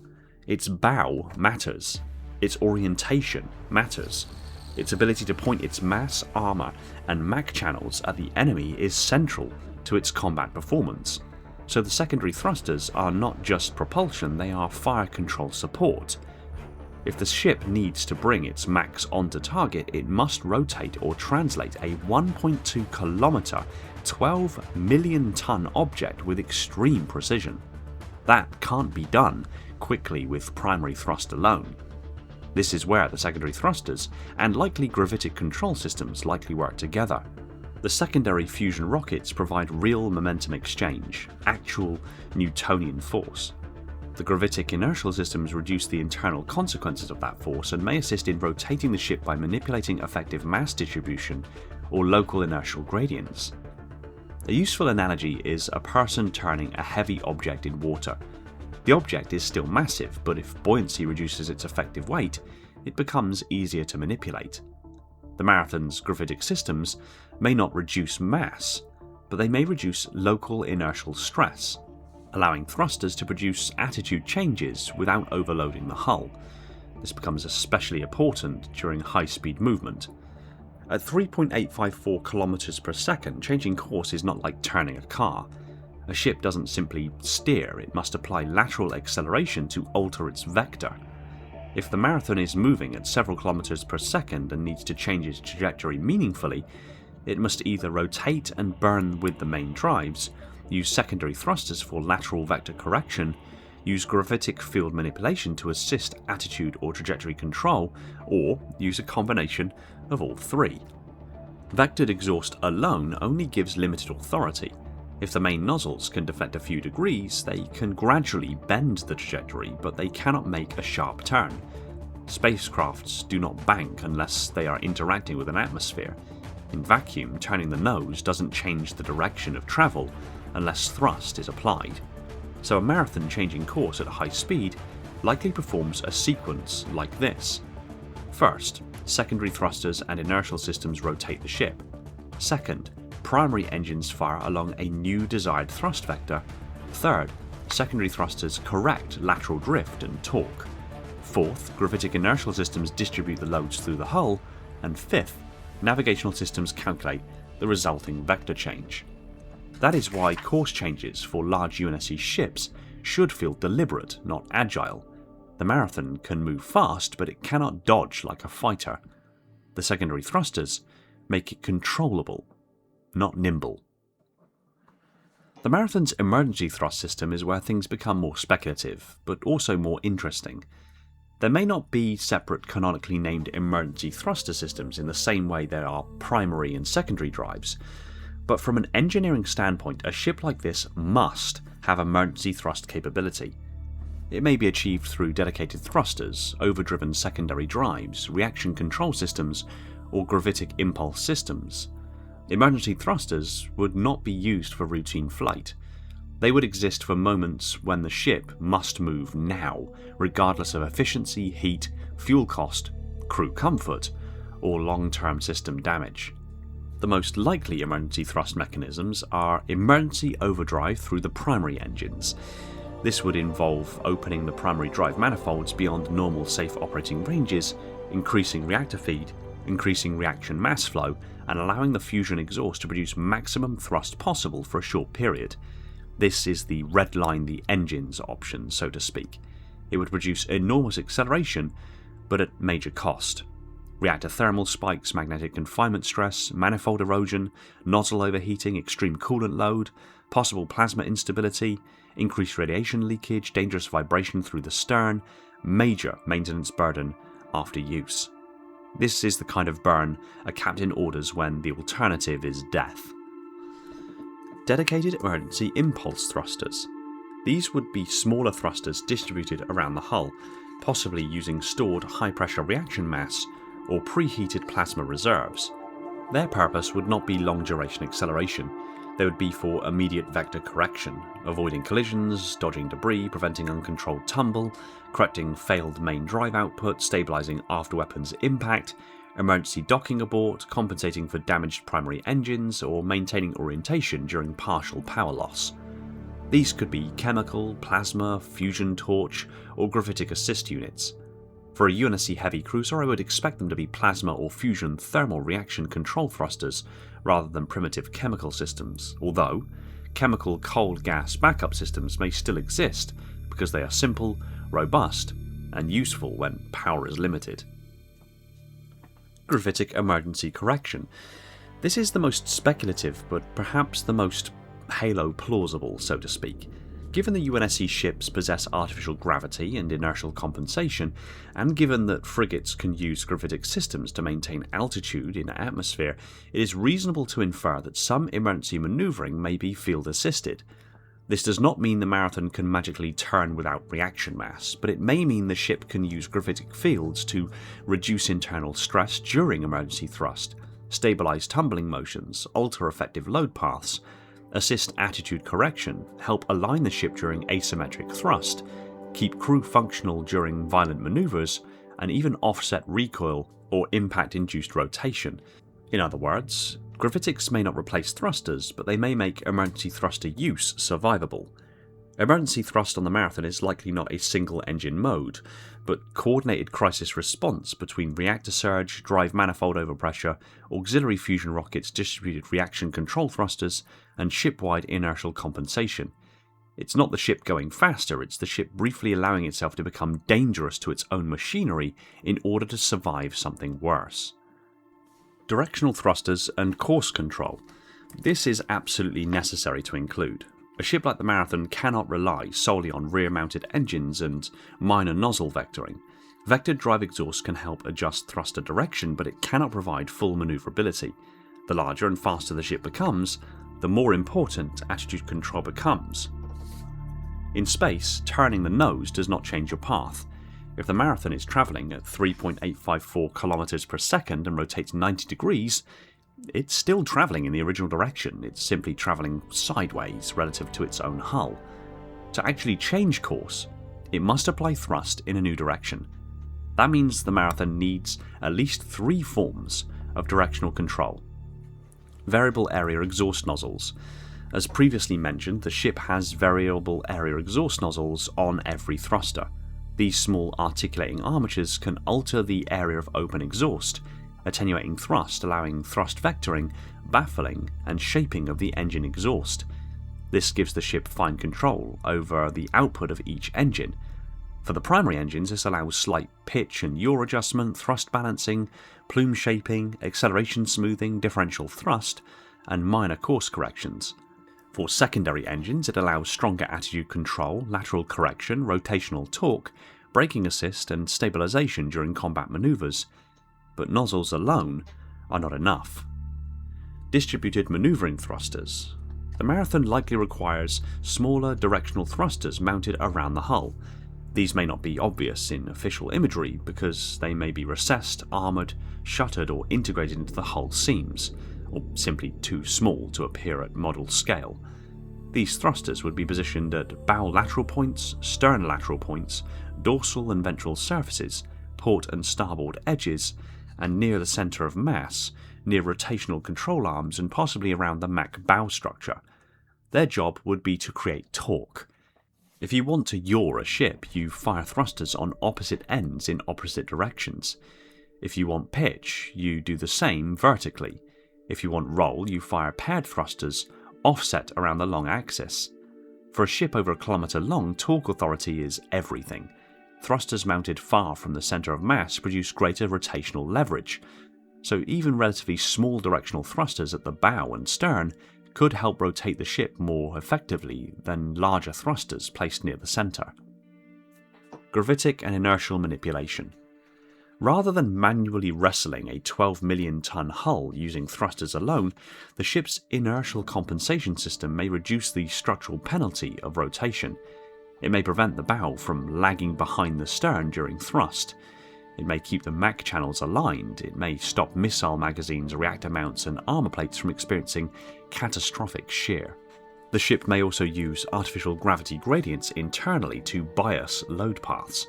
Its bow matters, its orientation matters, its ability to point its mass, armour, and Mach channels at the enemy is central to its combat performance. So the secondary thrusters are not just propulsion, they are fire control support. If the ship needs to bring its Machs onto target, it must rotate or translate a 1.2 kilometre, 12 million ton object with extreme precision. That can't be done quickly with primary thrust alone. This is where the secondary thrusters and likely gravitic control systems likely work together. The secondary fusion rockets provide real momentum exchange, actual Newtonian force. The gravitic inertial systems reduce the internal consequences of that force and may assist in rotating the ship by manipulating effective mass distribution or local inertial gradients. A useful analogy is a person turning a heavy object in water. The object is still massive, but if buoyancy reduces its effective weight, it becomes easier to manipulate. The Marathon's gravitic systems may not reduce mass, but they may reduce local inertial stress, allowing thrusters to produce attitude changes without overloading the hull. This becomes especially important during high-speed movement. At 3.854 km per second, changing course is not like turning a car. A ship doesn't simply steer, it must apply lateral acceleration to alter its vector. If the Marathon is moving at several kilometers per second and needs to change its trajectory meaningfully, it must either rotate and burn with the main drives, use secondary thrusters for lateral vector correction, use gravitic field manipulation to assist attitude or trajectory control, or use a combination of all three. Vectored exhaust alone only gives limited authority. If the main nozzles can deflect a few degrees, they can gradually bend the trajectory, but they cannot make a sharp turn. Spacecrafts do not bank unless they are interacting with an atmosphere. In vacuum, turning the nose doesn't change the direction of travel unless thrust is applied. So a Marathon changing course at high speed likely performs a sequence like this. First, secondary thrusters and inertial systems rotate the ship. Second, primary engines fire along a new desired thrust vector. Third, secondary thrusters correct lateral drift and torque. Fourth, gravitic inertial systems distribute the loads through the hull. And fifth, navigational systems calculate the resulting vector change. That is why course changes for large UNSC ships should feel deliberate, not agile. The Marathon can move fast, but it cannot dodge like a fighter. The secondary thrusters make it controllable, not nimble. The Marathon's emergency thrust system is where things become more speculative, but also more interesting. There may not be separate canonically named emergency thruster systems in the same way there are primary and secondary drives, but from an engineering standpoint, a ship like this must have emergency thrust capability. It may be achieved through dedicated thrusters, overdriven secondary drives, reaction control systems, or gravitic impulse systems. Emergency thrusters would not be used for routine flight. They would exist for moments when the ship must move now, regardless of efficiency, heat, fuel cost, crew comfort, or long-term system damage. The most likely emergency thrust mechanisms are emergency overdrive through the primary engines. This would involve opening the primary drive manifolds beyond normal safe operating ranges, increasing reactor feed, increasing reaction mass flow, and allowing the fusion exhaust to produce maximum thrust possible for a short period. This is the redline the engines option, so to speak. It would produce enormous acceleration, but at major cost. Reactor thermal spikes, magnetic confinement stress, manifold erosion, nozzle overheating, extreme coolant load, possible plasma instability, increased radiation leakage, dangerous vibration through the stern, major maintenance burden after use. This is the kind of burn a captain orders when the alternative is death. Dedicated emergency impulse thrusters. These would be smaller thrusters distributed around the hull, possibly using stored high-pressure reaction mass or preheated plasma reserves. Their purpose would not be long-duration acceleration. They would be for immediate vector correction, avoiding collisions, dodging debris, preventing uncontrolled tumble, correcting failed main drive output, stabilizing after-weapons impact, emergency docking abort, compensating for damaged primary engines, or maintaining orientation during partial power loss. These could be chemical, plasma, fusion torch, or gravitic assist units. For a UNSC heavy cruiser, I would expect them to be plasma or fusion thermal reaction control thrusters rather than primitive chemical systems, although chemical cold gas backup systems may still exist because they are simple, robust, and useful when power is limited. Gravitic emergency correction. This is the most speculative, but perhaps the most Halo plausible, so to speak. Given the UNSC ships possess artificial gravity and inertial compensation, and given that frigates can use gravitic systems to maintain altitude in the atmosphere, it is reasonable to infer that some emergency manoeuvring may be field assisted. This does not mean the Marathon can magically turn without reaction mass, but it may mean the ship can use gravitic fields to reduce internal stress during emergency thrust, stabilize tumbling motions, alter effective load paths, assist attitude correction, help align the ship during asymmetric thrust, keep crew functional during violent maneuvers, and even offset recoil or impact-induced rotation. In other words, gravitics may not replace thrusters, but they may make emergency thruster use survivable. Emergency thrust on the Marathon is likely not a single engine mode, but coordinated crisis response between reactor surge, drive manifold overpressure, auxiliary fusion rockets, distributed reaction control thrusters, and ship-wide inertial compensation. It's not the ship going faster, it's the ship briefly allowing itself to become dangerous to its own machinery in order to survive something worse. Directional thrusters and course control. This is absolutely necessary to include. A ship like the Marathon cannot rely solely on rear-mounted engines and minor nozzle vectoring. Vector drive exhaust can help adjust thruster direction, but it cannot provide full manoeuvrability. The larger and faster the ship becomes, the more important attitude control becomes. In space, turning the nose does not change your path. If the Marathon is travelling at 3.854 km per second and rotates 90 degrees, it's still travelling in the original direction, it's simply travelling sideways relative to its own hull. To actually change course, it must apply thrust in a new direction. That means the Marathon needs at least 3 forms of directional control. Variable area exhaust nozzles. As previously mentioned, the ship has variable area exhaust nozzles on every thruster. These small articulating armatures can alter the area of open exhaust, attenuating thrust, allowing thrust vectoring, baffling, and shaping of the engine exhaust. This gives the ship fine control over the output of each engine. For the primary engines, this allows slight pitch and yaw adjustment, thrust balancing, plume shaping, acceleration smoothing, differential thrust, and minor course corrections. For secondary engines, it allows stronger attitude control, lateral correction, rotational torque, braking assist, and stabilization during combat maneuvers. But nozzles alone are not enough. Distributed maneuvering thrusters. The Marathon likely requires smaller directional thrusters mounted around the hull. These may not be obvious in official imagery because they may be recessed, armoured, shuttered, or integrated into the hull seams, or simply too small to appear at model scale. These thrusters would be positioned at bow lateral points, stern lateral points, dorsal and ventral surfaces, port and starboard edges, and near the centre of mass, near rotational control arms, and possibly around the mech bow structure. Their job would be to create torque. If you want to yaw a ship, you fire thrusters on opposite ends in opposite directions. If you want pitch, you do the same vertically. If you want roll, you fire paired thrusters offset around the long axis. For a ship over a kilometre long, torque authority is everything. Thrusters mounted far from the centre of mass produce greater rotational leverage, so even relatively small directional thrusters at the bow and stern could help rotate the ship more effectively than larger thrusters placed near the centre. Gravitic and Inertial Manipulation. Rather than manually wrestling a 12 million ton hull using thrusters alone, the ship's Inertial Compensation system may reduce the structural penalty of rotation. It may prevent the bow from lagging behind the stern during thrust. It may keep the mech channels aligned. It may stop missile magazines, reactor mounts, and armour plates from experiencing catastrophic shear. The ship may also use artificial gravity gradients internally to bias load paths.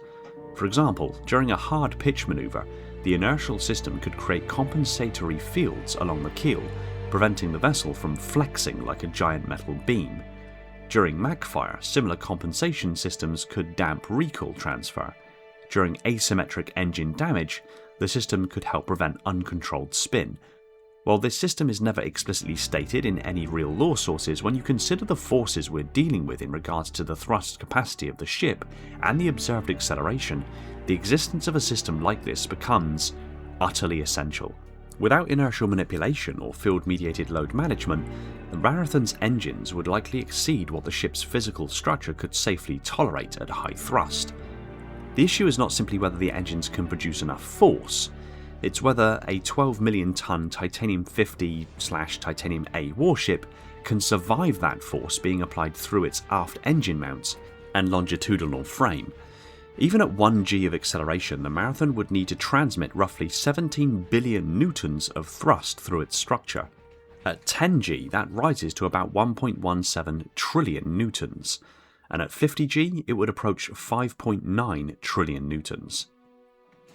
For example, during a hard pitch manoeuvre, the inertial system could create compensatory fields along the keel, preventing the vessel from flexing like a giant metal beam. During mech fire, similar compensation systems could damp recoil transfer. During asymmetric engine damage, the system could help prevent uncontrolled spin. While this system is never explicitly stated in any real law sources, when you consider the forces we're dealing with in regards to the thrust capacity of the ship and the observed acceleration, the existence of a system like this becomes utterly essential. Without inertial manipulation or field-mediated load management, the Marathon's engines would likely exceed what the ship's physical structure could safely tolerate at high thrust. The issue is not simply whether the engines can produce enough force, it's whether a 12 million ton Titanium-50/Titanium A warship can survive that force being applied through its aft engine mounts and longitudinal frame. Even at 1 g of acceleration, the Marathon would need to transmit roughly 17 billion newtons of thrust through its structure. At 10 g, that rises to about 1.17 trillion newtons, and at 50 g, it would approach 5.9 trillion newtons.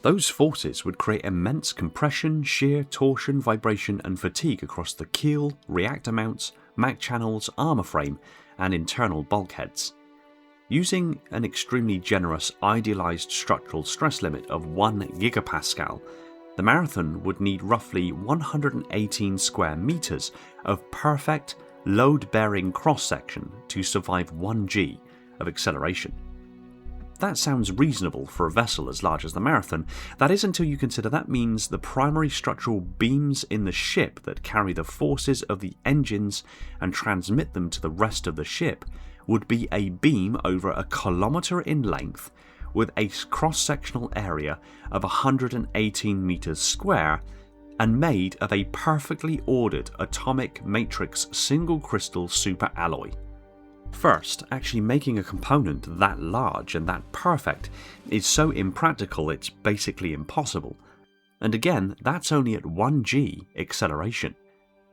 Those forces would create immense compression, shear, torsion, vibration, and fatigue across the keel, reactor mounts, mech channels, armour frame, and internal bulkheads. Using an extremely generous idealised structural stress limit of 1 gigapascal, the Marathon would need roughly 118 square metres of perfect, load-bearing cross-section to survive 1 g of acceleration. that sounds reasonable for a vessel as large as the Marathon, that is until you consider that means the primary structural beams in the ship that carry the forces of the engines and transmit them to the rest of the ship would be a beam over a kilometre in length with a cross-sectional area of 118 metres square and made of a perfectly ordered atomic matrix single crystal superalloy. First, actually making a component that large and that perfect is so impractical it's basically impossible. And again, that's only at 1g acceleration.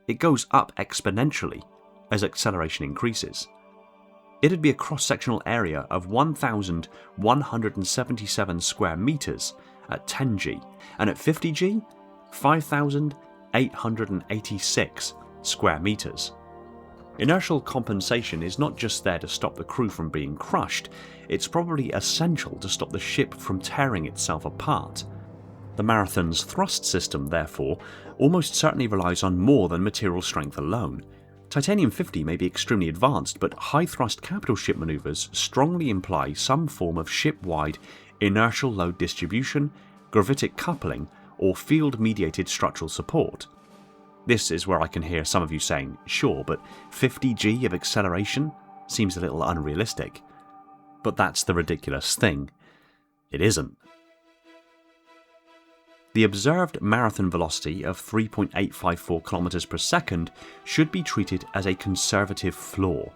It goes up exponentially as acceleration increases. It'd be a cross-sectional area of 1,177 square metres at 10g, and at 50g, 5,886 square metres. Inertial compensation is not just there to stop the crew from being crushed, it's probably essential to stop the ship from tearing itself apart. The Marathon's thrust system, therefore, almost certainly relies on more than material strength alone. Titanium 50 may be extremely advanced, but high-thrust capital ship manoeuvres strongly imply some form of ship-wide inertial load distribution, gravitic coupling, or field-mediated structural support. This is where I can hear some of you saying, sure, but 50g of acceleration seems a little unrealistic. But that's the ridiculous thing. It isn't. The observed Marathon velocity of 3.854 km per second should be treated as a conservative flaw.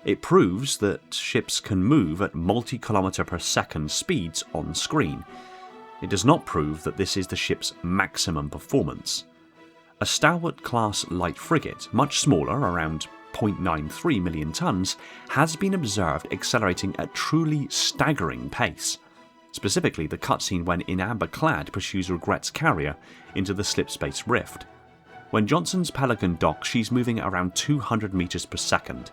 It proves that ships can move at multi-kilometre per second speeds on screen. It does not prove that this is the ship's maximum performance. A Stalwart-class light frigate, much smaller, around 0.93 million tonnes, has been observed accelerating at truly staggering pace. Specifically, the cutscene when In Amber Clad pursues Regret's carrier into the Slipspace rift. When Johnson's Pelican docks, she's moving at around 200 metres per second.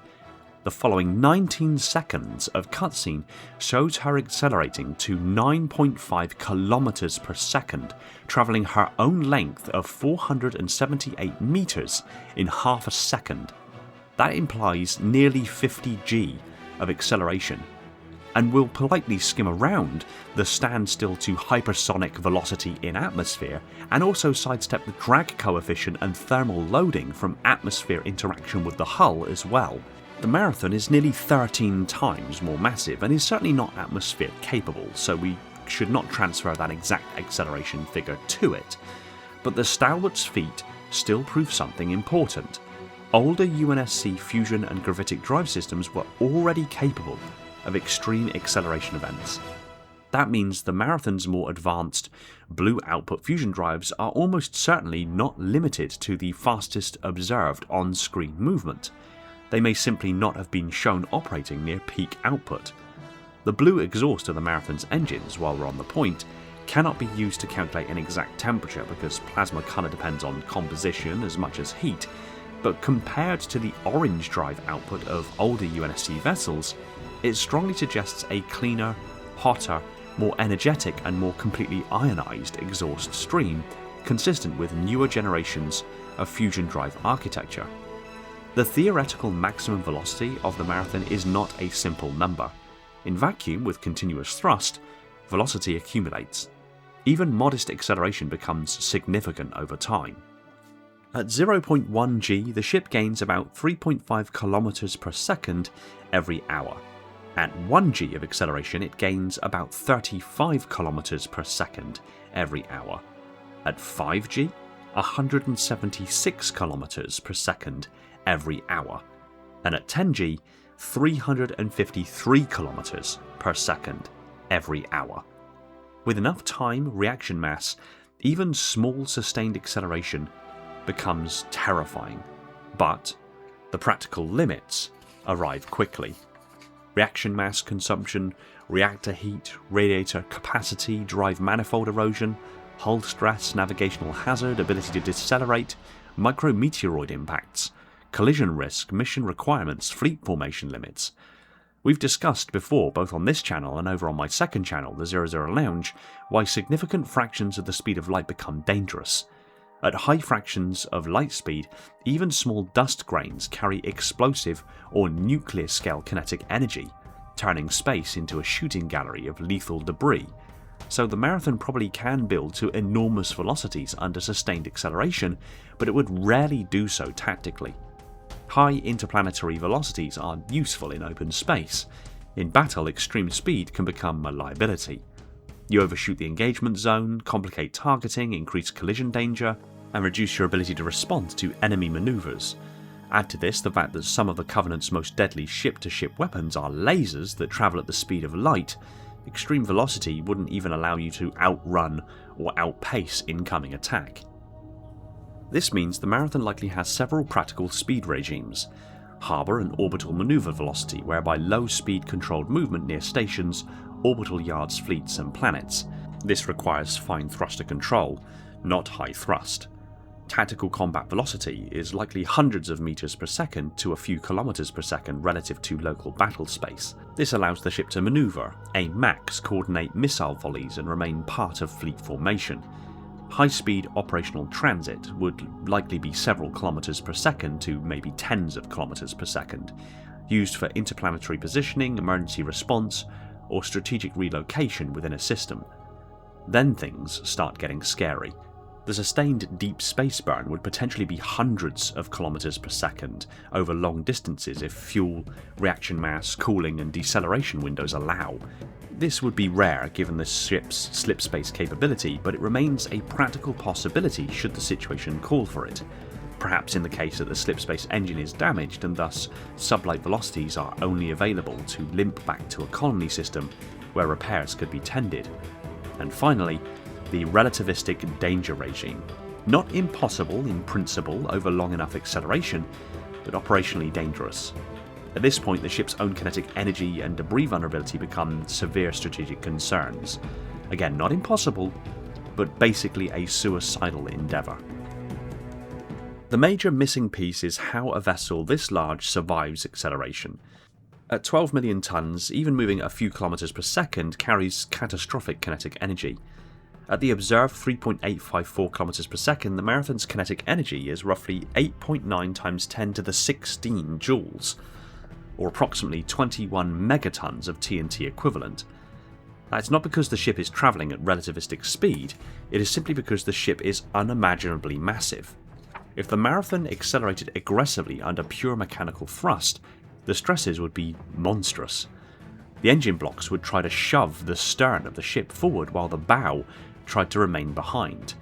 The following 19 seconds of cutscene shows her accelerating to 9.5 kilometres per second, travelling her own length of 478 metres in half a second. That implies nearly 50g of acceleration, and will politely skim around the standstill to hypersonic velocity in atmosphere, and also sidestep the drag coefficient and thermal loading from atmosphere interaction with the hull as well. The Marathon is nearly 13 times more massive and is certainly not atmosphere capable, so we should not transfer that exact acceleration figure to it. But the Stalwart's feat still prove something important. Older UNSC fusion and gravitic drive systems were already capable of extreme acceleration events. That means the Marathon's more advanced blue output fusion drives are almost certainly not limited to the fastest observed on-screen movement. They may simply not have been shown operating near peak output. The blue exhaust of the Marathon's engines, while we're on the point, cannot be used to calculate an exact temperature because plasma colour depends on composition as much as heat, but compared to the orange drive output of older UNSC vessels, it strongly suggests a cleaner, hotter, more energetic and more completely ionised exhaust stream, consistent with newer generations of fusion drive architecture. The theoretical maximum velocity of the Marathon is not a simple number. In vacuum with continuous thrust, velocity accumulates. Even modest acceleration becomes significant over time. At 0.1g, the ship gains about 3.5 km per second every hour. At 1g of acceleration, it gains about 35 km per second every hour. At 5g, 176 km per second every hour. And at 10g, 353 km per second every hour. With enough time, reaction mass, even small sustained acceleration becomes terrifying. But the practical limits arrive quickly. Reaction mass consumption, reactor heat, radiator capacity, drive manifold erosion, hull stress, navigational hazard, ability to decelerate, micrometeoroid impacts, collision risk, mission requirements, fleet formation limits. We've discussed before, both on this channel and over on my second channel, the 00 Lounge, why significant fractions of the speed of light become dangerous. At high fractions of light speed, even small dust grains carry explosive or nuclear scale kinetic energy. turning space into a shooting gallery of lethal debris, so the Marathon probably can build to enormous velocities under sustained acceleration, but it would rarely do so tactically. High interplanetary velocities are useful in open space. In battle, extreme speed can become a liability. You overshoot the engagement zone, complicate targeting, increase collision danger, and reduce your ability to respond to enemy maneuvers. Add to this the fact that some of the Covenant's most deadly ship-to-ship weapons are lasers that travel at the speed of light. Extreme velocity wouldn't even allow you to outrun or outpace incoming attack. This means the Marathon likely has several practical speed regimes. Harbour and orbital manoeuvre velocity, whereby low-speed controlled movement near stations, orbital yards, fleets and planets. This requires fine thruster control, not high thrust. Tactical combat velocity is likely hundreds of meters per second to a few kilometers per second relative to local battle space. This allows the ship to manoeuvre, aim max, coordinate missile volleys and remain part of fleet formation. High-speed operational transit would likely be several kilometers per second to maybe tens of kilometers per second, used for interplanetary positioning, emergency response, or strategic relocation within a system. Then things start getting scary. The sustained deep space burn would potentially be hundreds of kilometers per second over long distances if fuel, reaction mass, cooling and deceleration windows allow. This would be rare given the ship's slipspace capability, but it remains a practical possibility should the situation call for it. Perhaps in the case that the slipspace engine is damaged and thus sublight velocities are only available to limp back to a colony system where repairs could be tended. And finally, the relativistic danger regime. Not impossible in principle over long enough acceleration, but operationally dangerous. At this point, the ship's own kinetic energy and debris vulnerability become severe strategic concerns. Again, not impossible, but basically a suicidal endeavour. The major missing piece is how a vessel this large survives acceleration. At 12 million tonnes, even moving a few kilometers per second carries catastrophic kinetic energy. At the observed 3.854 kilometers per second, the Marathon's kinetic energy is roughly 8.9 times 10 to the 16 joules, or approximately 21 megatons of TNT equivalent. That's not because the ship is travelling at relativistic speed, it is simply because the ship is unimaginably massive. If the Marathon accelerated aggressively under pure mechanical thrust, the stresses would be monstrous. The engine blocks would try to shove the stern of the ship forward while the bow tried to remain behind.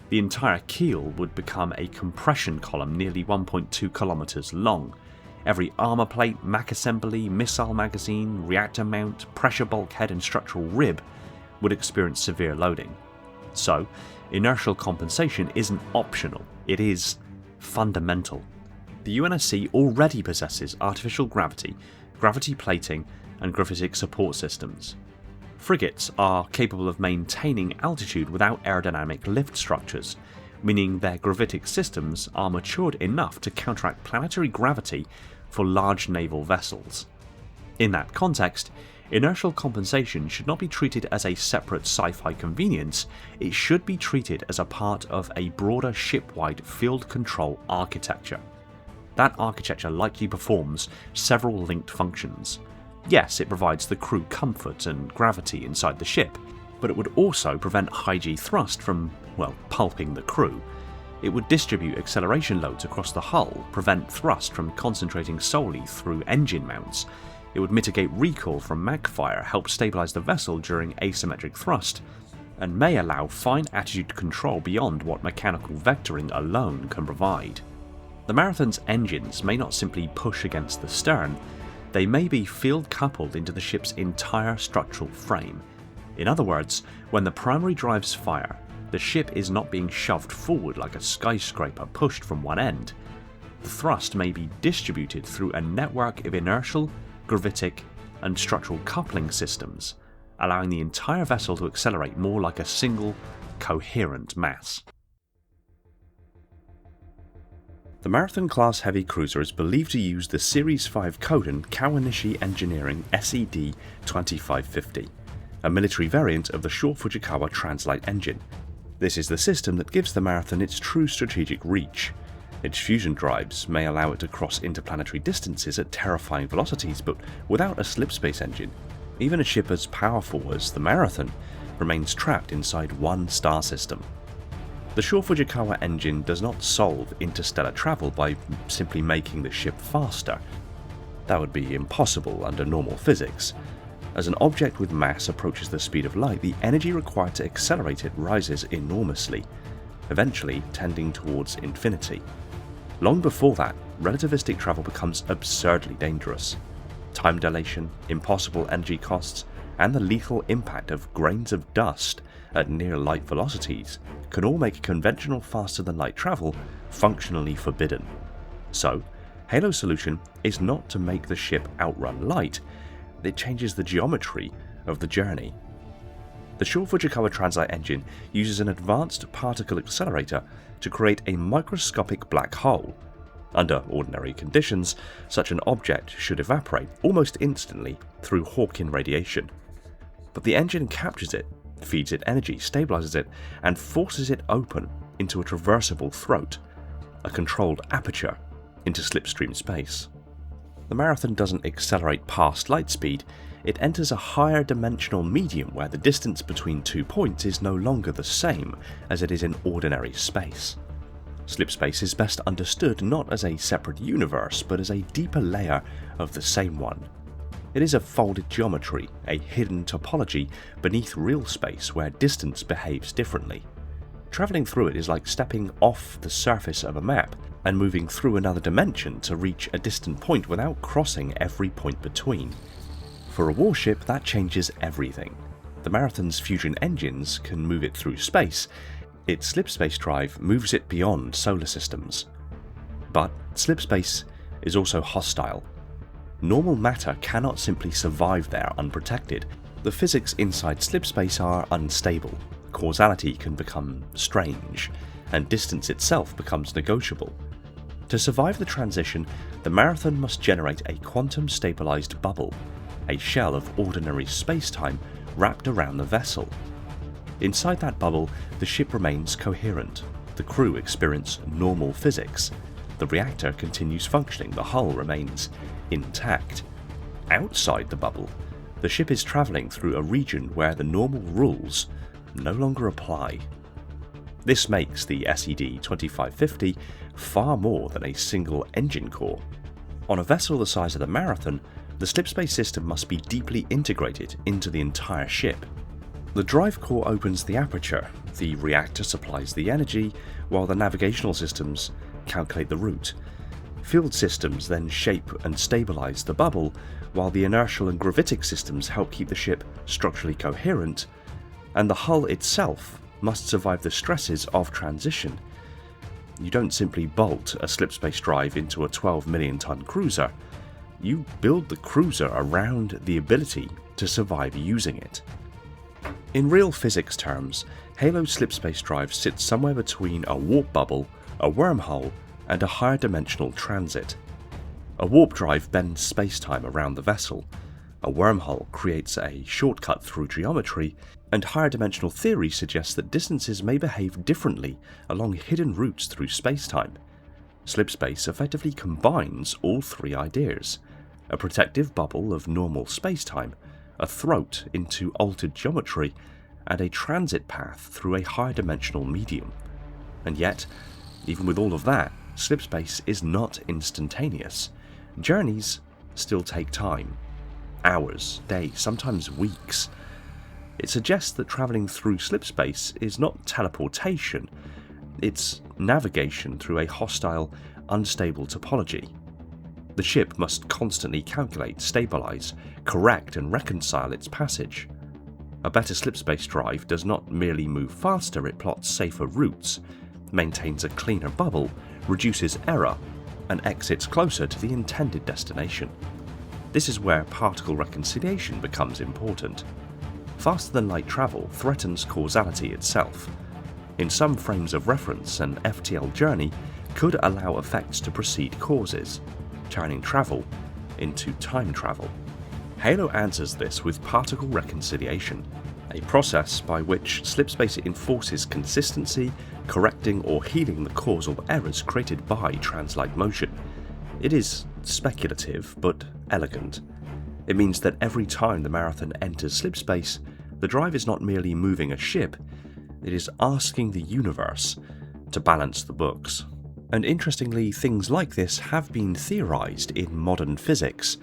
The entire keel would become a compression column nearly 1.2 kilometers long. Every armour plate, mech assembly, missile magazine, reactor mount, pressure bulkhead and structural rib would experience severe loading. So, inertial compensation isn't optional, it is fundamental. The UNSC already possesses artificial gravity, gravity plating and gravitic support systems. Frigates are capable of maintaining altitude without aerodynamic lift structures, meaning their gravitic systems are matured enough to counteract planetary gravity for large naval vessels. In that context, inertial compensation should not be treated as a separate sci-fi convenience, it should be treated as a part of a broader ship-wide field control architecture. That architecture likely performs several linked functions. Yes, it provides the crew comfort and gravity inside the ship, but it would also prevent high G thrust from, pulping the crew. It would distribute acceleration loads across the hull, prevent thrust from concentrating solely through engine mounts. It would mitigate recoil from mech fire, help stabilise the vessel during asymmetric thrust, and may allow fine attitude control beyond what mechanical vectoring alone can provide. The Marathon's engines may not simply push against the stern, they may be field coupled into the ship's entire structural frame. In other words, when the primary drives fire, the ship is not being shoved forward like a skyscraper pushed from one end. The thrust may be distributed through a network of inertial, gravitic, and structural coupling systems, allowing the entire vessel to accelerate more like a single, coherent mass. The Marathon-class heavy cruiser is believed to use the Series 5 Koden Kawanishi Engineering SED-2550, a military variant of the Shore Fujikawa Translight engine. This is the system that gives the Marathon its true strategic reach. Its fusion drives may allow it to cross interplanetary distances at terrifying velocities, but without a slipspace engine, even a ship as powerful as the Marathon remains trapped inside one star system. The Shore Fujikawa engine does not solve interstellar travel by simply making the ship faster. That would be impossible under normal physics. As an object with mass approaches the speed of light, the energy required to accelerate it rises enormously, eventually tending towards infinity. Long before that, relativistic travel becomes absurdly dangerous. Time dilation, impossible energy costs, and the lethal impact of grains of dust at near light velocities can all make conventional faster-than-light travel functionally forbidden. So, Halo's solution is not to make the ship outrun light, it changes the geometry of the journey. The Shore Fujikawa Transite engine uses an advanced particle accelerator to create a microscopic black hole. Under ordinary conditions, such an object should evaporate almost instantly through Hawking radiation. But the engine captures it, feeds it energy, stabilizes it, and forces it open into a traversable throat, a controlled aperture into slipstream space. The Marathon doesn't accelerate past light speed, it enters a higher dimensional medium where the distance between 2 points is no longer the same as it is in ordinary space. Slipspace is best understood not as a separate universe, but as a deeper layer of the same one. It is a folded geometry, a hidden topology beneath real space where distance behaves differently. Travelling through it is like stepping off the surface of a map and moving through another dimension to reach a distant point without crossing every point between. For a warship, that changes everything. The Marathon's fusion engines can move it through space, its slipspace drive moves it beyond solar systems. But slipspace is also hostile. Normal matter cannot simply survive there unprotected. The physics inside slipspace are unstable, causality can become strange, and distance itself becomes negotiable. To survive the transition, the Marathon must generate a quantum-stabilized bubble, a shell of ordinary space-time wrapped around the vessel. Inside that bubble, the ship remains coherent, the crew experience normal physics, the reactor continues functioning, the hull remains intact. Outside the bubble, the ship is travelling through a region where the normal rules no longer apply. This makes the SED-2550 far more than a single engine core. On a vessel the size of the Marathon, the slipspace system must be deeply integrated into the entire ship. The drive core opens the aperture, the reactor supplies the energy, while the navigational systems calculate the route. Field systems then shape and stabilize the bubble, while the inertial and gravitic systems help keep the ship structurally coherent, and the hull itself must survive the stresses of transition. You don't simply bolt a slipspace drive into a 12 million ton cruiser, you build the cruiser around the ability to survive using it. In real physics terms, Halo's slipspace drive sits somewhere between a warp bubble, a wormhole, and a higher dimensional transit. A warp drive bends space-time around the vessel, a wormhole creates a shortcut through geometry, and higher dimensional theory suggests that distances may behave differently along hidden routes through space-time. Slipspace effectively combines all three ideas: a protective bubble of normal space-time, a throat into altered geometry, and a transit path through a higher dimensional medium. And yet, even with all of that, slipspace is not instantaneous. Journeys still take time. Hours, days, sometimes weeks. It suggests that travelling through slipspace is not teleportation, it's navigation through a hostile, unstable topology. The ship must constantly calculate, stabilise, correct and reconcile its passage. A better slipspace drive does not merely move faster, it plots safer routes, maintains a cleaner bubble, reduces error, and exits closer to the intended destination. This is where particle reconciliation becomes important. Faster-than-light travel threatens causality itself. In some frames of reference, an FTL journey could allow effects to precede causes, turning travel into time travel. Halo answers this with particle reconciliation, a process by which Slipspace enforces consistency, correcting or healing the causal errors created by translight motion. It is speculative, but elegant. It means that every time the Marathon enters Slipspace, the drive is not merely moving a ship, it is asking the universe to balance the books. And interestingly, things like this have been theorised in modern physics,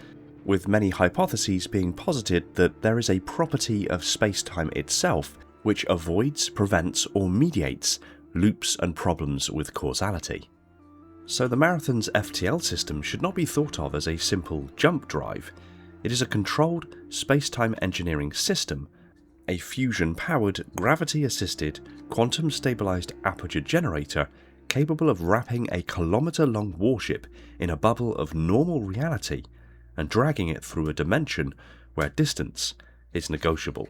with many hypotheses being posited that there is a property of space-time itself which avoids, prevents, or mediates loops and problems with causality. So the Marathon's FTL system should not be thought of as a simple jump drive. It is a controlled space-time engineering system, a fusion-powered, gravity-assisted, quantum-stabilised aperture generator capable of wrapping a kilometre-long warship in a bubble of normal reality and dragging it through a dimension where distance is negotiable.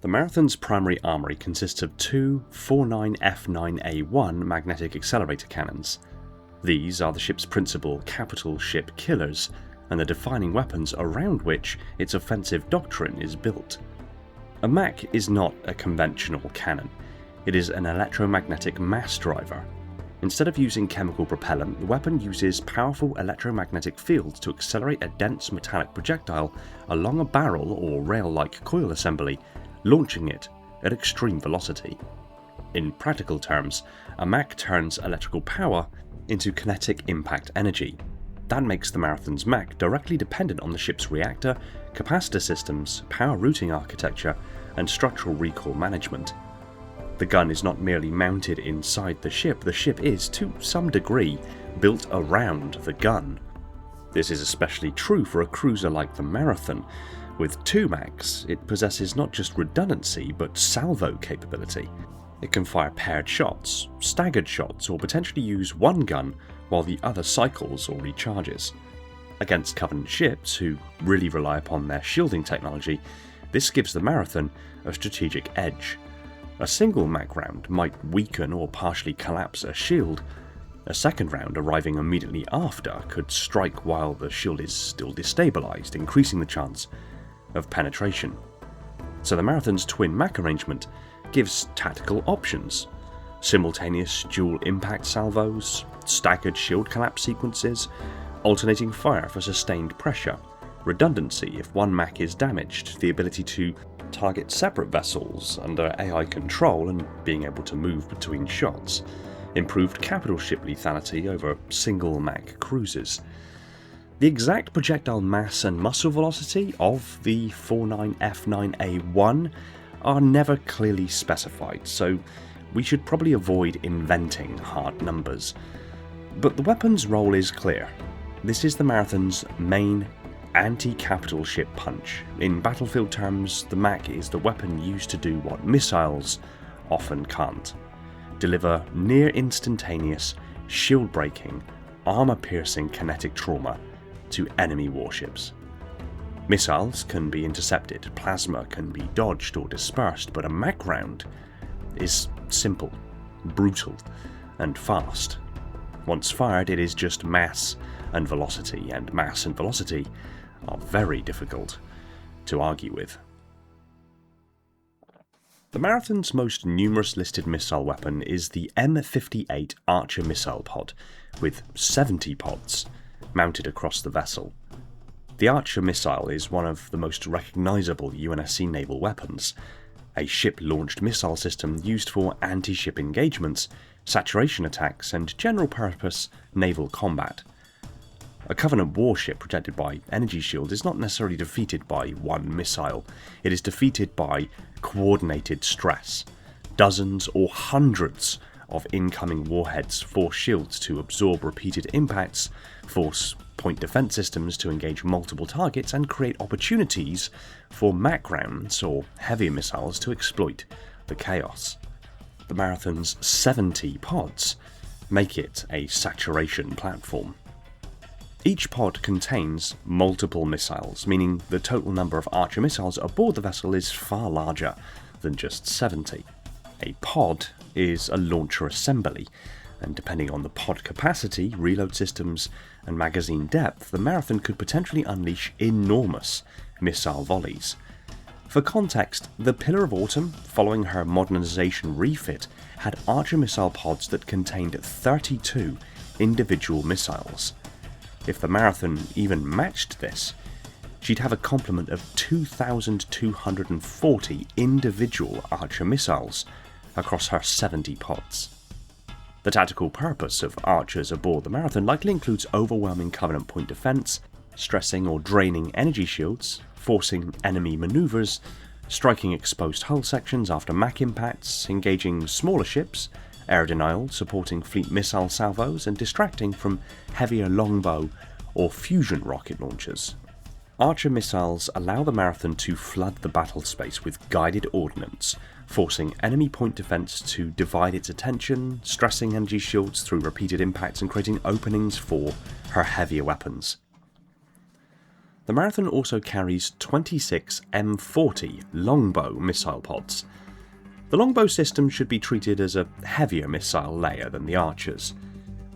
The Marathon's primary armoury consists of two 49F9A1 magnetic accelerator cannons. These are the ship's principal capital ship killers, and the defining weapons around which its offensive doctrine is built. A MAC is not a conventional cannon. It is an electromagnetic mass driver. Instead of using chemical propellant, the weapon uses powerful electromagnetic fields to accelerate a dense metallic projectile along a barrel or rail-like coil assembly, launching it at extreme velocity. In practical terms, a MAC turns electrical power into kinetic impact energy. That makes the Marathon's MAC directly dependent on the ship's reactor, capacitor systems, power routing architecture, and structural recall management. The gun is not merely mounted inside the ship is, to some degree, built around the gun. This is especially true for a cruiser like the Marathon. With two MACs, it possesses not just redundancy but salvo capability. It can fire paired shots, staggered shots, or potentially use one gun while the other cycles or recharges. Against Covenant ships, who really rely upon their shielding technology, this gives the Marathon a strategic edge. A single MAC round might weaken or partially collapse a shield. A second round arriving immediately after could strike while the shield is still destabilised, increasing the chance of penetration. So the Marathon's twin MAC arrangement gives tactical options: simultaneous dual impact salvos, staggered shield collapse sequences, alternating fire for sustained pressure, redundancy if one MAC is damaged, the ability to target separate vessels under AI control and being able to move between shots, improved capital ship lethality over single MAC cruises. The exact projectile mass and muscle velocity of the 49F9A1 are never clearly specified, so we should probably avoid inventing hard numbers. But the weapon's role is clear. This is the Marathon's main anti-capital ship punch. In battlefield terms, the MAC is the weapon used to do what missiles often can't: deliver near instantaneous, shield-breaking, armour-piercing kinetic trauma to enemy warships. Missiles can be intercepted, plasma can be dodged or dispersed, but a MAC round is simple, brutal, and fast. Once fired, it is just mass and velocity, and mass and velocity are very difficult to argue with. The Marathon's most numerous listed missile weapon is the M58 Archer missile pod, with 70 pods mounted across the vessel. The Archer missile is one of the most recognisable UNSC naval weapons, a ship-launched missile system used for anti-ship engagements, saturation attacks, and general-purpose naval combat. A Covenant warship protected by energy shields is not necessarily defeated by one missile. It is defeated by coordinated stress. Dozens or hundreds of incoming warheads force shields to absorb repeated impacts, force point defense systems to engage multiple targets, and create opportunities for MAC rounds or heavier missiles to exploit the chaos. The Marathon's 70 pods make it a saturation platform. Each pod contains multiple missiles, meaning the total number of Archer missiles aboard the vessel is far larger than just 70. A pod is a launcher assembly, and depending on the pod capacity, reload systems, and magazine depth, the Marathon could potentially unleash enormous missile volleys. For context, the Pillar of Autumn, following her modernisation refit, had Archer missile pods that contained 32 individual missiles. If the Marathon even matched this, she'd have a complement of 2,240 individual Archer missiles across her 70 pods. The tactical purpose of Archers aboard the Marathon likely includes overwhelming Covenant point defence, stressing or draining energy shields, forcing enemy manoeuvres, striking exposed hull sections after MAC impacts, engaging smaller ships, air denial, supporting fleet missile salvos, and distracting from heavier longbow or fusion rocket launchers. Archer missiles allow the Marathon to flood the battle space with guided ordnance, forcing enemy point defence to divide its attention, stressing energy shields through repeated impacts and creating openings for her heavier weapons. The Marathon also carries 26 M40 Longbow missile pods. The Longbow system should be treated as a heavier missile layer than the Archers.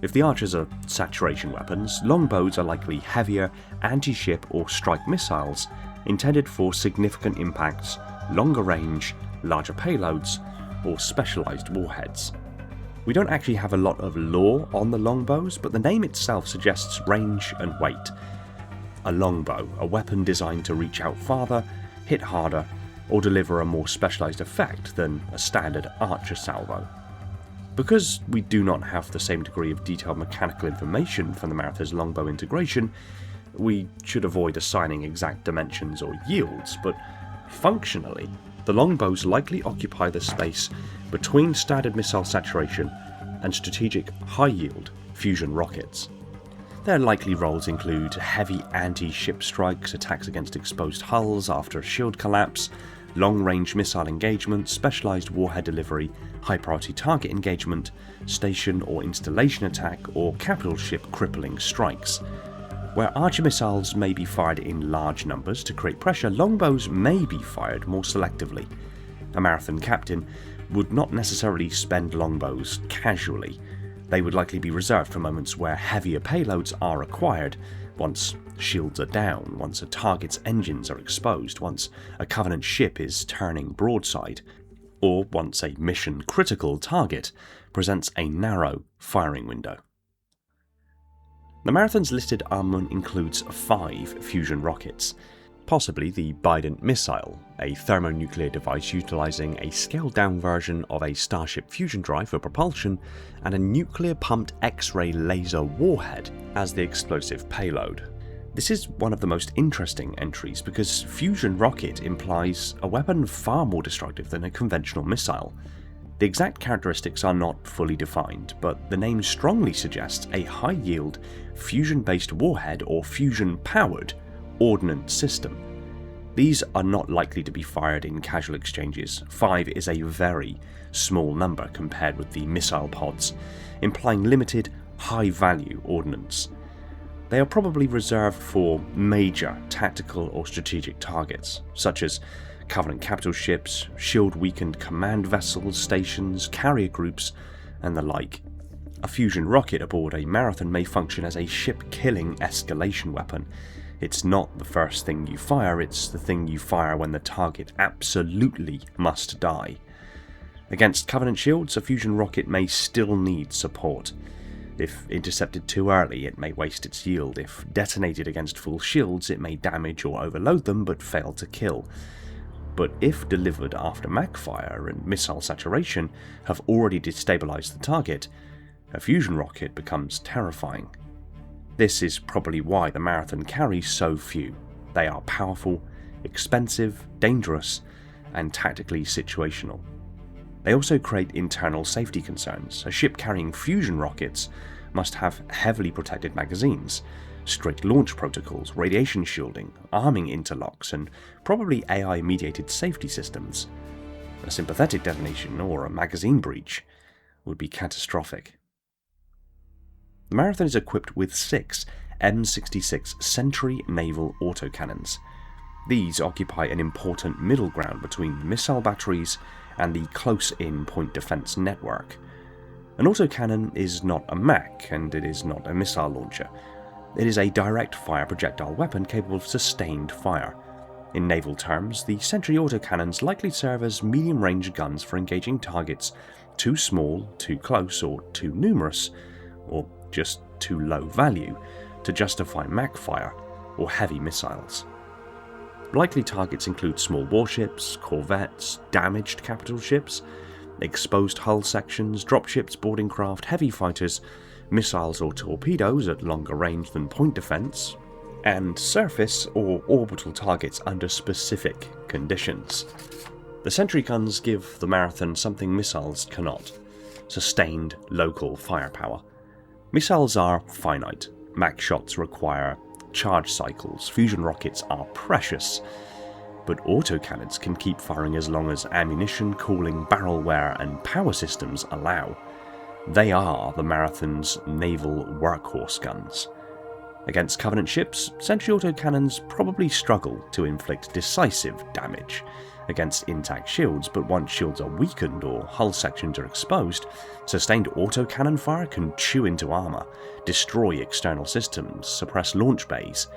If the Archers are saturation weapons, Longbows are likely heavier anti-ship or strike missiles intended for significant impacts, longer range, larger payloads, or specialised warheads. We don't actually have a lot of lore on the Longbows, but the name itself suggests range and weight. A longbow, a weapon designed to reach out farther, hit harder, or deliver a more specialised effect than a standard Archer salvo. Because we do not have the same degree of detailed mechanical information from the Marathon's longbow integration, we should avoid assigning exact dimensions or yields, but functionally, the longbows likely occupy the space between standard missile saturation and strategic high-yield fusion rockets. Their likely roles include heavy anti-ship strikes, attacks against exposed hulls after a shield collapse, long-range missile engagement, specialised warhead delivery, high-priority target engagement, station or installation attack, or capital ship crippling strikes. Where Archer missiles may be fired in large numbers to create pressure, longbows may be fired more selectively. A Marathon captain would not necessarily spend longbows casually. They would likely be reserved for moments where heavier payloads are required, once shields are down, once a target's engines are exposed, once a Covenant ship is turning broadside, or once a mission-critical target presents a narrow firing window. The Marathon's listed armament includes 5 fusion rockets, possibly the Bident missile, a thermonuclear device utilising a scaled-down version of a Starship fusion drive for propulsion and a nuclear-pumped X-ray laser warhead as the explosive payload. This is one of the most interesting entries because fusion rocket implies a weapon far more destructive than a conventional missile. The exact characteristics are not fully defined, but the name strongly suggests a high-yield, fusion-based warhead or fusion-powered ordnance system. These are not likely to be fired in casual exchanges. 5 is a very small number compared with the missile pods, implying limited, high-value ordnance. They are probably reserved for major tactical or strategic targets, such as Covenant capital ships, shield-weakened command vessels, stations, carrier groups, and the like. A fusion rocket aboard a Marathon may function as a ship-killing escalation weapon. It's not the first thing you fire, it's the thing you fire when the target absolutely must die. Against Covenant shields, a fusion rocket may still need support. If intercepted too early, it may waste its yield. If detonated against full shields, it may damage or overload them but fail to kill. But if delivered after MAC fire and missile saturation have already destabilized the target, a fusion rocket becomes terrifying. This is probably why the Marathon carries so few. They are powerful, expensive, dangerous, and tactically situational. They also create internal safety concerns. A ship carrying fusion rockets must have heavily protected magazines, strict launch protocols, radiation shielding, arming interlocks, and probably AI-mediated safety systems. A sympathetic detonation or a magazine breach would be catastrophic. The Marathon is equipped with 6 M66 Sentry Naval Autocannons. These occupy an important middle ground between missile batteries and the close-in point defence network. An autocannon is not a MAC, and it is not a missile launcher. It is a direct fire projectile weapon capable of sustained fire. In naval terms, the Sentry Autocannons likely serve as medium-range guns for engaging targets too small, too close, or too numerous, or just too low value, to justify MAC fire or heavy missiles. Likely targets include small warships, corvettes, damaged capital ships, exposed hull sections, dropships, boarding craft, heavy fighters, missiles or torpedoes at longer range than point defense, and surface or orbital targets under specific conditions. The Sentry guns give the Marathon something missiles cannot: sustained local firepower. Missiles are finite. MAC shots require charge cycles. Fusion rockets are precious. But autocannons can keep firing as long as ammunition, cooling, barrel wear, and power systems allow. They are the Marathon's naval workhorse guns. Against Covenant ships, Sentry autocannons probably struggle to inflict decisive damage against intact shields, but once shields are weakened or hull sections are exposed, sustained autocannon fire can chew into armour, destroy external systems, suppress launch bays,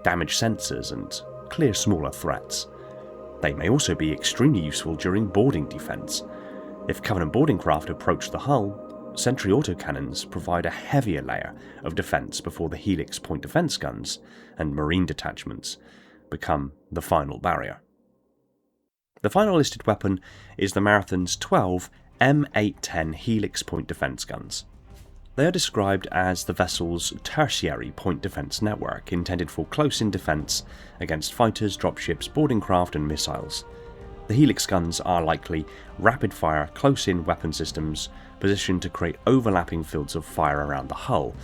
damage sensors, and clear smaller threats. They may also be extremely useful during boarding defence. If Covenant boarding craft approach the hull, Sentry autocannons provide a heavier layer of defence before the Helix point defence guns and marine detachments become the final barrier. The final listed weapon is the Marathon's 12 M810 Helix point defence guns. They are described as the vessel's tertiary point defence network, intended for close-in defence against fighters, dropships, boarding craft and missiles. The Helix guns are likely rapid-fire, close-in weapon systems positioned to create overlapping fields of fire around the hull.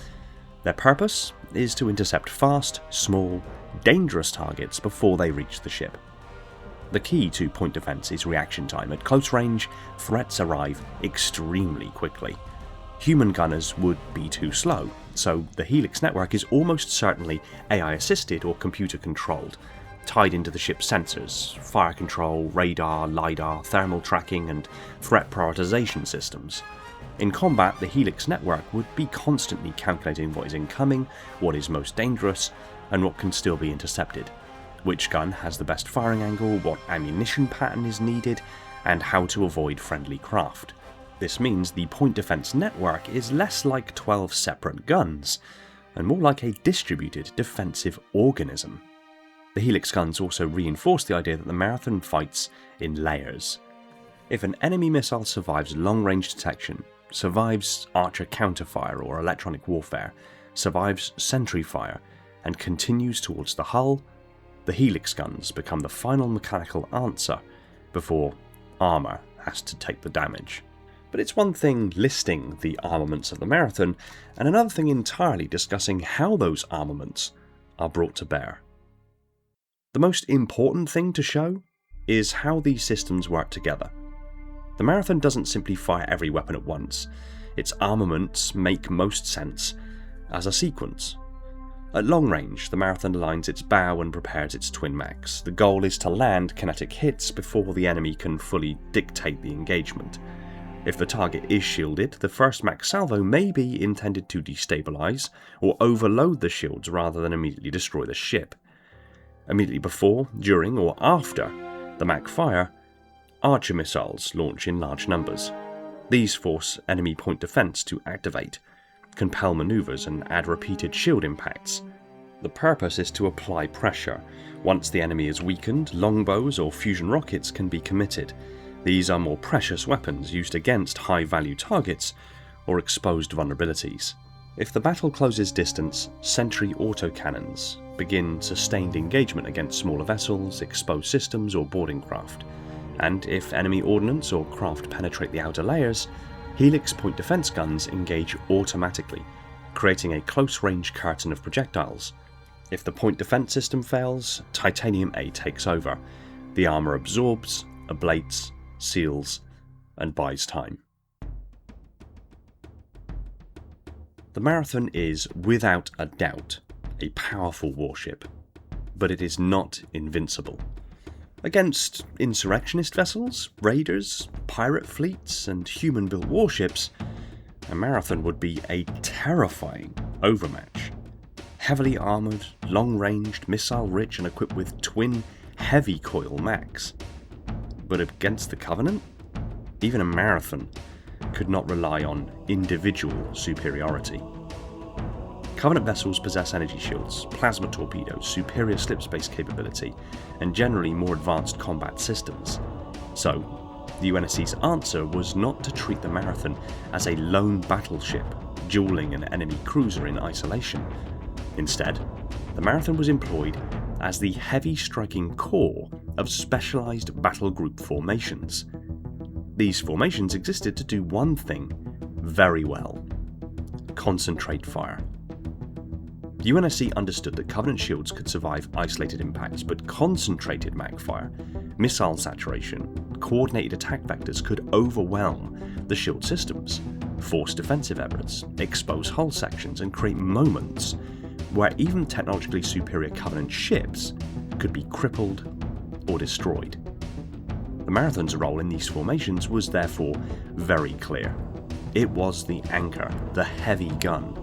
Their purpose is to intercept fast, small, dangerous targets before they reach the ship. The key to point defence is reaction time. At close range, threats arrive extremely quickly. Human gunners would be too slow, so the Helix network is almost certainly AI assisted or computer controlled, tied into the ship's sensors, fire control, radar, LiDAR, thermal tracking and threat prioritization systems. In combat, the Helix network would be constantly calculating what is incoming, what is most dangerous, and what can still be intercepted. Which gun has the best firing angle, what ammunition pattern is needed, and how to avoid friendly craft. This means the point defence network is less like 12 separate guns, and more like a distributed defensive organism. The Helix guns also reinforce the idea that the Marathon fights in layers. If an enemy missile survives long-range detection, survives Archer counterfire or electronic warfare, survives sentry fire, and continues towards the hull, the Helix guns become the final mechanical answer before armour has to take the damage. But it's one thing listing the armaments of the Marathon, and another thing entirely discussing how those armaments are brought to bear. The most important thing to show is how these systems work together. The Marathon doesn't simply fire every weapon at once. Its armaments make most sense as a sequence. At long range, the Marathon aligns its bow and prepares its twin max. The goal is to land kinetic hits before the enemy can fully dictate the engagement. If the target is shielded, the first max salvo may be intended to destabilize or overload the shields rather than immediately destroy the ship. Immediately before, during, or after the MAC fire, Archer missiles launch in large numbers. These force enemy point defense to activate, compel maneuvers, and add repeated shield impacts. The purpose is to apply pressure. Once the enemy is weakened, longbows or fusion rockets can be committed. These are more precious weapons used against high-value targets or exposed vulnerabilities. If the battle closes distance, Sentry Autocannons begin sustained engagement against smaller vessels, exposed systems, or boarding craft. And if enemy ordnance or craft penetrate the outer layers, Helix point defense guns engage automatically, creating a close-range curtain of projectiles. If the point defense system fails, Titanium A takes over. The armour absorbs, ablates, seals, and buys time. The Marathon is, without a doubt, a powerful warship, but it is not invincible. Against insurrectionist vessels, raiders, pirate fleets, and human-built warships, a Marathon would be a terrifying overmatch. Heavily armoured, long-ranged, missile-rich and equipped with twin heavy-coil max. But against the Covenant, even a Marathon could not rely on individual superiority. Covenant vessels possess energy shields, plasma torpedoes, superior slipspace capability, and generally more advanced combat systems. So, the UNSC's answer was not to treat the Marathon as a lone battleship dueling an enemy cruiser in isolation. Instead, the Marathon was employed as the heavy striking core of specialised battle group formations. These formations existed to do one thing very well: concentrate fire. UNSC understood that Covenant shields could survive isolated impacts, but concentrated MAC fire, missile saturation, coordinated attack vectors could overwhelm the shield systems, force defensive efforts, expose hull sections, and create moments where even technologically superior Covenant ships could be crippled or destroyed. The Marathon's role in these formations was therefore very clear. It was the anchor, the heavy gun,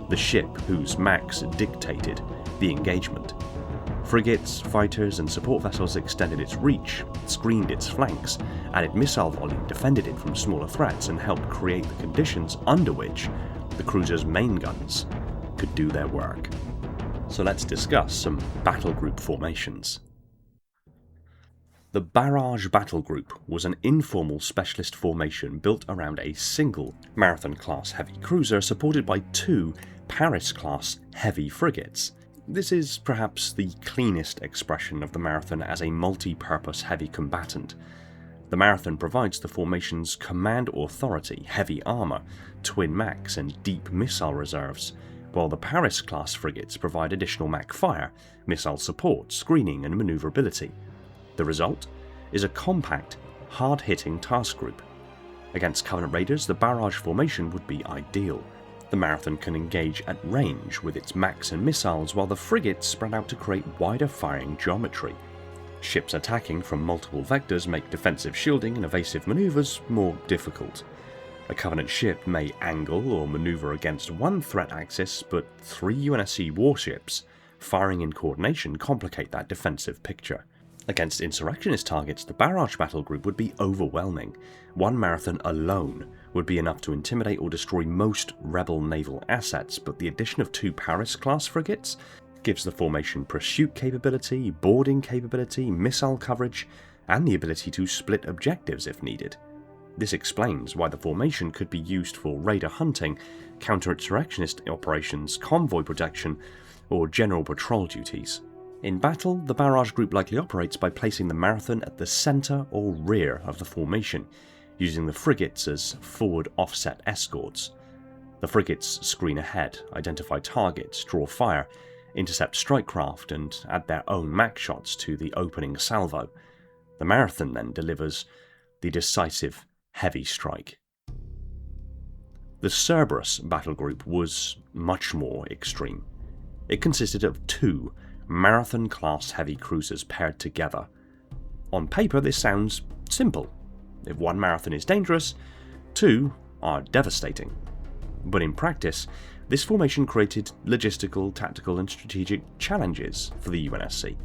the ship whose max dictated the engagement. Frigates, fighters and support vessels extended its reach, screened its flanks, added missile volume, defended it from smaller threats, and helped create the conditions under which the cruiser's main guns could do their work. So let's discuss some battle group formations. The Barrage battle group was an informal specialist formation built around a single Marathon-class heavy cruiser supported by two Paris-class heavy frigates. This is perhaps the cleanest expression of the Marathon as a multi-purpose heavy combatant. The Marathon provides the formation's command authority, heavy armour, twin max and deep missile reserves, while the Paris-class frigates provide additional MAC fire, missile support, screening and manoeuvrability. The result is a compact, hard-hitting task group. Against Covenant raiders, the Barrage formation would be ideal. The Marathon can engage at range with its max and missiles, while the frigates spread out to create wider firing geometry. Ships attacking from multiple vectors make defensive shielding and evasive manoeuvres more difficult. A Covenant ship may angle or manoeuvre against one threat axis, but three UNSC warships firing in coordination complicate that defensive picture. Against insurrectionist targets, the Barrage battle group would be overwhelming. One Marathon alone would be enough to intimidate or destroy most rebel naval assets, but the addition of two Paris-class frigates gives the formation pursuit capability, boarding capability, missile coverage, and the ability to split objectives if needed. This explains why the formation could be used for raider hunting, counter-insurrectionist operations, convoy protection, or general patrol duties. In battle, the Barrage group likely operates by placing the Marathon at the centre or rear of the formation, using the frigates as forward offset escorts. The frigates screen ahead, identify targets, draw fire, intercept strike craft, and add their own MAC shots to the opening salvo. The Marathon then delivers the decisive heavy strike. The Cerberus battle group was much more extreme. It consisted of two Marathon-class heavy cruisers paired together. On paper, this sounds simple. If one Marathon is dangerous, two are devastating. But in practice, this formation created logistical, tactical and strategic challenges for the UNSC.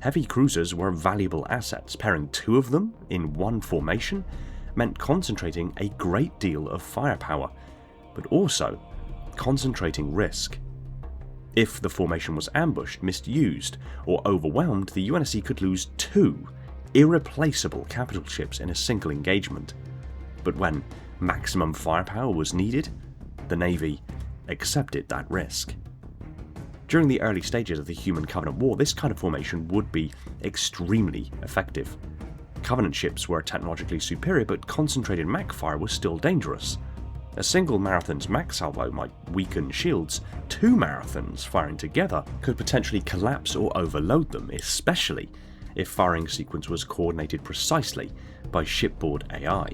Heavy cruisers were valuable assets. Pairing two of them in one formation meant concentrating a great deal of firepower, but also concentrating risk. If the formation was ambushed, misused, or overwhelmed, the UNSC could lose two irreplaceable capital ships in a single engagement. But when maximum firepower was needed, the Navy accepted that risk. During the early stages of the Human Covenant War, this kind of formation would be extremely effective. Covenant ships were technologically superior, but concentrated MAC fire was still dangerous. A single Marathon's MAC salvo might weaken shields. Two Marathons firing together could potentially collapse or overload them, especially if firing sequence was coordinated precisely by shipboard AI.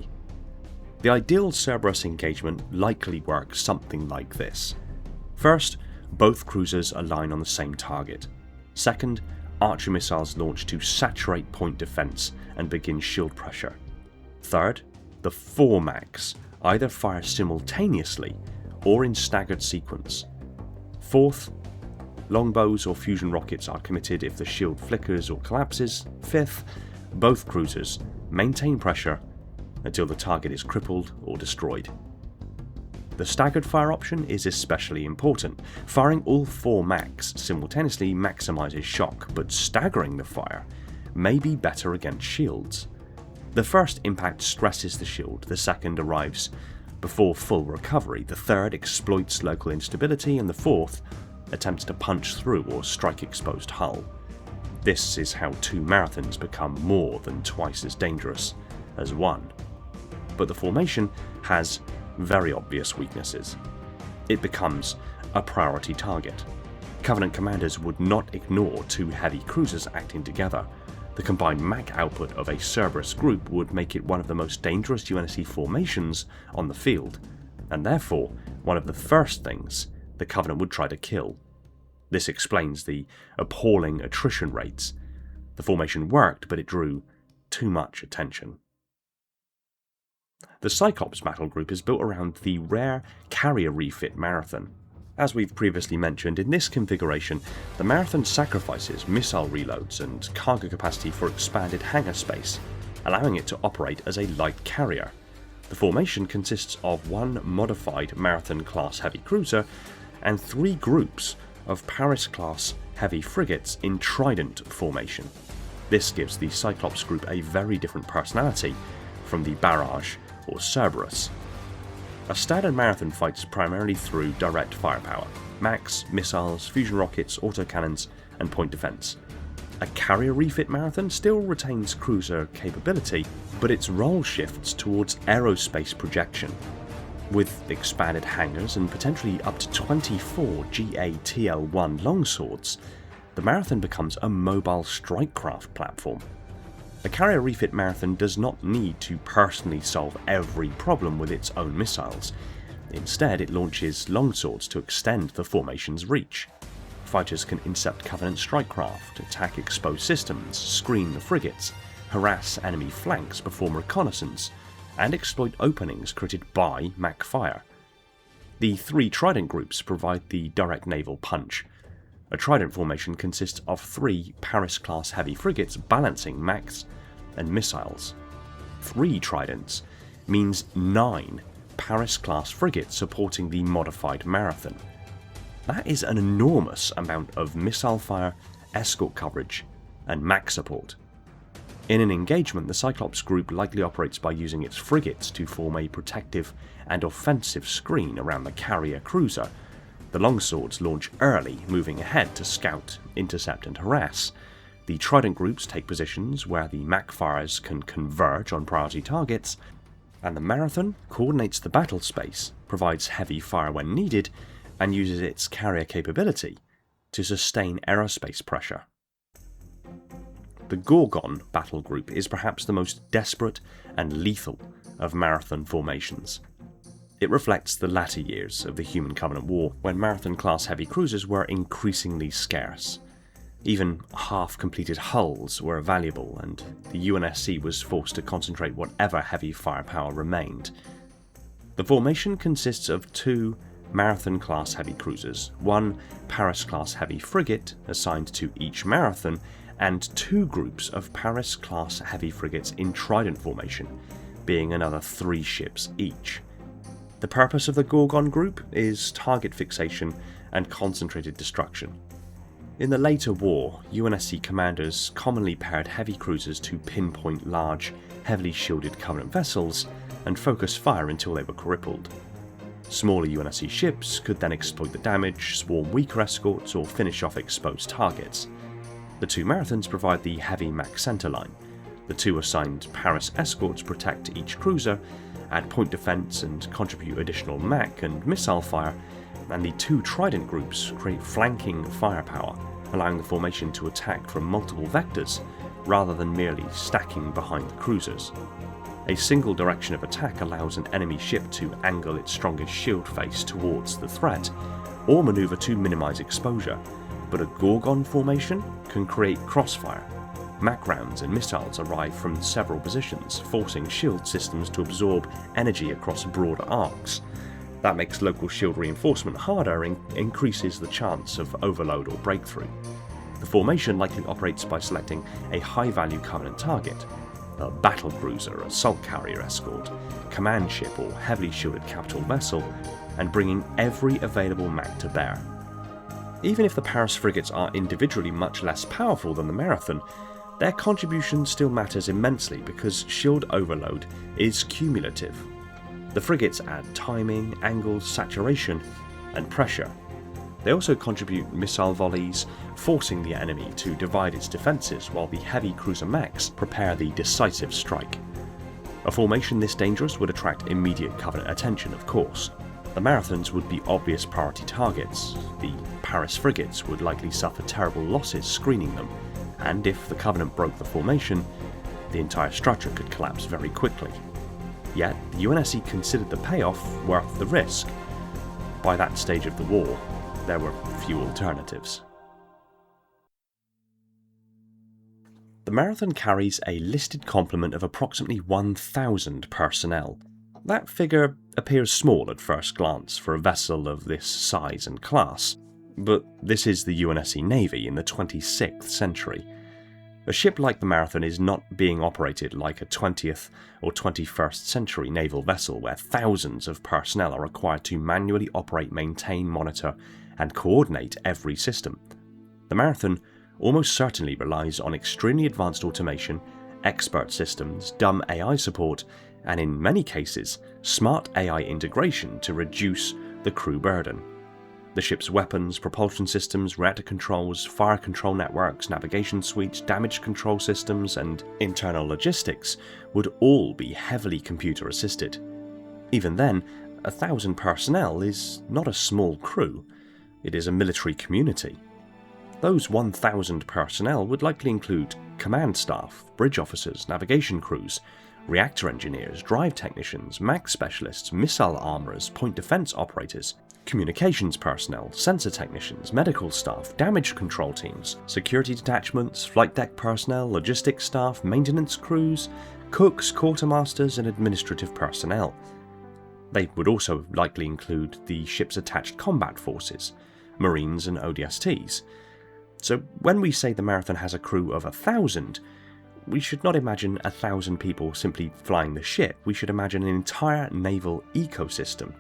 The ideal Cerberus engagement likely works something like this. First, both cruisers align on the same target. Second, Archer missiles launch to saturate point defense and begin shield pressure. Third, the four MACs either fire simultaneously or in staggered sequence. Fourth, longbows or fusion rockets are committed if the shield flickers or collapses. Fifth, both cruisers maintain pressure until the target is crippled or destroyed. The staggered fire option is especially important. Firing all 4 max simultaneously maximises shock, but staggering the fire may be better against shields. The first impact stresses the shield, the second arrives before full recovery, the third exploits local instability, and the fourth attempts to punch through or strike exposed hull. This is how 2 marathons become more than twice as dangerous as one. But the formation has very obvious weaknesses. It becomes a priority target. Covenant commanders would not ignore 2 heavy cruisers acting together. The combined MAC output of a Cerberus group would make it one of the most dangerous UNSC formations on the field, and therefore one of the first things the Covenant would try to kill. This explains the appalling attrition rates. The formation worked, but it drew too much attention. The Cyclops battle group is built around the rare carrier refit Marathon. As we've previously mentioned, in this configuration, the Marathon sacrifices missile reloads and cargo capacity for expanded hangar space, allowing it to operate as a light carrier. The formation consists of 1 modified Marathon-class heavy cruiser and 3 groups of Paris-class heavy frigates in Trident formation. This gives the Cyclops group a very different personality from the Barrage or Cerberus. A standard Marathon fights primarily through direct firepower, max, missiles, fusion rockets, autocannons, and point defense. A carrier refit Marathon still retains cruiser capability, but its role shifts towards aerospace projection. With expanded hangars and potentially up to 24 GA-TL-1 longswords, the Marathon becomes a mobile strike craft platform. A carrier refit Marathon does not need to personally solve every problem with its own missiles. Instead, it launches longswords to extend the formation's reach. Fighters can intercept Covenant strike craft, attack exposed systems, screen the frigates, harass enemy flanks, perform reconnaissance, and exploit openings created by MAC fire. The 3 Trident groups provide the direct naval punch. A Trident formation consists of 3 Paris-class heavy frigates balancing MACs and missiles. 3 Tridents means 9 Paris-class frigates supporting the modified Marathon. That is an enormous amount of missile fire, escort coverage, and MAC support. In an engagement, the Cyclops group likely operates by using its frigates to form a protective and offensive screen around the carrier cruiser. The longswords launch early, moving ahead to scout, intercept, and harass. The Trident groups take positions where the MAC fires can converge on priority targets, and the Marathon coordinates the battle space, provides heavy fire when needed, and uses its carrier capability to sustain aerospace pressure. The Gorgon battle group is perhaps the most desperate and lethal of Marathon formations. It reflects the latter years of the Human Covenant War, when Marathon-class heavy cruisers were increasingly scarce. Even half-completed hulls were valuable, and the UNSC was forced to concentrate whatever heavy firepower remained. The formation consists of 2 Marathon-class heavy cruisers, 1 Paris-class heavy frigate assigned to each Marathon, and 2 groups of Paris-class heavy frigates in Trident formation, being another 3 ships each. The purpose of the Gorgon group is target fixation and concentrated destruction. In the later war, UNSC commanders commonly paired heavy cruisers to pinpoint large, heavily shielded Covenant vessels and focus fire until they were crippled. Smaller UNSC ships could then exploit the damage, swarm weaker escorts, or finish off exposed targets. The 2 Marathons provide the heavy MAC centerline. The 2 assigned Paris escorts protect each cruiser, add point defense and contribute additional MAC and missile fire, and the 2 Trident groups create flanking firepower, allowing the formation to attack from multiple vectors rather than merely stacking behind the cruisers. A single direction of attack allows an enemy ship to angle its strongest shield face towards the threat, or maneuver to minimize exposure, but a Gorgon formation can create crossfire. MAC rounds and missiles arrive from several positions, forcing shield systems to absorb energy across broader arcs. That makes local shield reinforcement harder and increases the chance of overload or breakthrough. The formation likely operates by selecting a high-value Covenant target, a battle cruiser, assault carrier escort, command ship or heavily shielded capital vessel, and bringing every available MAC to bear. Even if the Paris frigates are individually much less powerful than the Marathon, their contribution still matters immensely because shield overload is cumulative. The frigates add timing, angles, saturation, and pressure. They also contribute missile volleys, forcing the enemy to divide its defences while the heavy cruiser MACs prepare the decisive strike. A formation this dangerous would attract immediate Covenant attention, of course. The Marathons would be obvious priority targets, the Paris frigates would likely suffer terrible losses screening them, and if the Covenant broke the formation, the entire structure could collapse very quickly. Yet, the UNSC considered the payoff worth the risk. By that stage of the war, there were few alternatives. The Marathon carries a listed complement of approximately 1,000 personnel. That figure appears small at first glance for a vessel of this size and class, but this is the UNSC Navy in the 26th century. A ship like the Marathon is not being operated like a 20th or 21st century naval vessel where thousands of personnel are required to manually operate, maintain, monitor, and coordinate every system. The Marathon almost certainly relies on extremely advanced automation, expert systems, dumb AI support, and in many cases, smart AI integration to reduce the crew burden. The ship's weapons, propulsion systems, reactor controls, fire control networks, navigation suites, damage control systems, and internal logistics would all be heavily computer assisted. Even then, 1,000 personnel is not a small crew, it is a military community. Those 1,000 personnel would likely include command staff, bridge officers, navigation crews, reactor engineers, drive technicians, MAC specialists, missile armourers, point defence operators, communications personnel, sensor technicians, medical staff, damage control teams, security detachments, flight deck personnel, logistics staff, maintenance crews, cooks, quartermasters, and administrative personnel. They would also likely include the ship's attached combat forces, Marines and ODSTs. So when we say the Marathon has a crew of 1,000, we should not imagine 1,000 people simply flying the ship, we should imagine an entire naval ecosystem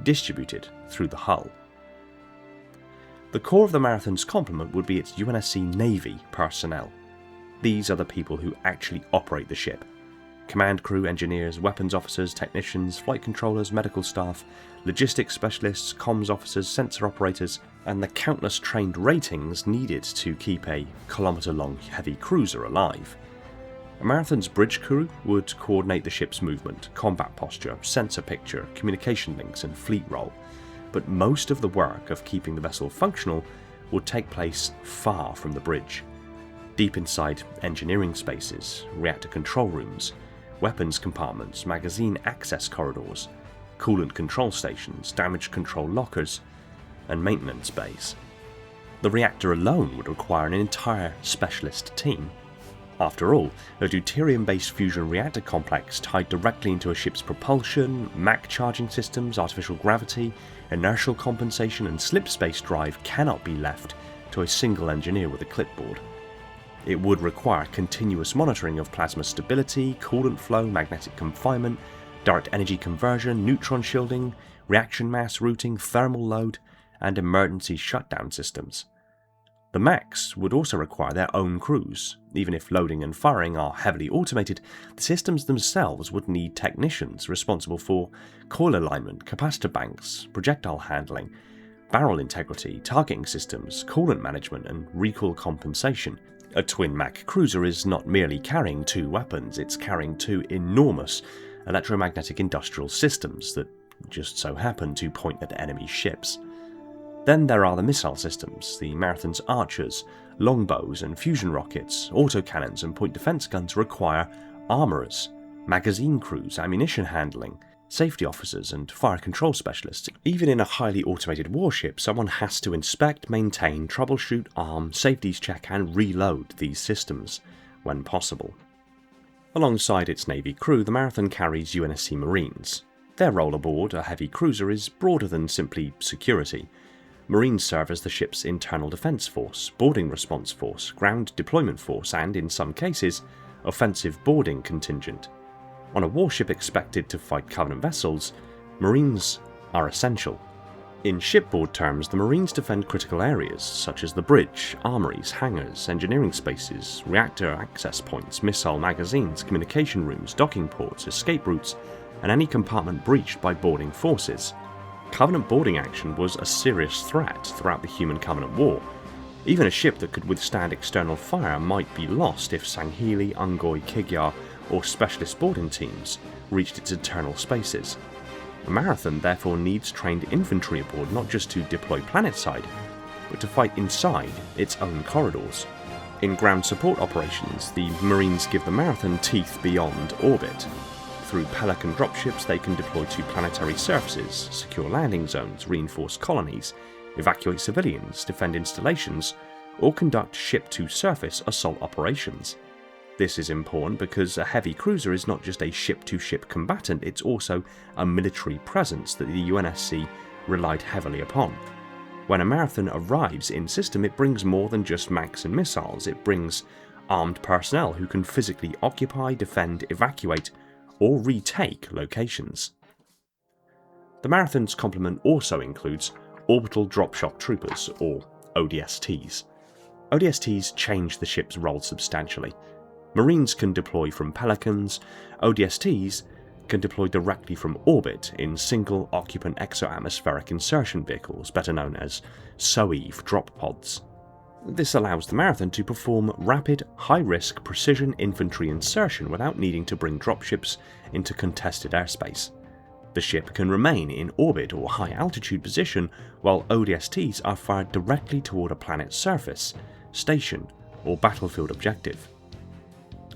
distributed through the hull. The core of the Marathon's complement would be its UNSC Navy personnel. These are the people who actually operate the ship. Command crew, engineers, weapons officers, technicians, flight controllers, medical staff, logistics specialists, comms officers, sensor operators, and the countless trained ratings needed to keep a kilometre-long heavy cruiser alive. A Marathon's bridge crew would coordinate the ship's movement, combat posture, sensor picture, communication links, and fleet roll, but most of the work of keeping the vessel functional would take place far from the bridge, deep inside engineering spaces, reactor control rooms, weapons compartments, magazine access corridors, coolant control stations, damage control lockers, and maintenance bays. The reactor alone would require an entire specialist team. After all, a deuterium-based fusion reactor complex tied directly into a ship's propulsion, MAC charging systems, artificial gravity, inertial compensation, and slipspace drive cannot be left to a single engineer with a clipboard. It would require continuous monitoring of plasma stability, coolant flow, magnetic confinement, direct energy conversion, neutron shielding, reaction mass routing, thermal load, and emergency shutdown systems. The MACs would also require their own crews. Even if loading and firing are heavily automated, the systems themselves would need technicians responsible for coil alignment, capacitor banks, projectile handling, barrel integrity, targeting systems, coolant management, and recoil compensation. A twin MAC cruiser is not merely carrying two weapons, it's carrying two enormous electromagnetic industrial systems that just so happen to point at enemy ships. Then there are the missile systems, the Marathon's archers, longbows and fusion rockets, autocannons and point defense guns require armourers, magazine crews, ammunition handling, safety officers and fire control specialists. Even in a highly automated warship, someone has to inspect, maintain, troubleshoot, arm, safeties check and reload these systems. when possible. Alongside its Navy crew, the Marathon carries UNSC Marines. Their role aboard a heavy cruiser is broader than simply security. Marines serve as the ship's internal defence force, boarding response force, ground deployment force, and, in some cases, offensive boarding contingent. On a warship expected to fight Covenant vessels, Marines are essential. In shipboard terms, the Marines defend critical areas such as the bridge, armories, hangars, engineering spaces, reactor access points, missile magazines, communication rooms, docking ports, escape routes, and any compartment breached by boarding forces. Covenant boarding action was a serious threat throughout the Human-Covenant War. Even a ship that could withstand external fire might be lost if Sangheili, Ungoi, Kigyar, or specialist boarding teams reached its internal spaces. The Marathon therefore needs trained infantry aboard not just to deploy planetside, but to fight inside its own corridors. In ground support operations, the Marines give the Marathon teeth beyond orbit. Through Pelican dropships, they can deploy to planetary surfaces, secure landing zones, reinforce colonies, evacuate civilians, defend installations, or conduct ship-to-surface assault operations. This is important because a heavy cruiser is not just a ship-to-ship combatant, it's also a military presence that the UNSC relied heavily upon. When a Marathon arrives in system, it brings more than just mechs and missiles, it brings armed personnel who can physically occupy, defend, evacuate, or retake locations. The Marathon's complement also includes Orbital Drop Shock Troopers, or ODSTs. ODSTs change the ship's role substantially. Marines can deploy from Pelicans, ODSTs can deploy directly from orbit in single-occupant exo-atmospheric insertion vehicles, better known as SOEV drop pods. This allows the Marathon to perform rapid, high-risk precision infantry insertion without needing to bring dropships into contested airspace. The ship can remain in orbit or high-altitude position while ODSTs are fired directly toward a planet's surface, station, or battlefield objective.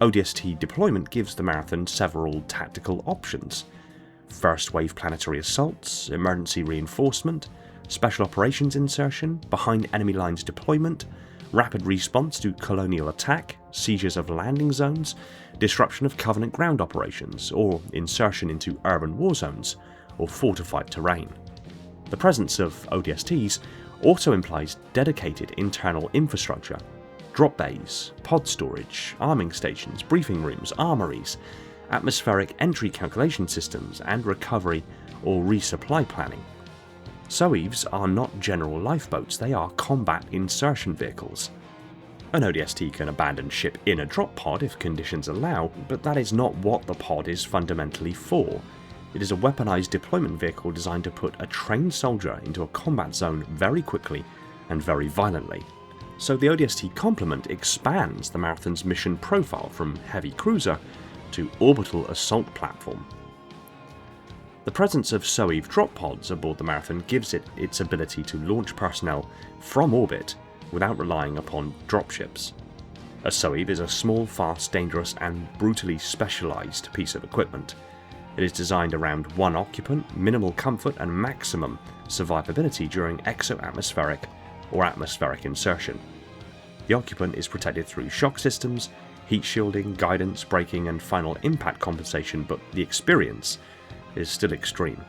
ODST deployment gives the Marathon several tactical options: first-wave planetary assaults, emergency reinforcement, special operations insertion, behind enemy lines deployment, rapid response to colonial attack, seizures of landing zones, disruption of Covenant ground operations, or insertion into urban war zones or fortified terrain. The presence of ODSTs also implies dedicated internal infrastructure: drop bays, pod storage, arming stations, briefing rooms, armories, atmospheric entry calculation systems, and recovery or resupply planning. SOEVs are not general lifeboats, they are combat insertion vehicles. An ODST can abandon ship in a drop pod if conditions allow, but that is not what the pod is fundamentally for. It is a weaponized deployment vehicle designed to put a trained soldier into a combat zone very quickly and very violently. So the ODST complement expands the Marathon's mission profile from heavy cruiser to orbital assault platform. The presence of SOEV drop pods aboard the Marathon gives it its ability to launch personnel from orbit without relying upon dropships. A SOEV is a small, fast, dangerous, and brutally specialized piece of equipment. It is designed around one occupant, minimal comfort, and maximum survivability during exo-atmospheric or atmospheric insertion. The occupant is protected through shock systems, heat shielding, guidance, braking, and final impact compensation, but the experience is still extreme.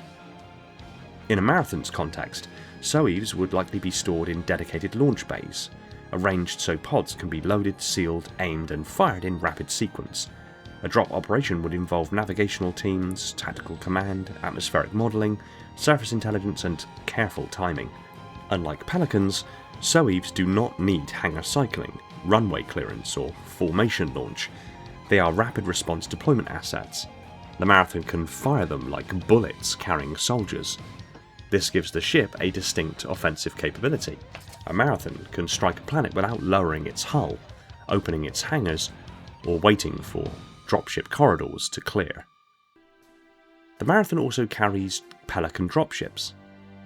In a Marathon's context, SOEVs would likely be stored in dedicated launch bays, arranged so pods can be loaded, sealed, aimed, and fired in rapid sequence. A drop operation would involve navigational teams, tactical command, atmospheric modelling, surface intelligence, and careful timing. Unlike Pelicans, SOEVs do not need hangar cycling, runway clearance, or formation launch. They are rapid response deployment assets. The Marathon can fire them like bullets carrying soldiers. This gives the ship a distinct offensive capability. A Marathon can strike a planet without lowering its hull, opening its hangars, or waiting for dropship corridors to clear. The Marathon also carries Pelican dropships.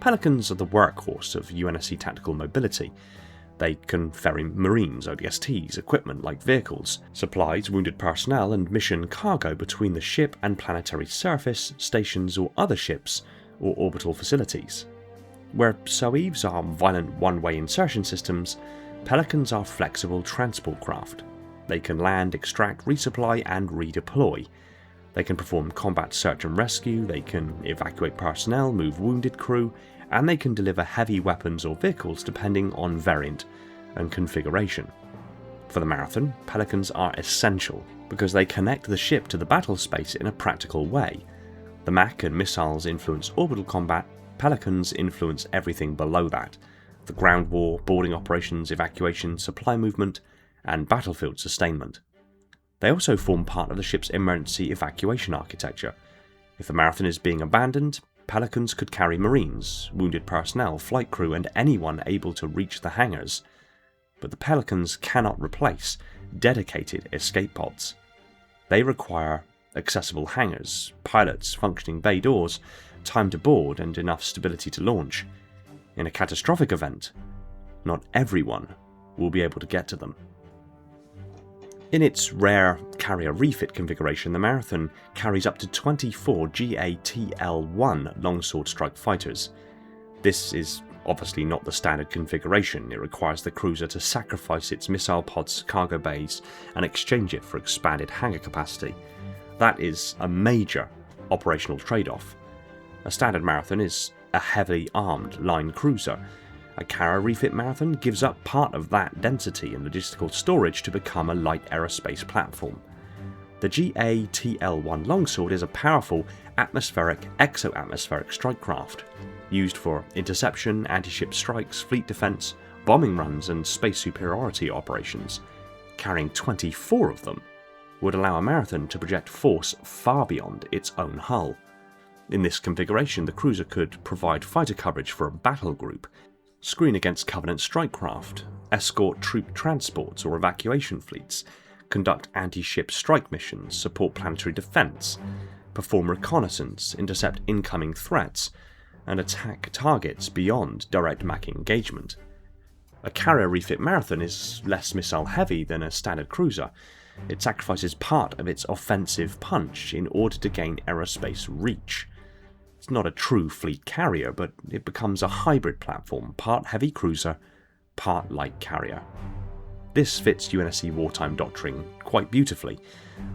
Pelicans are the workhorse of UNSC tactical mobility. They can ferry Marines, ODSTs, equipment like vehicles, supplies, wounded personnel, and mission cargo between the ship and planetary surface, stations, or other ships or orbital facilities. Where SOEVs are violent one-way insertion systems, Pelicans are flexible transport craft. They can land, extract, resupply, and redeploy. They can perform combat search and rescue, they can evacuate personnel, move wounded crew, and they can deliver heavy weapons or vehicles depending on variant and configuration. For the Marathon, Pelicans are essential because they connect the ship to the battle space in a practical way. The Mach and missiles influence orbital combat, Pelicans influence everything below that: the ground war, boarding operations, evacuation, supply movement, and battlefield sustainment. They also form part of the ship's emergency evacuation architecture. If the Marathon is being abandoned, Pelicans could carry Marines, wounded personnel, flight crew, and anyone able to reach the hangars. But the Pelicans cannot replace dedicated escape pods. They require accessible hangars, pilots, functioning bay doors, time to board, and enough stability to launch. In a catastrophic event, not everyone will be able to get to them. In its rare carrier refit configuration, the Marathon carries up to 24 GATL-1 longsword strike fighters. This is obviously not the standard configuration. It requires the cruiser to sacrifice its missile pods, cargo bays, and exchange it for expanded hangar capacity. That is a major operational trade-off. A standard Marathon is a heavily armed line cruiser. A carrier refit Marathon gives up part of that density and logistical storage to become a light aerospace platform. The GATL-1 longsword is a powerful atmospheric, exo-atmospheric strike craft, used for interception, anti-ship strikes, fleet defense, bombing runs, and space superiority operations. Carrying 24 of them would allow a Marathon to project force far beyond its own hull. In this configuration, the cruiser could provide fighter coverage for a battle group, screen against Covenant strike craft, escort troop transports or evacuation fleets, conduct anti-ship strike missions, support planetary defense, perform reconnaissance, intercept incoming threats, and attack targets beyond direct Mach engagement. A carrier refit Marathon is less missile heavy than a standard cruiser. It sacrifices part of its offensive punch in order to gain aerospace reach. It's not a true fleet carrier, but it becomes a hybrid platform, part heavy cruiser, part light carrier. This fits UNSC wartime doctrine quite beautifully.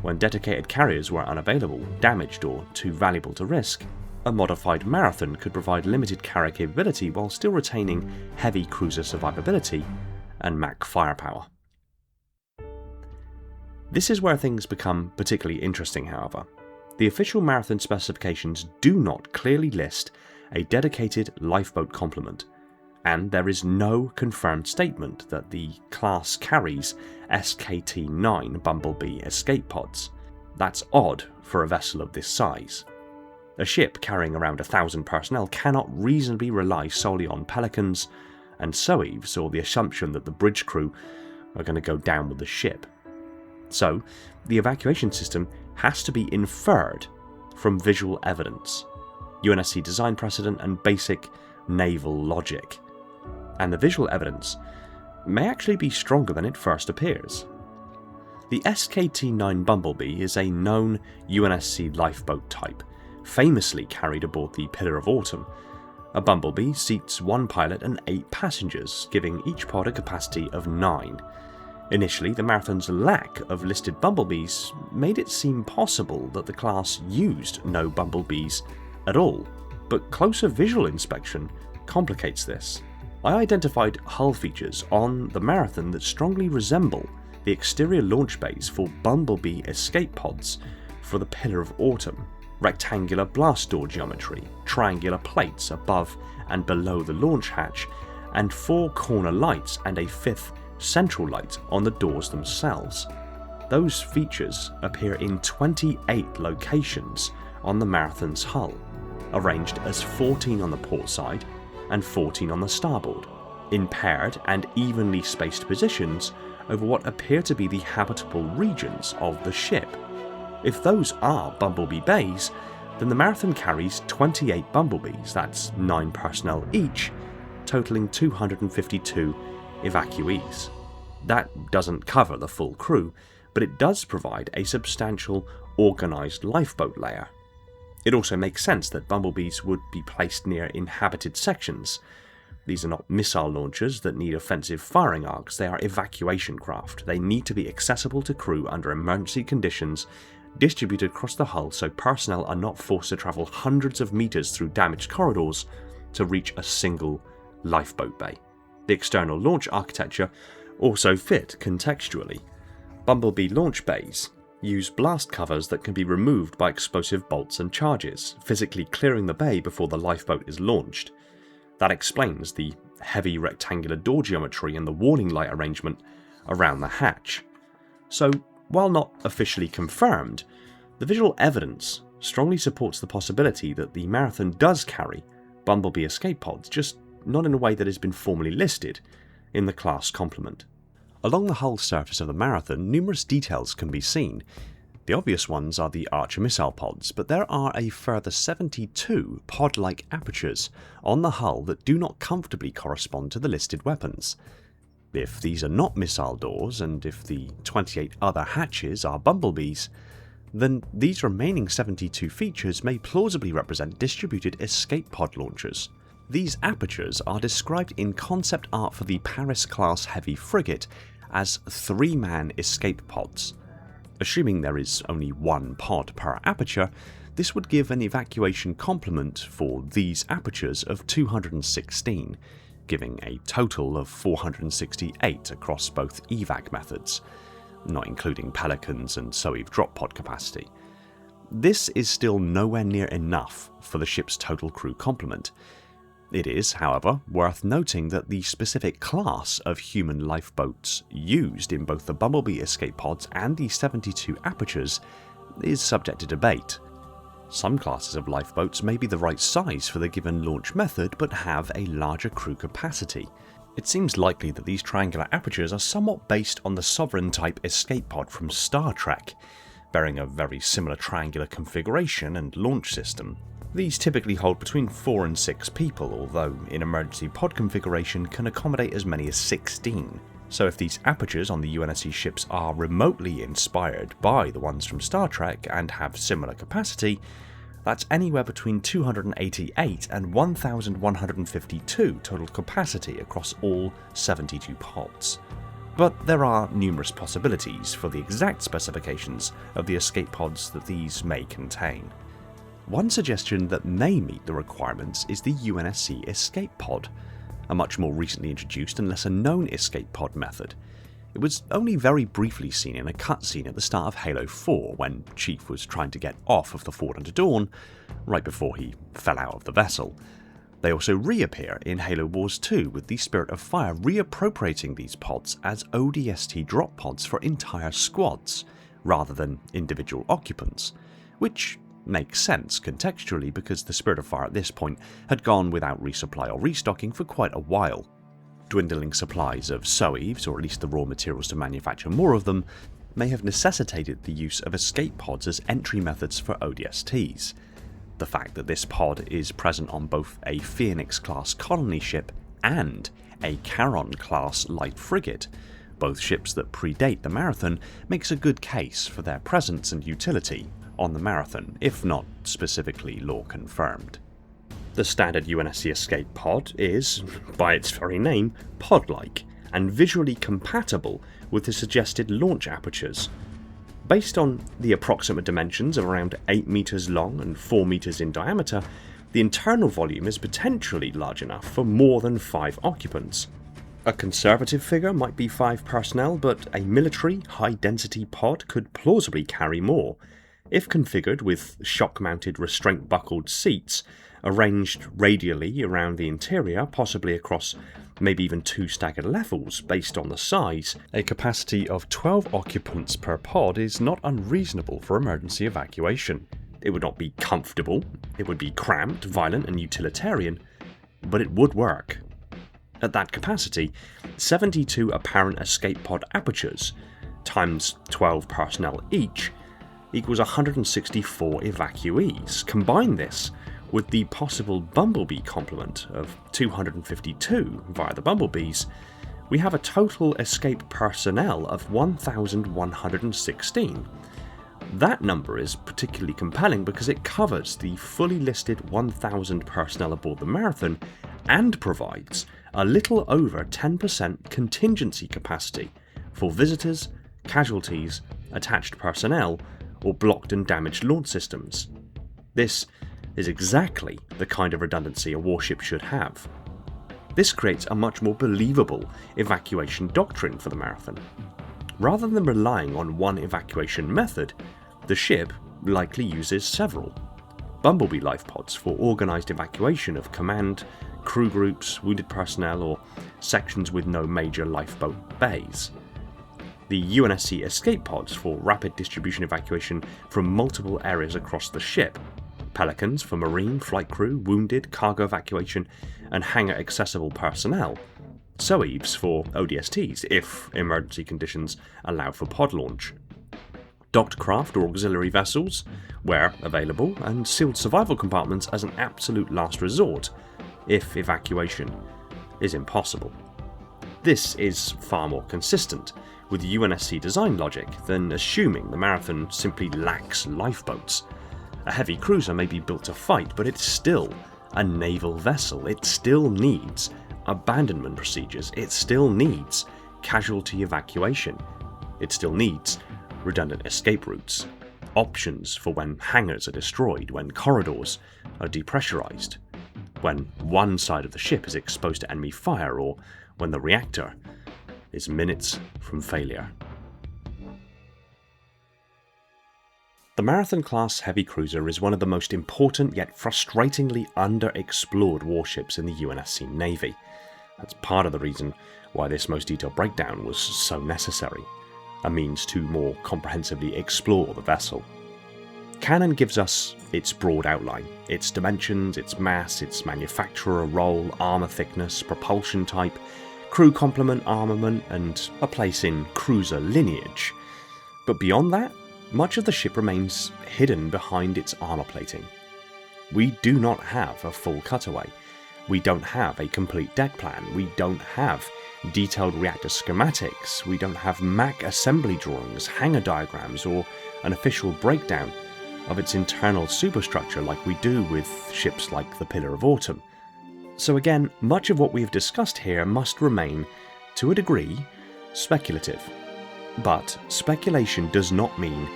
When dedicated carriers were unavailable, damaged, or too valuable to risk, a modified Marathon could provide limited carrier capability while still retaining heavy cruiser survivability and Mach firepower. This is where things become particularly interesting, however. The official Marathon specifications do not clearly list a dedicated lifeboat complement, and there is no confirmed statement that the class carries SKT-9 Bumblebee escape pods. That's odd for a vessel of this size. A ship carrying around 1,000 personnel cannot reasonably rely solely on Pelicans and Soeves, or the assumption that the bridge crew are going to go down with the ship. So, the evacuation system has to be inferred from visual evidence, UNSC design precedent, and basic naval logic. And the visual evidence may actually be stronger than it first appears. The SKT-9 Bumblebee is a known UNSC lifeboat type, famously carried aboard the Pillar of Autumn. A Bumblebee seats 1 pilot and 8 passengers, giving each pod a capacity of 9. Initially, the Marathon's lack of listed Bumblebees made it seem possible that the class used no Bumblebees at all, but closer visual inspection complicates this. I identified hull features on the Marathon that strongly resemble the exterior launch bays for Bumblebee escape pods for the Pillar of Autumn: rectangular blast door geometry, triangular plates above and below the launch hatch, and 4 corner lights and a 5th central light on the doors themselves. Those features appear in 28 locations on the Marathon's hull, arranged as 14 on the port side and 14 on the starboard, in paired and evenly spaced positions over what appear to be the habitable regions of the ship. If those are Bumblebee bays, then the Marathon carries 28 Bumblebees, that's 9 personnel each, totaling 252 evacuees. That doesn't cover the full crew, but it does provide a substantial organised lifeboat layer. It also makes sense that Bumblebees would be placed near inhabited sections. These are not missile launchers that need offensive firing arcs, they are evacuation craft. They need to be accessible to crew under emergency conditions, distributed across the hull so personnel are not forced to travel hundreds of meters through damaged corridors to reach a single lifeboat bay. The external launch architecture also fit contextually. Bumblebee launch bays use blast covers that can be removed by explosive bolts and charges, physically clearing the bay before the lifeboat is launched. That explains the heavy rectangular door geometry and the warning light arrangement around the hatch. So, while not officially confirmed, the visual evidence strongly supports the possibility that the Marathon does carry Bumblebee escape pods, just not in a way that has been formally listed in the class complement. Along the hull surface of the Marathon, numerous details can be seen. The obvious ones are the Archer missile pods, but there are a further 72 pod-like apertures on the hull that do not comfortably correspond to the listed weapons. If these are not missile doors, and if the 28 other hatches are Bumblebees, then these remaining 72 features may plausibly represent distributed escape pod launchers. These apertures are described in concept art for the Paris-class heavy frigate as 3-man escape pods. Assuming there is only one pod per aperture, this would give an evacuation complement for these apertures of 216, giving a total of 468 across both evac methods, not including Pelicans and SOEV drop pod capacity. This is still nowhere near enough for the ship's total crew complement. It is, however, worth noting that the specific class of human lifeboats used in both the Bumblebee escape pods and the 72 apertures is subject to debate. Some classes of lifeboats may be the right size for the given launch method but have a larger crew capacity. It seems likely that these triangular apertures are somewhat based on the Sovereign type escape pod from Star Trek, bearing a very similar triangular configuration and launch system. These typically hold between 4 and 6 people, although in emergency pod configuration can accommodate as many as 16. So if these apertures on the UNSC ships are remotely inspired by the ones from Star Trek and have similar capacity, that's anywhere between 288 and 1,152 total capacity across all 72 pods. But there are numerous possibilities for the exact specifications of the escape pods that these may contain. One suggestion that may meet the requirements is the UNSC escape pod, a much more recently introduced and lesser known escape pod method. It was only very briefly seen in a cutscene at the start of Halo 4 when Chief was trying to get off of the Fort Unto Dawn, right before he fell out of the vessel. They also reappear in Halo Wars 2 with the Spirit of Fire reappropriating these pods as ODST drop pods for entire squads, rather than individual occupants, which makes sense contextually because the Spirit of Fire at this point had gone without resupply or restocking for quite a while. Dwindling supplies of SOEVs, or at least the raw materials to manufacture more of them, may have necessitated the use of escape pods as entry methods for ODSTs. The fact that this pod is present on both a Phoenix-class colony ship and a Charon-class light frigate, both ships that predate the Marathon, makes a good case for their presence and utility on the Marathon, if not specifically lore confirmed. The standard UNSC escape pod is, by its very name, pod-like, and visually compatible with the suggested launch apertures. Based on the approximate dimensions of around 8 meters long and 4 meters in diameter, the internal volume is potentially large enough for more than 5 occupants. A conservative figure might be 5 personnel, but a military, high-density pod could plausibly carry more, if configured with shock-mounted restraint-buckled seats arranged radially around the interior, possibly across maybe even 2 staggered levels based on the size. A capacity of 12 occupants per pod is not unreasonable for emergency evacuation. It would not be comfortable, it would be cramped, violent and utilitarian, but it would work. At that capacity, 72 apparent escape pod apertures, times 12 personnel each, equals 164 evacuees. Combine this with the possible Bumblebee complement of 252 via the Bumblebees, we have a total escape personnel of 1,116. That number is particularly compelling because it covers the fully listed 1,000 personnel aboard the Marathon and provides a little over 10% contingency capacity for visitors, casualties, attached personnel, or blocked and damaged launch systems. This is exactly the kind of redundancy a warship should have. This creates a much more believable evacuation doctrine for the Marathon. Rather than relying on one evacuation method, the ship likely uses several. Bumblebee life pods for organised evacuation of command, crew groups, wounded personnel, or sections with no major lifeboat bays. The UNSC escape pods for rapid distribution evacuation from multiple areas across the ship. Pelicans for marine, flight crew, wounded, cargo evacuation, and hangar accessible personnel. SOEVs for ODSTs if emergency conditions allow for pod launch. Docked craft or auxiliary vessels, where available, and sealed survival compartments as an absolute last resort if evacuation is impossible. This is far more consistent with UNSC design logic than assuming the Marathon simply lacks lifeboats. A heavy cruiser may be built to fight, but it's still a naval vessel. It still needs abandonment procedures. It still needs casualty evacuation. It still needs redundant escape routes, options for when hangars are destroyed, when corridors are depressurized, when one side of the ship is exposed to enemy fire, or when the reactor is minutes from failure. The Marathon-class heavy cruiser is one of the most important yet frustratingly underexplored warships in the UNSC Navy. That's part of the reason why this most detailed breakdown was so necessary, a means to more comprehensively explore the vessel. Canon gives us its broad outline, its dimensions, its mass, its manufacturer role, armour thickness, propulsion type, crew complement, armament, and a place in cruiser lineage. But beyond that, much of the ship remains hidden behind its armour plating. We do not have a full cutaway. We don't have a complete deck plan. We don't have detailed reactor schematics. We don't have MAC assembly drawings, hangar diagrams, or an official breakdown of its internal superstructure like we do with ships like the Pillar of Autumn. So again, much of what we have discussed here must remain, to a degree, speculative. But speculation does not mean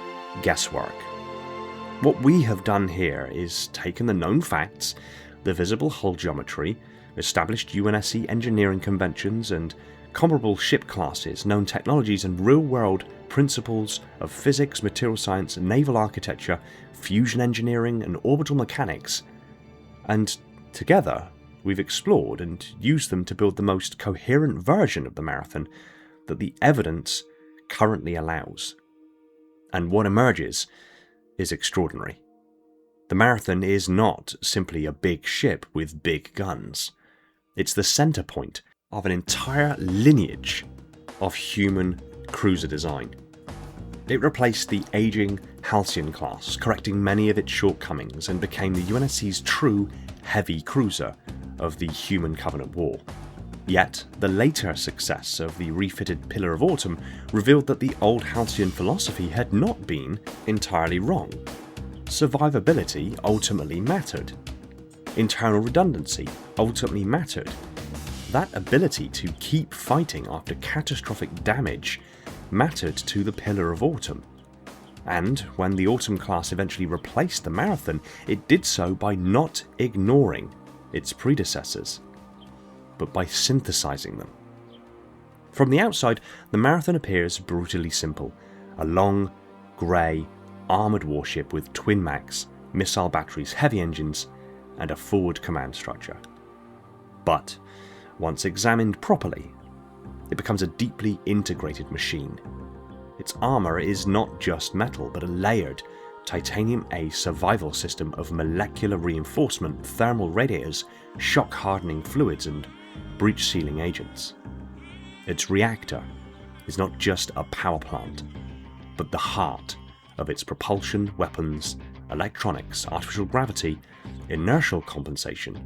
guesswork. What we have done here is taken the known facts, the visible hull geometry, established UNSC engineering conventions and comparable ship classes, known technologies and real-world principles of physics, material science, naval architecture, fusion engineering and orbital mechanics, and together we've explored and used them to build the most coherent version of the Marathon that the evidence currently allows. And what emerges is extraordinary. The Marathon is not simply a big ship with big guns. It's the centre point of an entire lineage of human cruiser design. It replaced the ageing Halcyon class, correcting many of its shortcomings, and became the UNSC's true heavy cruiser of the Human Covenant War. Yet, the later success of the refitted Pillar of Autumn revealed that the old Halcyon philosophy had not been entirely wrong. Survivability ultimately mattered. Internal redundancy ultimately mattered. That ability to keep fighting after catastrophic damage mattered to the Pillar of Autumn. And when the Autumn class eventually replaced the Marathon, it did so by not ignoring its predecessors, but by synthesizing them. From the outside, the Marathon appears brutally simple, a long, grey, armoured warship with twin max, missile batteries, heavy engines, and a forward command structure. But, once examined properly, it becomes a deeply integrated machine. Its armour is not just metal, but a layered Titanium A survival system of molecular reinforcement, thermal radiators, shock-hardening fluids, and breach-sealing agents. Its reactor is not just a power plant, but the heart of its propulsion, weapons, electronics, artificial gravity, inertial compensation,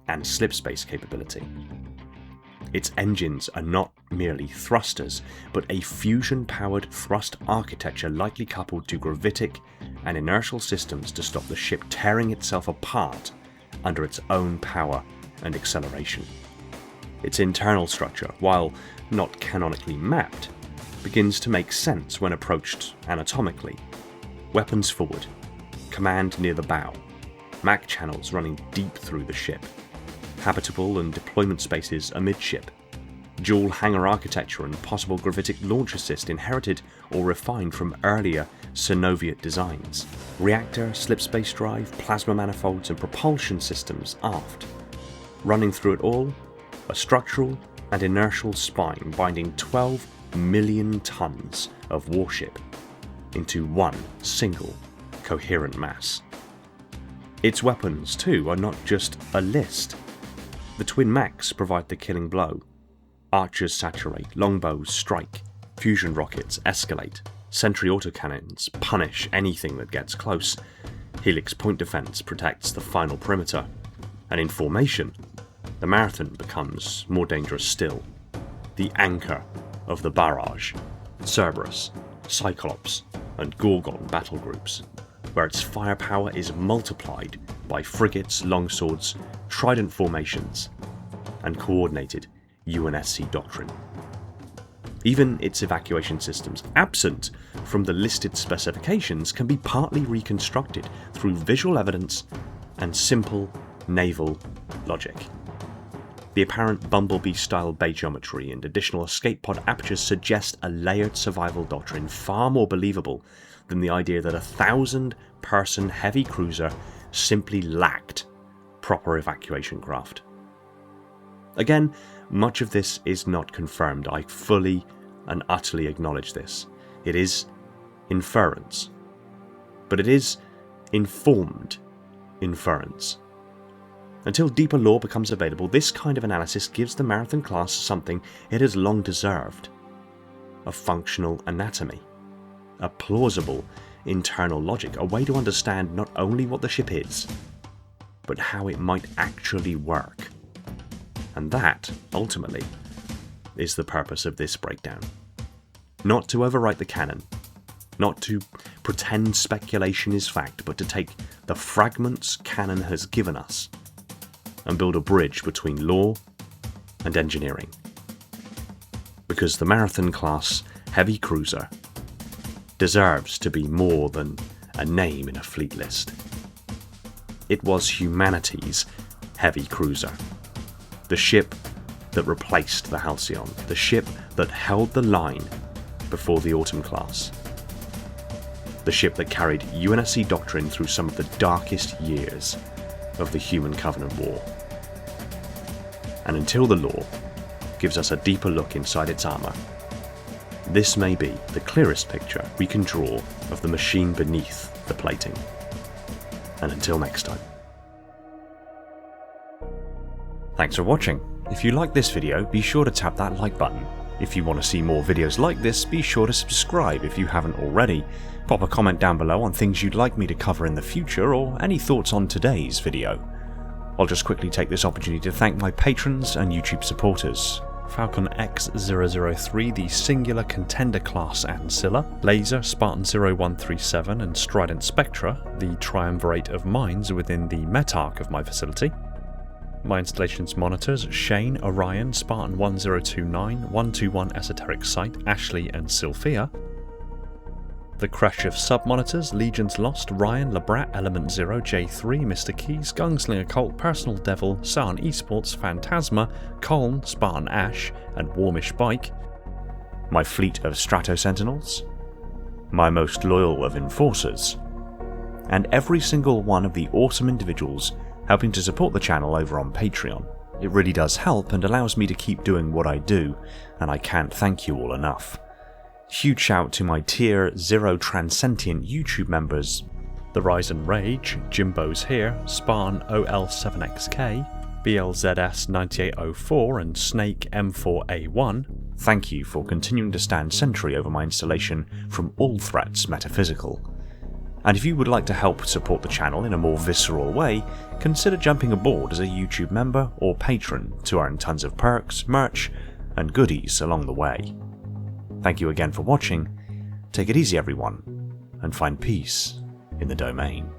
and slipspace capability. Its engines are not merely thrusters, but a fusion-powered thrust architecture likely coupled to gravitic and inertial systems to stop the ship tearing itself apart under its own power and acceleration. Its internal structure, while not canonically mapped, begins to make sense when approached anatomically. Weapons forward, command near the bow, MAC channels running deep through the ship, habitable and deployment spaces amidship, dual hangar architecture and possible gravitic launch assist inherited or refined from earlier Synoviet designs, reactor, slipspace drive, plasma manifolds and propulsion systems aft. Running through it all, a structural and inertial spine binding 12 million tons of warship into one single coherent mass. Its weapons, too, are not just a list. The twin MACs provide the killing blow. Archers saturate, longbows strike, fusion rockets escalate, Sentry Autocannons punish anything that gets close, Helix point defense protects the final perimeter, and in formation, the Marathon becomes more dangerous still. The anchor of the Barrage, Cerberus, Cyclops, and Gorgon battle groups, where its firepower is multiplied by frigates, longswords, trident formations, and coordinated UNSC doctrine. Even its evacuation systems, absent from the listed specifications, can be partly reconstructed through visual evidence and simple naval logic. The apparent Bumblebee-style bay geometry and additional escape pod apertures suggest a layered survival doctrine far more believable than the idea that a 1,000-person heavy cruiser simply lacked proper evacuation craft. Again, much of this is not confirmed. I fully and utterly acknowledge this. It is inference. But it is informed inference. Until deeper lore becomes available, this kind of analysis gives the Marathon class something it has long deserved: a functional anatomy, a plausible internal logic, a way to understand not only what the ship is, but how it might actually work. And that, ultimately, is the purpose of this breakdown. Not to overwrite the canon, not to pretend speculation is fact, but to take the fragments canon has given us and build a bridge between lore and engineering. Because the Marathon class heavy cruiser deserves to be more than a name in a fleet list. It was humanity's heavy cruiser. The ship that replaced the Halcyon. The ship that held the line before the Autumn class. The ship that carried UNSC doctrine through some of the darkest years of the Human Covenant War. And until the lore gives us a deeper look inside its armour, this may be the clearest picture we can draw of the machine beneath the plating. And until next time. Thanks for watching. If you like this video, be sure to tap that like button. If you want to see more videos like this, be sure to subscribe if you haven't already. Pop a comment down below on things you'd like me to cover in the future, or any thoughts on today's video. I'll just quickly take this opportunity to thank my patrons and YouTube supporters: Falcon X003, the Singular Contender Class Ancilla, Laser, Spartan 0137 and Strident Spectra, the triumvirate of mines within the Metarch of my facility. My installation's monitors: Shane, Orion, Spartan 1029, 121 Esoteric Site, Ashley and Sylphia. The Crash of Sub-Monitors: Legions Lost, Ryan, Labrat, Element 0, J3, Mr. Keys, Gunslinger Cult, Personal Devil, Sarn Esports, Phantasma, Coln, Spartan Ash, and Warmish Bike. My fleet of Strato Sentinels. My most loyal of Enforcers. And every single one of the awesome individuals helping to support the channel over on Patreon. It really does help and allows me to keep doing what I do, and I can't thank you all enough. Huge shout to my Tier 0 Transcendent YouTube members: The Rise and Rage, Jimbo's Here, Sparn OL7XK, BLZS9804 and Snake M4A1. Thank you for continuing to stand sentry over my installation from all threats metaphysical. And if you would like to help support the channel in a more visceral way, consider jumping aboard as a YouTube member or patron to earn tons of perks, merch, and goodies along the way. Thank you again for watching. Take it easy everyone, and find peace in the domain.